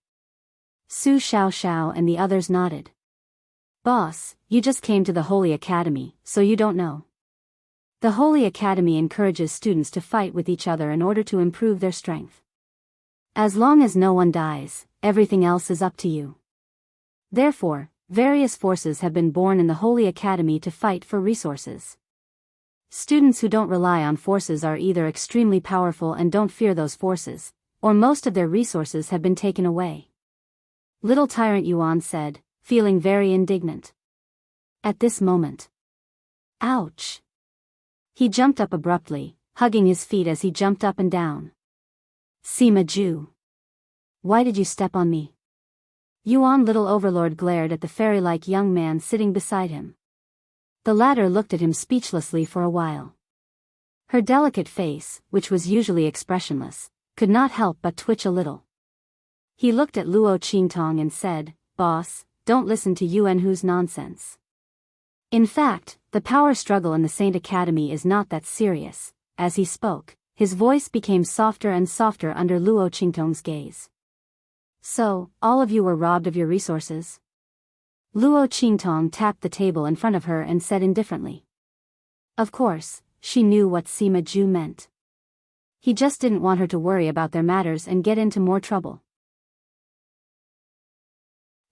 Su Xiaoxiao and the others nodded. Boss, you just came to the Holy Academy, so you don't know. The Holy Academy encourages students to fight with each other in order to improve their strength. As long as no one dies, everything else is up to you. Therefore, various forces have been born in the Holy Academy to fight for resources. Students who don't rely on forces are either extremely powerful and don't fear those forces, or most of their resources have been taken away. Little tyrant Yuan said, feeling very indignant. At this moment. Ouch! He jumped up abruptly, hugging his feet as he jumped up and down. Sima Ju! Why did you step on me? Yuan Little Overlord glared at the fairy-like young man sitting beside him. The latter looked at him speechlessly for a while. Her delicate face, which was usually expressionless, could not help but twitch a little. He looked at Luo Qingtong and said, "Boss, don't listen to Yuan Hu's nonsense. In fact, the power struggle in the Saint Academy is not that serious." As he spoke, his voice became softer and softer under Luo Qingtong's gaze. "So, all of you were robbed of your resources?" Luo Qingtong tapped the table in front of her and said indifferently. Of course, she knew what Sima Ju meant. He just didn't want her to worry about their matters and get into more trouble.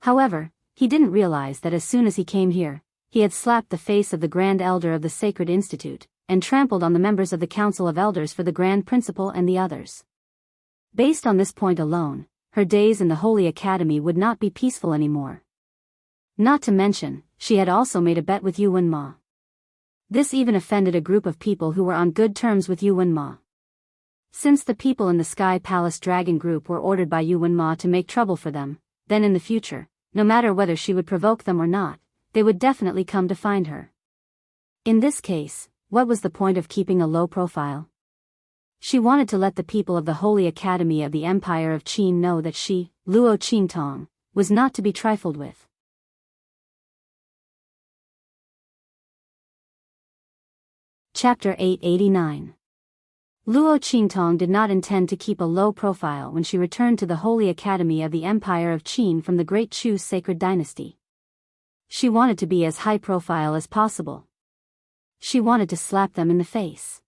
However, he didn't realize that as soon as he came here, he had slapped the face of the Grand Elder of the Sacred Institute, and trampled on the members of the Council of Elders for the Grand Principal and the others. Based on this point alone, her days in the Holy Academy would not be peaceful anymore. Not to mention, she had also made a bet with Yuan Ma. This even offended a group of people who were on good terms with Yuan Ma. Since the people in the Sky Palace Dragon Group were ordered by Yuan Ma to make trouble for them, then in the future, no matter whether she would provoke them or not, they would definitely come to find her. In this case, what was the point of keeping a low profile? She wanted to let the people of the Holy Academy of the Empire of Qin know that she, Luo Qingtong, was not to be trifled with. Chapter 889. Luo Qingtong did not intend to keep a low profile when she returned to the Holy Academy of the Empire of Qin from the Great Chu Sacred Dynasty. She wanted to be as high profile as possible. She wanted to slap them in the face.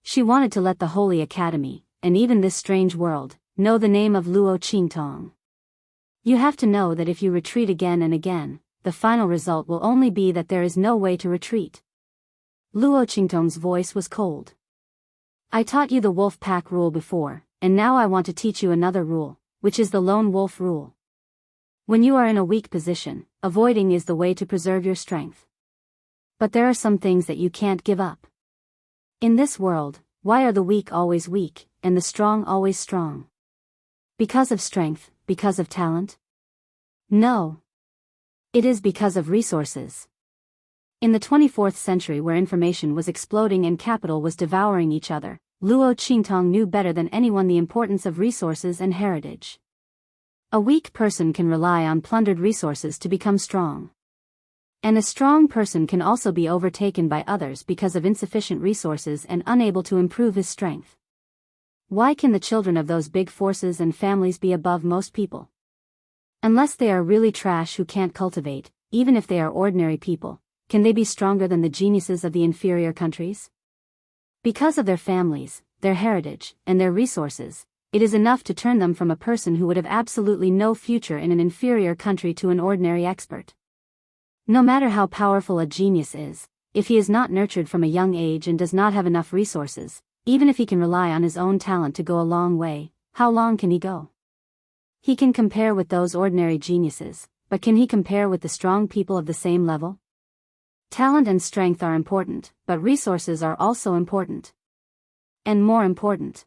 She wanted to let the Holy Academy, and even this strange world, know the name of Luo Qingtong. You have to know that if you retreat again and again, the final result will only be that there is no way to retreat. Luo Qingtong's voice was cold. I taught you the wolf pack rule before, and now I want to teach you another rule, which is the lone wolf rule. When you are in a weak position, avoiding is the way to preserve your strength. But there are some things that you can't give up. In this world, why are the weak always weak, and the strong always strong? Because of strength, because of talent? No. It is because of resources. In the 24th century, where information was exploding and capital was devouring each other, Luo Qingtong knew better than anyone the importance of resources and heritage. A weak person can rely on plundered resources to become strong. And a strong person can also be overtaken by others because of insufficient resources and unable to improve his strength. Why can the children of those big forces and families be above most people? Unless they are really trash who can't cultivate, even if they are ordinary people, can they be stronger than the geniuses of the inferior countries? Because of their families, their heritage, and their resources, it is enough to turn them from a person who would have absolutely no future in an inferior country to an ordinary expert. No matter how powerful a genius is, if he is not nurtured from a young age and does not have enough resources, even if he can rely on his own talent to go a long way, how long can he go? He can compare with those ordinary geniuses, but can he compare with the strong people of the same level? Talent and strength are important, but resources are also important. And more important.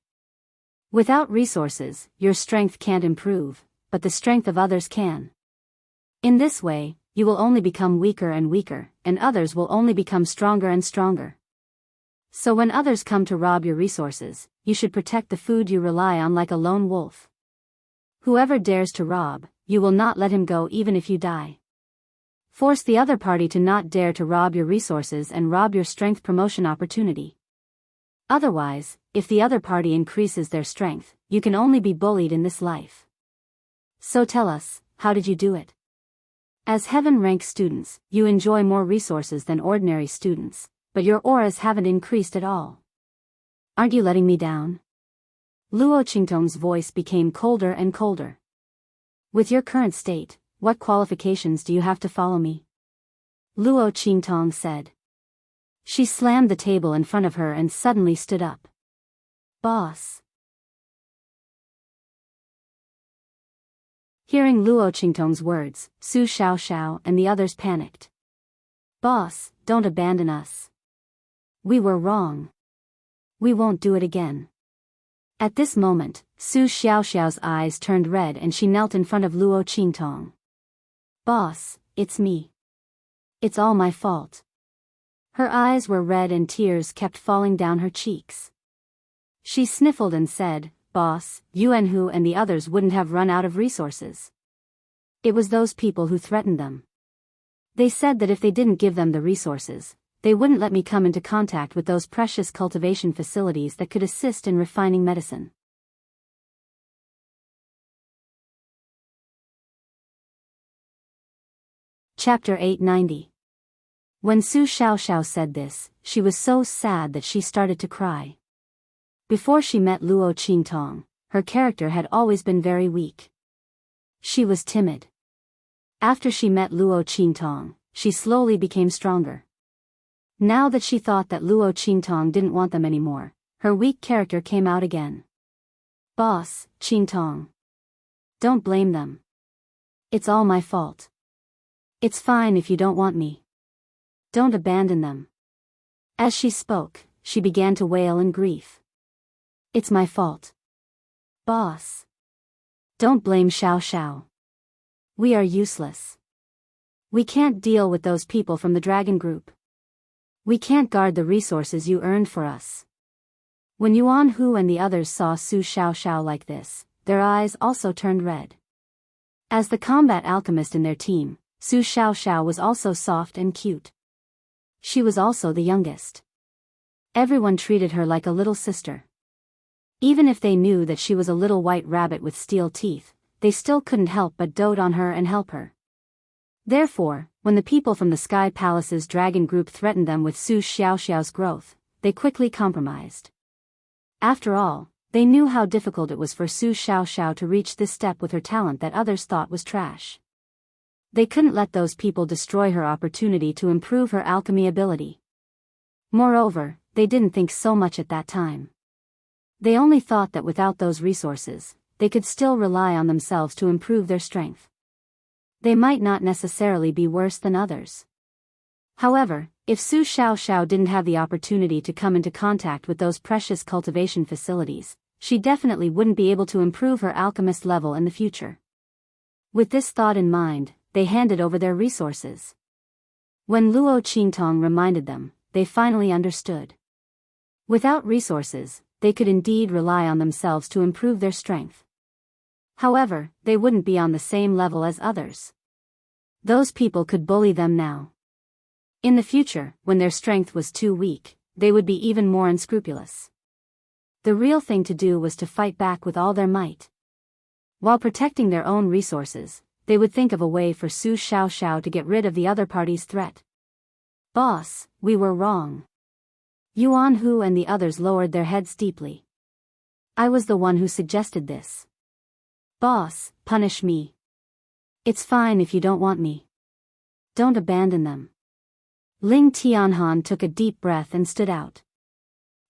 Without resources, your strength can't improve, but the strength of others can. In this way, you will only become weaker and weaker, and others will only become stronger and stronger. So when others come to rob your resources, you should protect the food you rely on like a lone wolf. Whoever dares to rob, you will not let him go even if you die. Force the other party to not dare to rob your resources and rob your strength promotion opportunity. Otherwise, if the other party increases their strength, you can only be bullied in this life. So tell us, how did you do it? As heaven-rank students, you enjoy more resources than ordinary students, but your auras haven't increased at all. Aren't you letting me down? Luo Qingtong's voice became colder and colder. With your current state, what qualifications do you have to follow me? Luo Qingtong said. She slammed the table in front of her and suddenly stood up. Boss. Hearing Luo Qingtong's words, Su Xiaoxiao and the others panicked. Boss, don't abandon us. We were wrong. We won't do it again. At this moment, Su Xiaoxiao's eyes turned red and she knelt in front of Luo Qingtong. Boss, it's me. It's all my fault. Her eyes were red and tears kept falling down her cheeks. She sniffled and said, Boss, Yuanhu and the others wouldn't have run out of resources. It was those people who threatened them. They said that if they didn't give them the resources, they wouldn't let me come into contact with those precious cultivation facilities that could assist in refining medicine. Chapter 890. When Su Xiaoxiao said this, she was so sad that she started to cry. Before she met Luo Qingtong, her character had always been very weak. She was timid. After she met Luo Qingtong, she slowly became stronger. Now that she thought that Luo Qingtong didn't want them anymore, her weak character came out again. Boss, Qingtong. Don't blame them. It's all my fault. It's fine if you don't want me. Don't abandon them. As she spoke, she began to wail in grief. It's my fault. Boss. Don't blame Xiaoxiao. We are useless. We can't deal with those people from the dragon group. We can't guard the resources you earned for us. When Yuanhu and the others saw Su Xiaoxiao like this, their eyes also turned red. As the combat alchemist in their team, Su Xiaoxiao was also soft and cute. She was also the youngest. Everyone treated her like a little sister. Even if they knew that she was a little white rabbit with steel teeth, they still couldn't help but dote on her and help her. Therefore, when the people from the Sky Palace's dragon group threatened them with Su Xiaoxiao's growth, they quickly compromised. After all, they knew how difficult it was for Su Xiaoxiao to reach this step with her talent that others thought was trash. They couldn't let those people destroy her opportunity to improve her alchemy ability. Moreover, they didn't think so much at that time. They only thought that without those resources, they could still rely on themselves to improve their strength. They might not necessarily be worse than others. However, if Su Xiaoxiao didn't have the opportunity to come into contact with those precious cultivation facilities, she definitely wouldn't be able to improve her alchemist level in the future. With this thought in mind, they handed over their resources. When Luo Qingtong reminded them, they finally understood. Without resources, they could indeed rely on themselves to improve their strength. However, they wouldn't be on the same level as others. Those people could bully them now. In the future, when their strength was too weak, they would be even more unscrupulous. The real thing to do was to fight back with all their might. While protecting their own resources, they would think of a way for Su Xiaoxiao to get rid of the other party's threat. Boss, we were wrong. Yuanhu and the others lowered their heads deeply. I was the one who suggested this. Boss, punish me. It's fine if you don't want me. Don't abandon them. Ling Tianhan took a deep breath and stood out.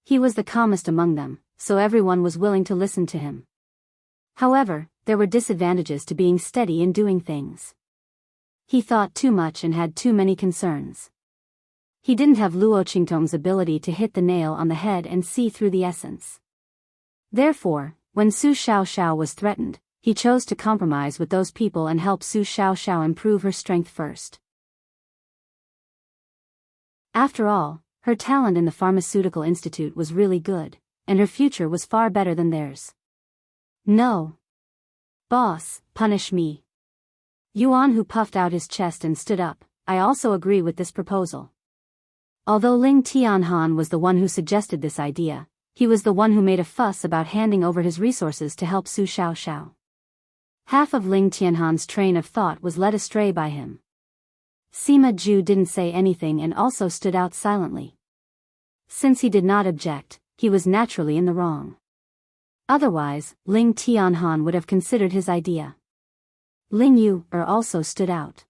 He was the calmest among them, so everyone was willing to listen to him. However, there were disadvantages to being steady in doing things. He thought too much and had too many concerns. He didn't have Luo Qingtong's ability to hit the nail on the head and see through the essence. Therefore, when Su Xiaoxiao was threatened, he chose to compromise with those people and help Su Xiaoxiao improve her strength first. After all, her talent in the Pharmaceutical Institute was really good, and her future was far better than theirs. No. Boss, punish me. Yuanhu puffed out his chest and stood up. I also agree with this proposal. Although Ling Tianhan was the one who suggested this idea, he was the one who made a fuss about handing over his resources to help Su Xiaoxiao. Half of Ling Tianhan's train of thought was led astray by him. Sima Zhu didn't say anything and also stood out silently. Since he did not object, he was naturally in the wrong. Otherwise, Ling Tianhan would have considered his idea. Ling Yu also stood out.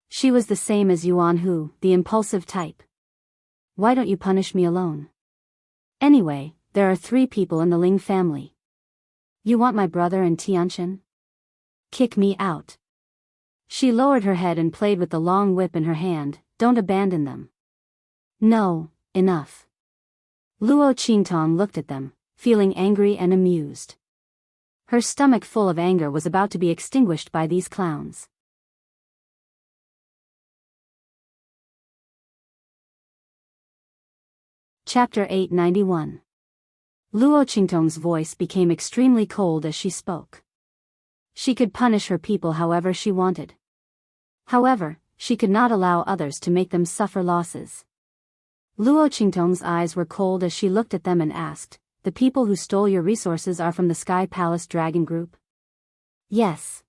She was the same as Yuanhu, the impulsive type. Why don't you punish me alone? Anyway, there are 3 people in the Ling family. You want my brother and Tianchen? Kick me out. She lowered her head and played with the long whip in her hand. Don't abandon them. No, enough. Luo Qingtong looked at them, feeling angry and amused. Her stomach full of anger was about to be extinguished by these clowns. Chapter 891. Luo Qingtong's voice became extremely cold as she spoke. She could punish her people however she wanted. However, she could not allow others to make them suffer losses. Luo Qingtong's eyes were cold as she looked at them and asked, "The people who stole your resources are from the Sky Palace Dragon Group?" "Yes."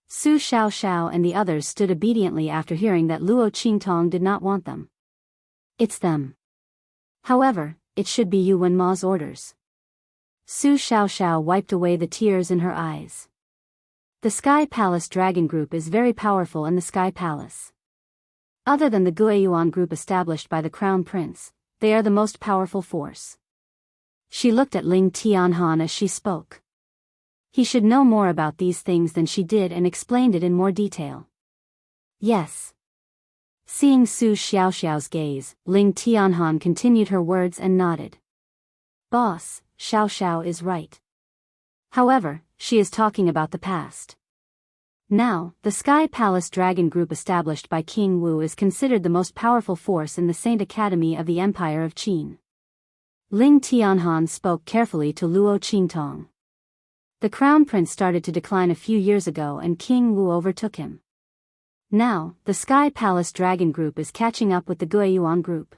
Su Xiaoxiao and the others stood obediently after hearing that Luo Qingtong did not want them. "It's them. However, it should be Yuan Ma's orders." Su Xiaoxiao wiped away the tears in her eyes. The Sky Palace Dragon Group is very powerful in the Sky Palace. Other than the Guiyuan group established by the Crown Prince, they are the most powerful force. She looked at Ling Tianhan as she spoke. He should know more about these things than she did and explained it in more detail. "Yes." Seeing Su Xiaoxiao's gaze, Ling Tianhan continued her words and nodded. "Boss, Xiaoxiao is right. However, she is talking about the past. Now, the Sky Palace Dragon Group established by King Wu is considered the most powerful force in the Saint Academy of the Empire of Qin." Ling Tianhan spoke carefully to Luo Qingtong. The Crown Prince started to decline a few years ago and King Wu overtook him. Now, the Sky Palace Dragon Group is catching up with the Guiyuan Group.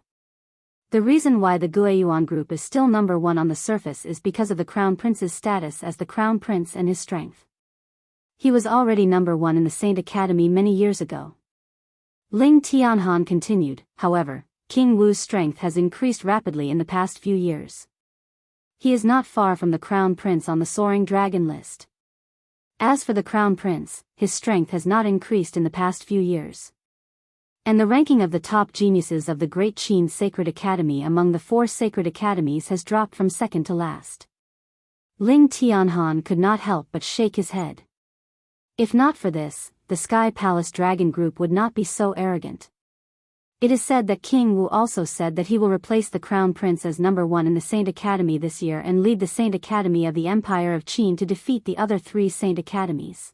The reason why the Guiyuan Group is still number one on the surface is because of the Crown Prince's status as the Crown Prince and his strength. He was already number one in the Saint Academy many years ago. Ling Tianhan continued, however, King Wu's strength has increased rapidly in the past few years. He is not far from the Crown Prince on the Soaring Dragon list. As for the Crown Prince, his strength has not increased in the past few years. And the ranking of the top geniuses of the Great Qin Sacred Academy among the 4 sacred academies has dropped from second to last. Ling Tianhan could not help but shake his head. If not for this, the Sky Palace Dragon Group would not be so arrogant. It is said that King Wu also said that he will replace the Crown Prince as number one in the Saint Academy this year and lead the Saint Academy of the Empire of Qin to defeat the other 3 Saint Academies.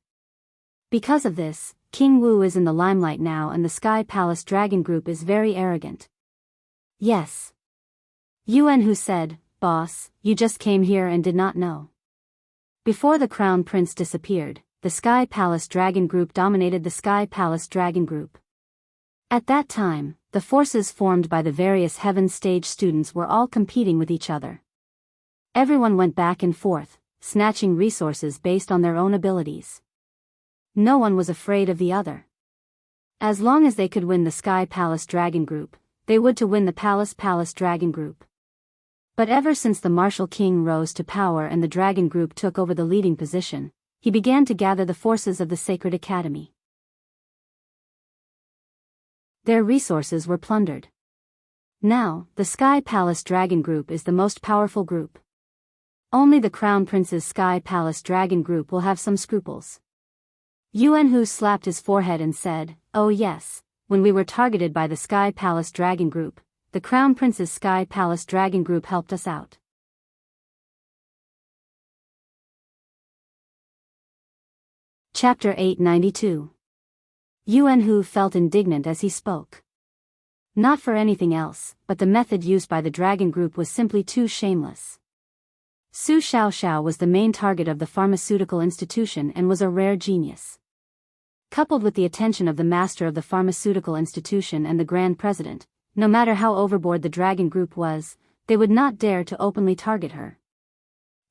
Because of this, King Wu is in the limelight now and the Sky Palace Dragon Group is very arrogant. "Yes." Yuan Hu said, "Boss, you just came here and did not know." Before the Crown Prince disappeared, the Sky Palace Dragon Group dominated the Sky Palace Dragon Group. At that time, the forces formed by the various Heaven Stage students were all competing with each other. Everyone went back and forth, snatching resources based on their own abilities. No one was afraid of the other. As long as they could win the Sky Palace Dragon Group, they would to win the Palace Dragon Group. But ever since the Martial King rose to power and the Dragon Group took over the leading position, he began to gather the forces of the Sacred Academy. Their resources were plundered. Now, the Sky Palace Dragon Group is the most powerful group. Only the Crown Prince's Sky Palace Dragon Group will have some scruples. Yuan Hu slapped his forehead and said, "Oh yes, when we were targeted by the Sky Palace Dragon Group, the Crown Prince's Sky Palace Dragon Group helped us out." Chapter 892. Yuan Hu felt indignant as he spoke. Not for anything else, but the method used by the Dragon Group was simply too shameless. Su Xiaoxiao was the main target of the pharmaceutical institution and was a rare genius. Coupled with the attention of the master of the pharmaceutical institution and the Grand President, no matter how overboard the Dragon Group was, they would not dare to openly target her.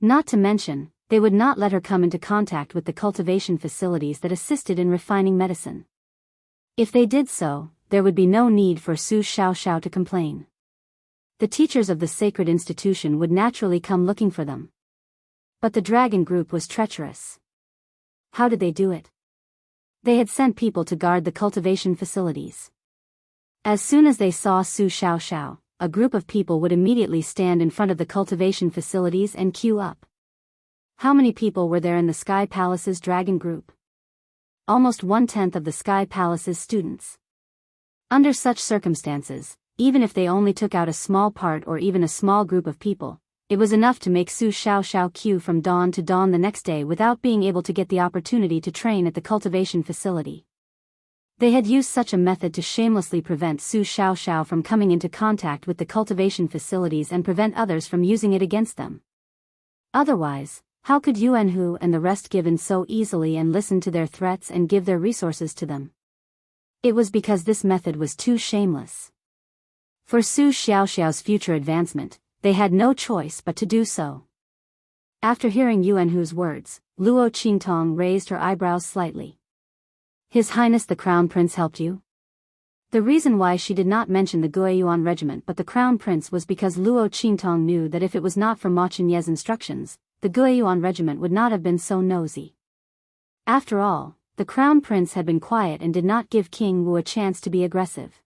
Not to mention, they would not let her come into contact with the cultivation facilities that assisted in refining medicine. If they did so, there would be no need for Su Xiaoxiao to complain. The teachers of the sacred institution would naturally come looking for them. But the Dragon Group was treacherous. How did they do it? They had sent people to guard the cultivation facilities. As soon as they saw Su Xiaoxiao, a group of people would immediately stand in front of the cultivation facilities and queue up. How many people were there in the Sky Palace's dragon group? Almost 1/10 of the Sky Palace's students. Under such circumstances, even if they only took out a small part or even a small group of people, it was enough to make Su Xiaoxiao queue from dawn to dawn the next day without being able to get the opportunity to train at the cultivation facility. They had used such a method to shamelessly prevent Su Xiaoxiao from coming into contact with the cultivation facilities and prevent others from using it against them. Otherwise, how could Yuan Hu and the rest give in so easily and listen to their threats and give their resources to them? It was because this method was too shameless. For Su Xiaoxiao's future advancement, they had no choice but to do so. After hearing Yuan Hu's words, Luo Qingtong raised her eyebrows slightly. His Highness the Crown Prince helped you? The reason why she did not mention the Guiyuan regiment but the Crown Prince was because Luo Qingtong knew that if it was not for Ma Chenye's instructions, the Guiyuan regiment would not have been so nosy. After all, the Crown Prince had been quiet and did not give King Wu a chance to be aggressive.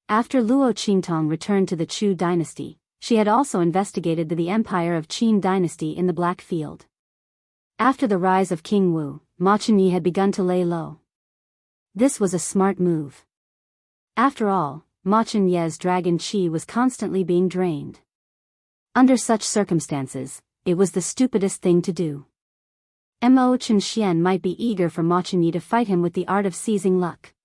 After Luo Qingtong returned to the Chu dynasty, she had also investigated the Empire of Qin dynasty in the Black Field. After the rise of King Wu, Ma Chenye had begun to lay low. This was a smart move. After all, Ma Chenye's dragon qi was constantly being drained. Under such circumstances, it was the stupidest thing to do. Mo Chenxian might be eager for Ma Chenye to fight him with the art of seizing luck.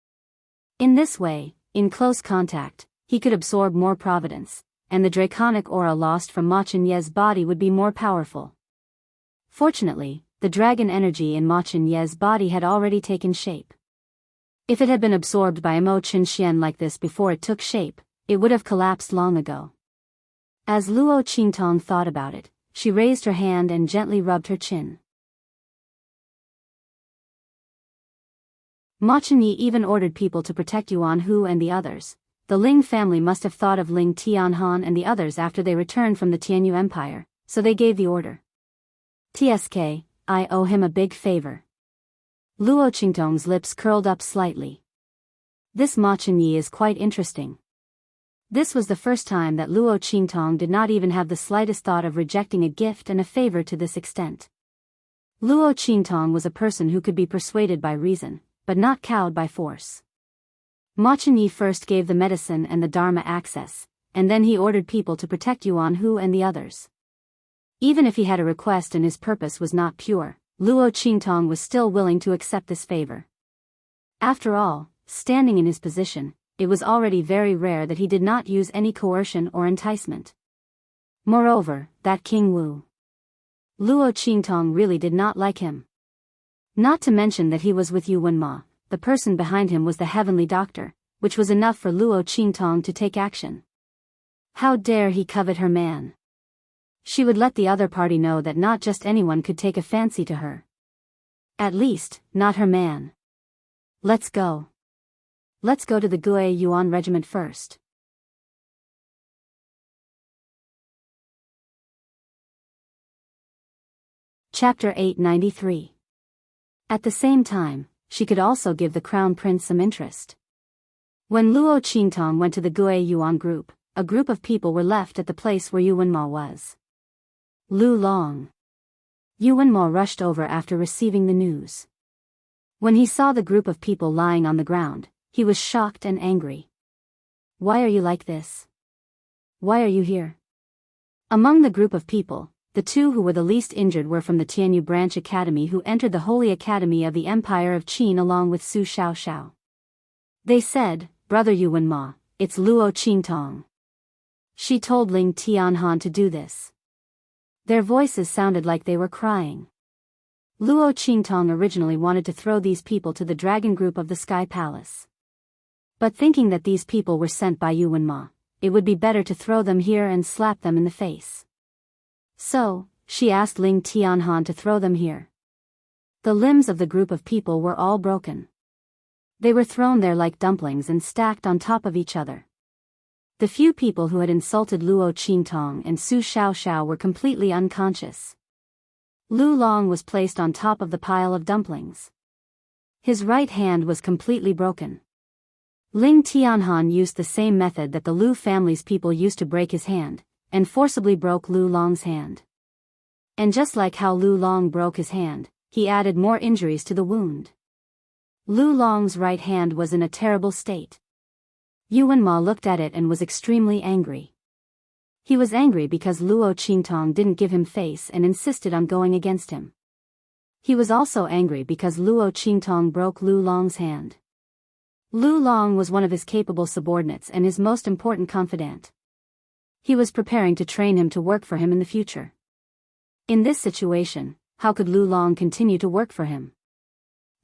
In this way, in close contact, he could absorb more providence, and the draconic aura lost from Ma Chenye's body would be more powerful. Fortunately, the dragon energy in Ma Chenye's body had already taken shape. If it had been absorbed by Mo Chenxian like this before it took shape, it would have collapsed long ago. As Luo Qingtong thought about it, she raised her hand and gently rubbed her chin. Ma Chenye even ordered people to protect Yuan Hu and the others. The Ling family must have thought of Ling Tianhan and the others after they returned from the Tianyu Empire, so they gave the order. TSK, I owe him a big favor. Luo Qingtong's lips curled up slightly. This Ma Chenye is quite interesting. This was the first time that Luo Qingtong did not even have the slightest thought of rejecting a gift and a favor to this extent. Luo Qingtong was a person who could be persuaded by reason, but not cowed by force. Ma Chenye first gave the medicine and the Dharma access, and then he ordered people to protect Yuan Hu and the others. Even if he had a request and his purpose was not pure, Luo Qingtong was still willing to accept this favor. After all, standing in his position, it was already very rare that he did not use any coercion or enticement. Moreover, that King Wu. Luo Qingtong really did not like him. Not to mention that he was with Yuan Ma, the person behind him was the heavenly doctor, which was enough for Luo Qingtong to take action. How dare he covet her man? She would let the other party know that not just anyone could take a fancy to her. At least, not her man. Let's go. Let's go to the Guiyuan regiment first. Chapter 893. At the same time, she could also give the Crown Prince some interest. When Luo Qingtong went to the Guiyuan group, a group of people were left at the place where Yuan Ma was. Lu Long. Yuan Ma rushed over after receiving the news. When he saw the group of people lying on the ground, he was shocked and angry. Why are you like this? Why are you here? Among the group of people, the two who were the least injured were from the Tianyu Branch Academy who entered the Holy Academy of the Empire of Qin along with Su Xiaoxiao. They said, Brother Yuan Ma, it's Luo Qingtong. She told Ling Tianhan to do this. Their voices sounded like they were crying. Luo Qingtong originally wanted to throw these people to the dragon group of the Sky Palace. But thinking that these people were sent by Yuan Ma, it would be better to throw them here and slap them in the face. So, she asked Ling Tianhan to throw them here. The limbs of the group of people were all broken. They were thrown there like dumplings and stacked on top of each other. The few people who had insulted Luo Qingtong and Su Xiaoxiao were completely unconscious. Lu Long was placed on top of the pile of dumplings. His right hand was completely broken. Ling Tianhan used the same method that the Lu family's people used to break his hand, and forcibly broke Lu Long's hand. And just like how Lu Long broke his hand, he added more injuries to the wound. Lu Long's right hand was in a terrible state. Yuan Ma looked at it and was extremely angry. He was angry because Luo Qingtong didn't give him face and insisted on going against him. He was also angry because Luo Qingtong broke Lu Long's hand. Lu Long was one of his capable subordinates and his most important confidant. He was preparing to train him to work for him in the future. In this situation, how could Lu Long continue to work for him?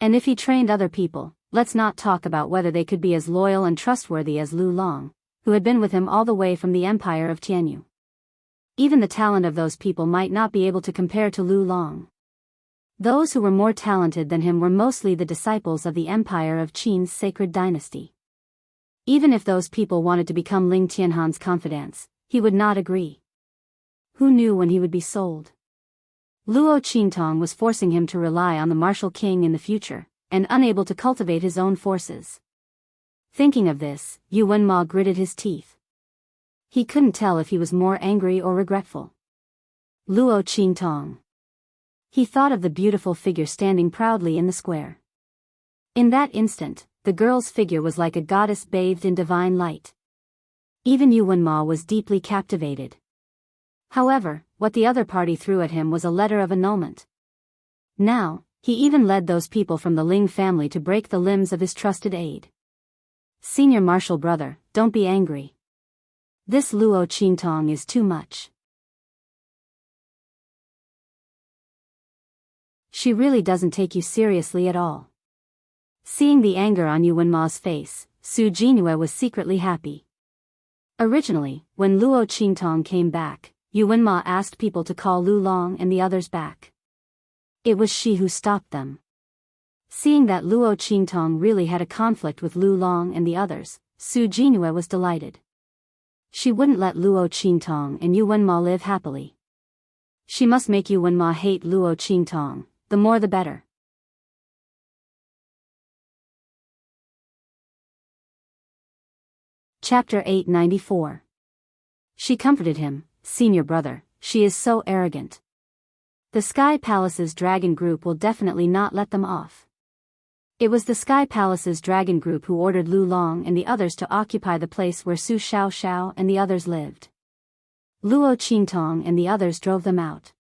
And if he trained other people, let's not talk about whether they could be as loyal and trustworthy as Lu Long, who had been with him all the way from the empire of Tianyu. Even the talent of those people might not be able to compare to Lu Long. Those who were more talented than him were mostly the disciples of the empire of Qin's sacred dynasty. Even if those people wanted to become Ling Tianhan's confidants, he would not agree. Who knew when he would be sold? Luo Qingtong was forcing him to rely on the martial king in the future, and unable to cultivate his own forces. Thinking of this, Yuan Ma gritted his teeth. He couldn't tell if he was more angry or regretful. Luo Qingtong. He thought of the beautiful figure standing proudly in the square. In that instant, the girl's figure was like a goddess bathed in divine light. Even Yuan Ma was deeply captivated. However, what the other party threw at him was a letter of annulment. Now, he even led those people from the Ling family to break the limbs of his trusted aide. Senior Marshal brother, don't be angry. This Luo Qingtong is too much. She really doesn't take you seriously at all. Seeing the anger on Yuan Ma's face, Su Jinue was secretly happy. Originally, when Luo Qingtong came back, Yuan Ma asked people to call Lu Long and the others back. It was she who stopped them. Seeing that Luo Qingtong really had a conflict with Lu Long and the others, Su Jinue was delighted. She wouldn't let Luo Qingtong and Yuan Ma live happily. She must make Yuan Ma hate Luo Qingtong, the more the better. Chapter 894. She comforted him, senior brother, she is so arrogant. The Sky Palace's dragon group will definitely not let them off. It was the Sky Palace's dragon group who ordered Lu Long and the others to occupy the place where Su Xiaoxiao and the others lived. Luo Qingtong and the others drove them out.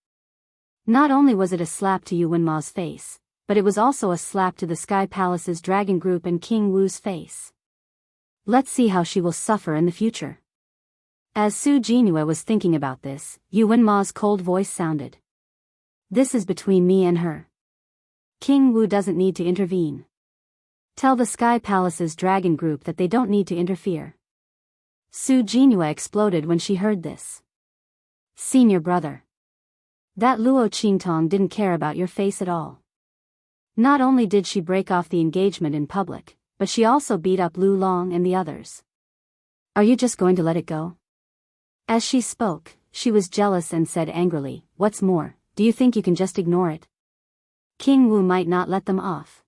Not only was it a slap to Yuan Ma's face, but it was also a slap to the Sky Palace's dragon group and King Wu's face. Let's see how she will suffer in the future. As Su Jinue was thinking about this, Yuan Ma's cold voice sounded. This is between me and her. King Wu doesn't need to intervene. Tell the Sky Palace's dragon group that they don't need to interfere. Su Jinue exploded when she heard this. Senior brother. That Luo Qingtong didn't care about your face at all. Not only did she break off the engagement in public, but she also beat up Lu Long and the others. Are you just going to let it go? As she spoke, she was jealous and said angrily, what's more, do you think you can just ignore it? King Wu might not let them off.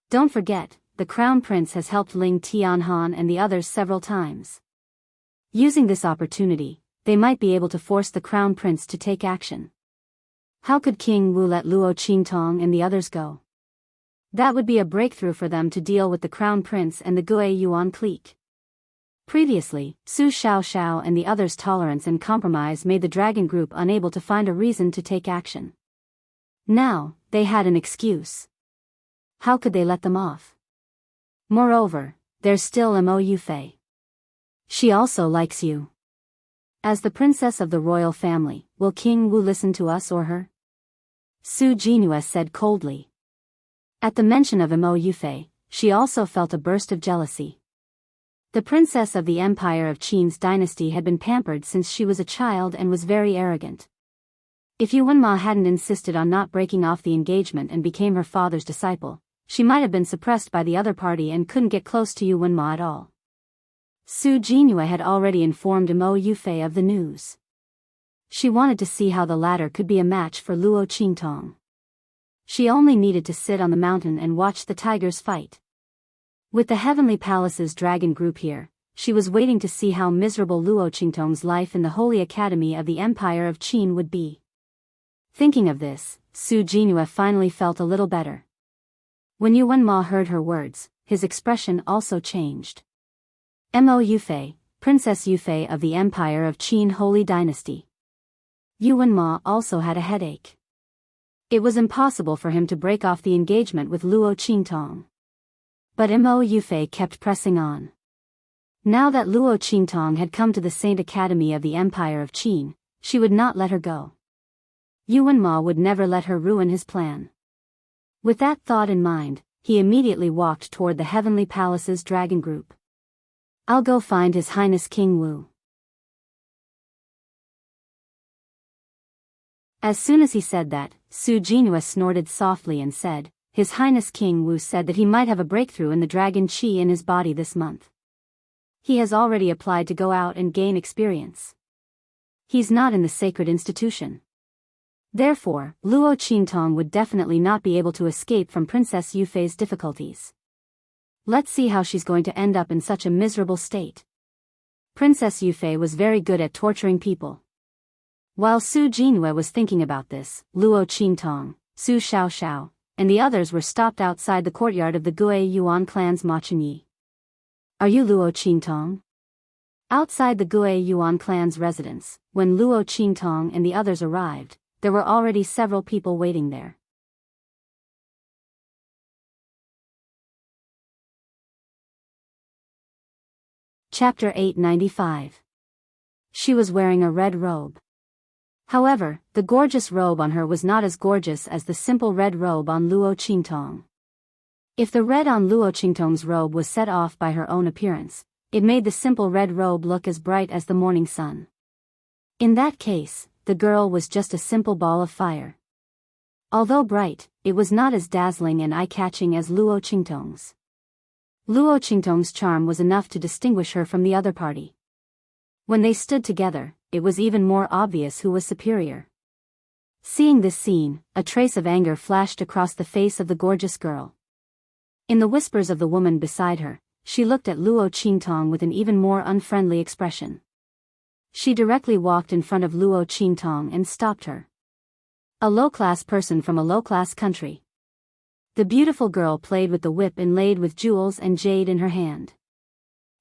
Don't forget, the Crown Prince has helped Ling Tianhan and the others several times. Using this opportunity, they might be able to force the Crown Prince to take action. How could King Wu let Luo Qingtong and the others go? That would be a breakthrough for them to deal with the Crown Prince and the Gue Yuan clique. Previously, Su Xiaoxiao and the others' tolerance and compromise made the dragon group unable to find a reason to take action. Now, they had an excuse. How could they let them off? Moreover, there's still Mo Yufei. She also likes you. As the princess of the royal family, will King Wu listen to us or her? Su Jinue said coldly. At the mention of Mo Yufei, she also felt a burst of jealousy. The princess of the empire of Qin's dynasty had been pampered since she was a child and was very arrogant. If Yuan Ma hadn't insisted on not breaking off the engagement and became her father's disciple, she might have been suppressed by the other party and couldn't get close to Yuan Ma at all. Su Jinue had already informed Mo Yufei of the news. She wanted to see how the latter could be a match for Luo Qingtong. She only needed to sit on the mountain and watch the tigers fight. With the Heavenly Palace's dragon group here, she was waiting to see how miserable Luo Qingtong's life in the Holy Academy of the Empire of Qin would be. Thinking of this, Su Jinhua finally felt a little better. When Yu Wenma heard her words, his expression also changed. Mo Yufei, Princess Yufei of the Empire of Qin Holy Dynasty. Yu Wenma also had a headache. It was impossible for him to break off the engagement with Luo Qingtong. But Mo Yufei kept pressing on. Now that Luo Qingtong had come to the Saint Academy of the Empire of Qin, she would not let her go. Yu Wenma would never let her ruin his plan. With that thought in mind, he immediately walked toward the Heavenly Palace's dragon group. I'll go find His Highness King Wu. As soon as he said that, Su Jinhua snorted softly and said, His Highness King Wu said that he might have a breakthrough in the dragon qi in his body this month. He has already applied to go out and gain experience. He's not in the sacred institution. Therefore, Luo Qingtong would definitely not be able to escape from Princess Yufei's difficulties. Let's see how she's going to end up in such a miserable state. Princess Yufei was very good at torturing people. While Su Jinhua was thinking about this, Luo Qingtong, Su Xiaoxiao, and the others were stopped outside the courtyard of the Gui Yuan clan's Machunyi. Are you Luo Qingtong? Outside the Gui Yuan clan's residence, when Luo Qingtong and the others arrived, there were already several people waiting there. Chapter 895. She was wearing a red robe. However, the gorgeous robe on her was not as gorgeous as the simple red robe on Luo Qingtong. If the red on Luo Qingtong's robe was set off by her own appearance, it made the simple red robe look as bright as the morning sun. In that case, the girl was just a simple ball of fire. Although bright, it was not as dazzling and eye-catching as Luo Qingtong's. Luo Qingtong's charm was enough to distinguish her from the other party. When they stood together, it was even more obvious who was superior. Seeing this scene, a trace of anger flashed across the face of the gorgeous girl. In the whispers of the woman beside her, she looked at Luo Qingtong with an even more unfriendly expression. She directly walked in front of Luo Qingtong and stopped her. A low-class person from a low-class country. The beautiful girl played with the whip inlaid with jewels and jade in her hand.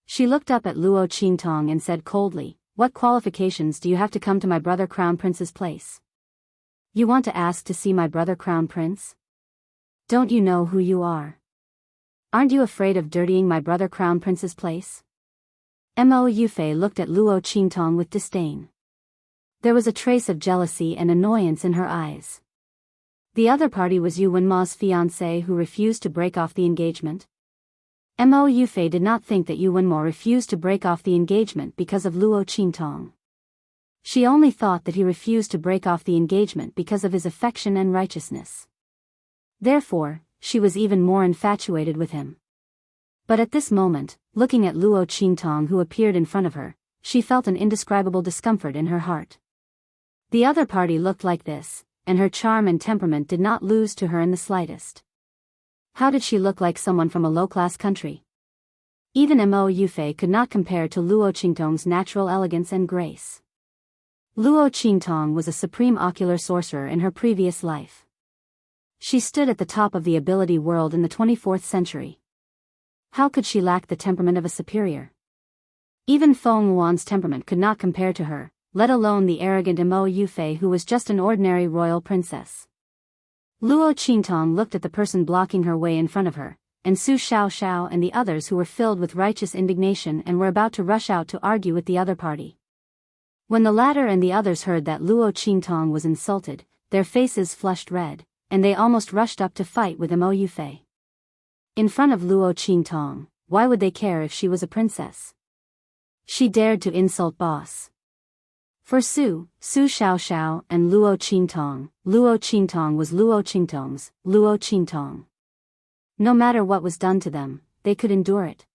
She looked up at Luo Qingtong and said coldly, "What qualifications do you have to come to my brother Crown Prince's place? You want to ask to see my brother Crown Prince? Don't you know who you are? Aren't you afraid of dirtying my brother Crown Prince's place?" Mo Yufei looked at Luo Qingtong with disdain. There was a trace of jealousy and annoyance in her eyes. The other party was Yu Wenma's fiancé who refused to break off the engagement. Mo Yufei did not think that Yu Wenma refused to break off the engagement because of Luo Qingtong. She only thought that he refused to break off the engagement because of his affection and righteousness. Therefore, she was even more infatuated with him. But at this moment, looking at Luo Qingtong who appeared in front of her, she felt an indescribable discomfort in her heart. The other party looked like this, and her charm and temperament did not lose to her in the slightest. How did she look like someone from a low-class country? Even Mo Yufei could not compare to Luo Qingtong's natural elegance and grace. Luo Qingtong was a supreme ocular sorcerer in her previous life. She stood at the top of the ability world in the 24th century. How could she lack the temperament of a superior? Even Feng Wuan's temperament could not compare to her, let alone the arrogant Mo Yufei who was just an ordinary royal princess. Luo Qingtong looked at the person blocking her way in front of her, and Su Xiaoxiao and the others who were filled with righteous indignation and were about to rush out to argue with the other party. When the latter and the others heard that Luo Qingtong was insulted, their faces flushed red, and they almost rushed up to fight with Mo Yufei. In front of Luo Qingtong, why would they care if she was a princess? She dared to insult boss. For Su Xiaoxiao and Luo Qingtong was Luo Qingtong's, Luo Qingtong. No matter what was done to them, they could endure it.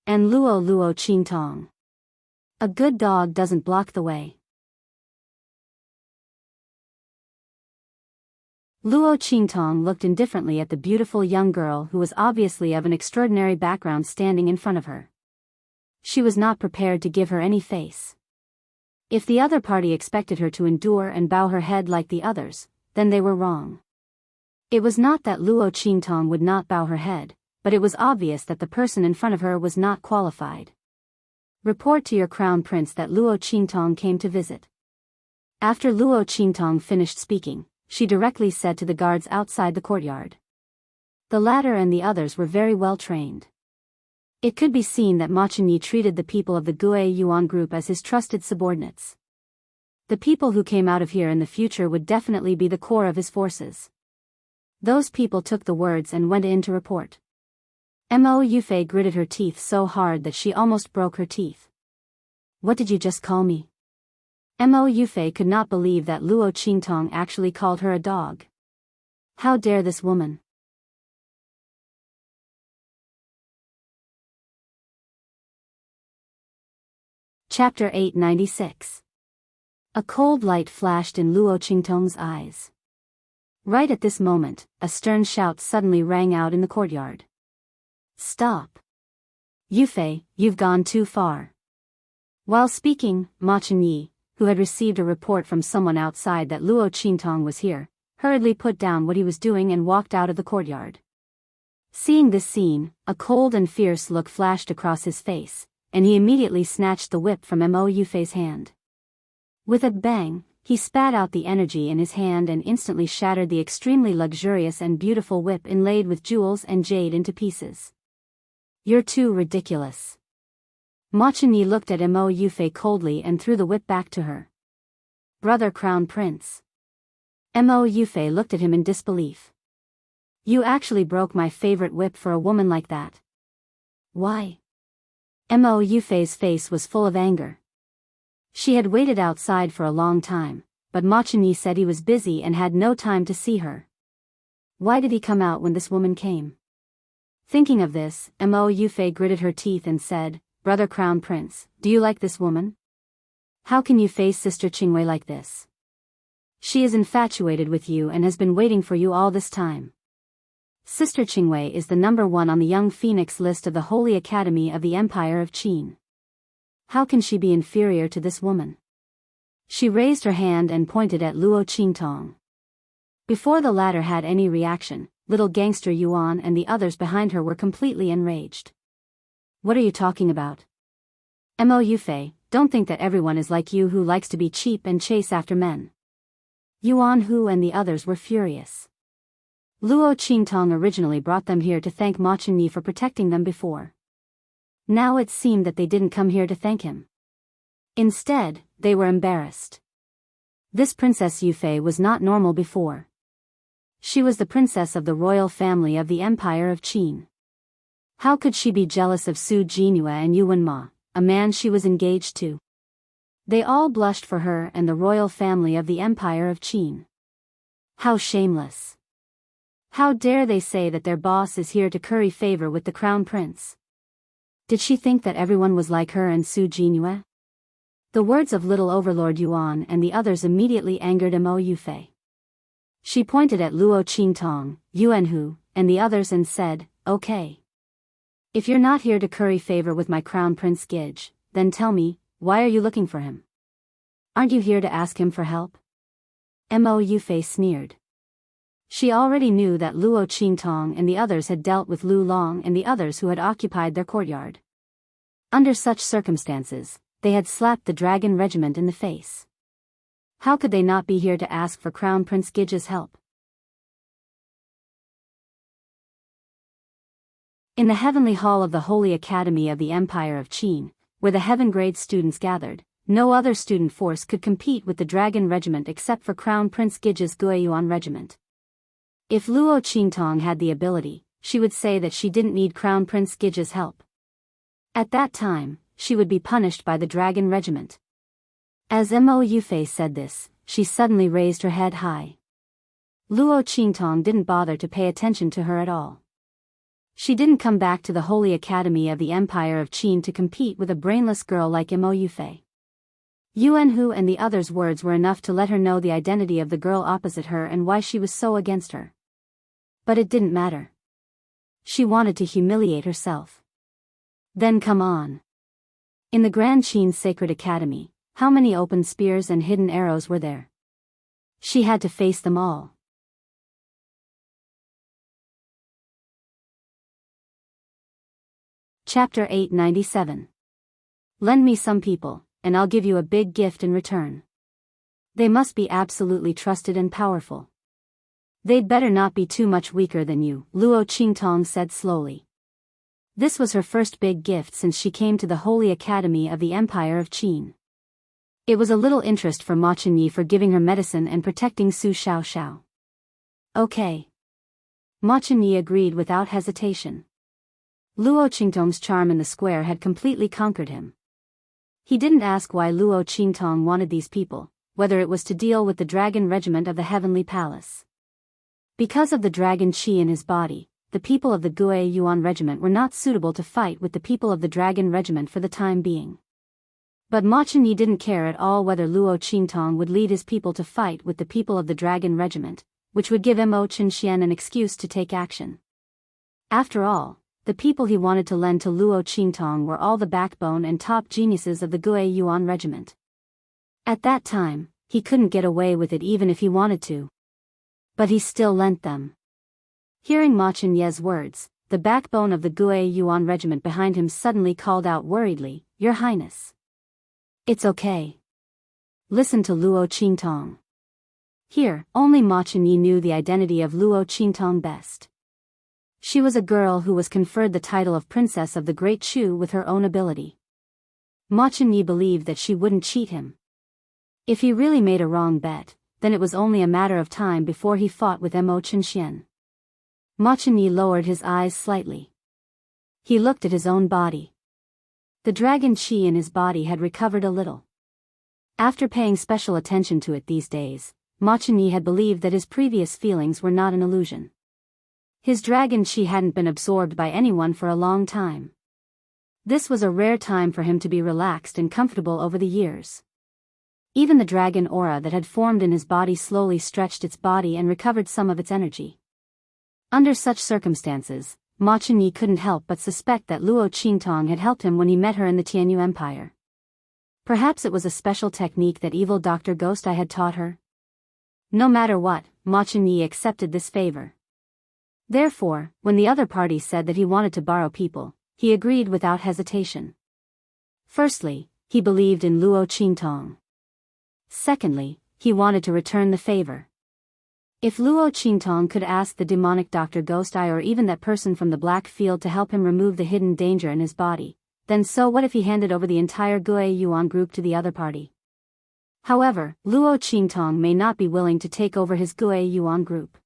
And Luo Qingtong. A good dog doesn't block the way. Luo Qingtong looked indifferently at the beautiful young girl who was obviously of an extraordinary background standing in front of her. She was not prepared to give her any face. If the other party expected her to endure and bow her head like the others, then they were wrong. It was not that Luo Qingtong would not bow her head, but it was obvious that the person in front of her was not qualified. Report to your crown prince that Luo Qingtong came to visit. After Luo Qingtong finished speaking, she directly said to the guards outside the courtyard. The latter and the others were very well trained. It could be seen that Ma Chunyi treated the people of the Gui Yuan group as his trusted subordinates. The people who came out of here in the future would definitely be the core of his forces. Those people took the words and went in to report. Mo Yufei gritted her teeth so hard that she almost broke her teeth. What did you just call me? Mo Yufei could not believe that Luo Qingtong actually called her a dog. How dare this woman? Chapter 896. A cold light flashed in Luo Qingtong's eyes. Right at this moment, a stern shout suddenly rang out in the courtyard. Stop! Yufei, you've gone too far. While speaking, Ma Chunyi, who had received a report from someone outside that Luo Qingtong was here, hurriedly put down what he was doing and walked out of the courtyard. Seeing this scene, a cold and fierce look flashed across his face, and he immediately snatched the whip from Mo Yufei's hand. With a bang, he spat out the energy in his hand and instantly shattered the extremely luxurious and beautiful whip inlaid with jewels and jade into pieces. You're too ridiculous. Ma Chunyi looked at Mo Yufei coldly and threw the whip back to her. Brother Crown Prince. Mo Yufei looked at him in disbelief. You actually broke my favorite whip for a woman like that. Why? Mo Yufei's face was full of anger. She had waited outside for a long time, but Ma Chunyi said he was busy and had no time to see her. Why did he come out when this woman came? Thinking of this, Mo Yufei gritted her teeth and said, Brother Crown Prince, do you like this woman? How can you face Sister Qingwei like this? She is infatuated with you and has been waiting for you all this time. Sister Qingwei is the #1 on the Young Phoenix list of the Holy Academy of the Empire of Qin. How can she be inferior to this woman? She raised her hand and pointed at Luo Qingtong. Before the latter had any reaction, little gangster Yuan and the others behind her were completely enraged. What are you talking about? Mo Yufei, don't think that everyone is like you who likes to be cheap and chase after men. Yuan Hu and the others were furious. Luo Qingtong originally brought them here to thank Ma Chunyi for protecting them before. Now it seemed that they didn't come here to thank him. Instead, they were embarrassed. This Princess Yufei was not normal before. She was the princess of the royal family of the Empire of Qin. How could she be jealous of Su Jinhua and Yuan Ma, a man she was engaged to? They all blushed for her and the royal family of the Empire of Qin. How shameless! How dare they say that their boss is here to curry favor with the crown prince? Did she think that everyone was like her and Su Jinhua? The words of little overlord Yuan and the others immediately angered Mo Yufei. She pointed at Luo Qingtong, Yuanhu, and the others and said, Okay. If you're not here to curry favor with my crown prince Gige, then tell me, why are you looking for him? Aren't you here to ask him for help? Mo Yufei sneered. She already knew that Luo Qingtong and the others had dealt with Lu Long and the others who had occupied their courtyard. Under such circumstances, they had slapped the dragon regiment in the face. How could they not be here to ask for Crown Prince Gige's help? In the heavenly hall of the Holy Academy of the Empire of Qin, where the heaven grade students gathered, no other student force could compete with the dragon regiment except for Crown Prince Gige's Guiyuan regiment. If Luo Qingtong had the ability, she would say that she didn't need Crown Prince Gige's help. At that time, she would be punished by the dragon regiment. As Mo Yufei said this, she suddenly raised her head high. Luo Qingtong didn't bother to pay attention to her at all. She didn't come back to the Holy Academy of the Empire of Qin to compete with a brainless girl like Mo Yufei. Yuanhu and the others' words were enough to let her know the identity of the girl opposite her and why she was so against her. But it didn't matter. She wanted to humiliate herself. Then come on. In the Grand Qin Sacred Academy, How many open spears and hidden arrows were there? She had to face them all. Chapter 897. Lend me some people, and I'll give you a big gift in return. They must be absolutely trusted and powerful. They'd better not be too much weaker than you, Luo Qingtong said slowly. This was her first big gift since she came to the Holy Academy of the Empire of Qin. It was a little interest for Ma Chenyi for giving her medicine and protecting Su Xiaoxiao. Okay. Ma Chenyi agreed without hesitation. Luo Qingtong's charm in the square had completely conquered him. He didn't ask why Luo Qingtong wanted these people, whether it was to deal with the dragon regiment of the Heavenly Palace. Because of the dragon qi in his body, the people of the Gue Yuan regiment were not suitable to fight with the people of the dragon regiment for the time being. But Ma Chenyi didn't care at all whether Luo Qingtong would lead his people to fight with the people of the dragon regiment, which would give Mo Chenxian an excuse to take action. After all, the people he wanted to lend to Luo Qingtong were all the backbone and top geniuses of the Gue Yuan regiment. At that time, he couldn't get away with it even if he wanted to. But he still lent them. Hearing Ma Chenyi's words, the backbone of the Gue Yuan regiment behind him suddenly called out worriedly, "Your Highness. It's okay. Listen to Luo Qingtong." Here, only Ma Chenyi knew the identity of Luo Qingtong best. She was a girl who was conferred the title of Princess of the Great Chu with her own ability. Ma Chenyi believed that she wouldn't cheat him. If he really made a wrong bet, then it was only a matter of time before he fought with Mo Chenxian. Ma Chenyi lowered his eyes slightly. He looked at his own body. The dragon qi in his body had recovered a little. After paying special attention to it these days, Ma Chenyi had believed that his previous feelings were not an illusion. His dragon qi hadn't been absorbed by anyone for a long time. This was a rare time for him to be relaxed and comfortable over the years. Even the dragon aura that had formed in his body slowly stretched its body and recovered some of its energy. Under such circumstances, Ma Chenyi couldn't help but suspect that Luo Qingtong had helped him when he met her in the Tianyu Empire. Perhaps it was a special technique that evil Dr. Ghost Eye had taught her. No matter what, Ma Chenyi accepted this favor. Therefore, when the other party said that he wanted to borrow people, he agreed without hesitation. Firstly, he believed in Luo Qingtong. Secondly, he wanted to return the favor. If Luo Qingtong could ask the demonic Dr. Ghost Eye or even that person from the Black Field to help him remove the hidden danger in his body, then so what if he handed over the entire Gue Yuan group to the other party? However, Luo Qingtong may not be willing to take over his Gue Yuan group.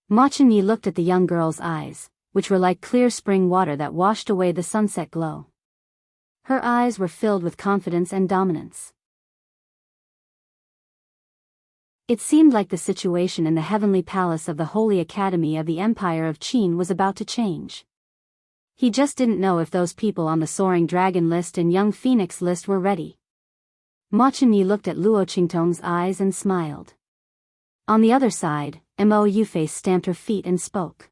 Ma Chenyi looked at the young girl's eyes, which were like clear spring water that washed away the sunset glow. Her eyes were filled with confidence and dominance. It seemed like the situation in the heavenly palace of the Holy Academy of the Empire of Qin was about to change. He just didn't know if those people on the Soaring Dragon list and Young Phoenix list were ready. Ma Chenyi looked at Luo Qingtong's eyes and smiled. On the other side, Mo Yufei stamped her feet and spoke.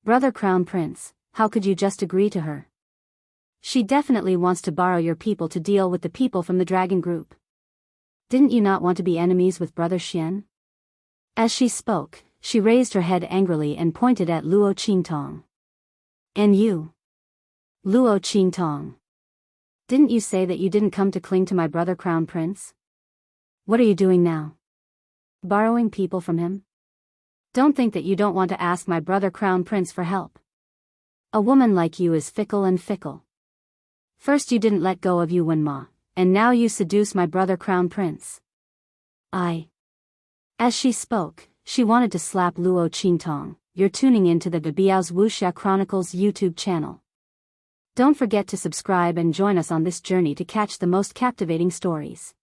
"Brother Crown Prince, how could you just agree to her? She definitely wants to borrow your people to deal with the people from the dragon group. Didn't you not want to be enemies with Brother Xian?" As she spoke, she raised her head angrily and pointed at Luo Qingtong. "And you? Luo Qingtong. Didn't you say that you didn't come to cling to my brother Crown Prince? What are you doing now? Borrowing people from him? Don't think that you don't want to ask my brother Crown Prince for help. A woman like you is fickle and fickle. First you didn't let go of Yuan Ma, and now you seduce my brother Crown Prince. As she spoke, she wanted to slap Luo Qingtong. You're tuning into the Biyao's Wuxia Chronicles YouTube channel. Don't forget to subscribe and join us on this journey to catch the most captivating stories.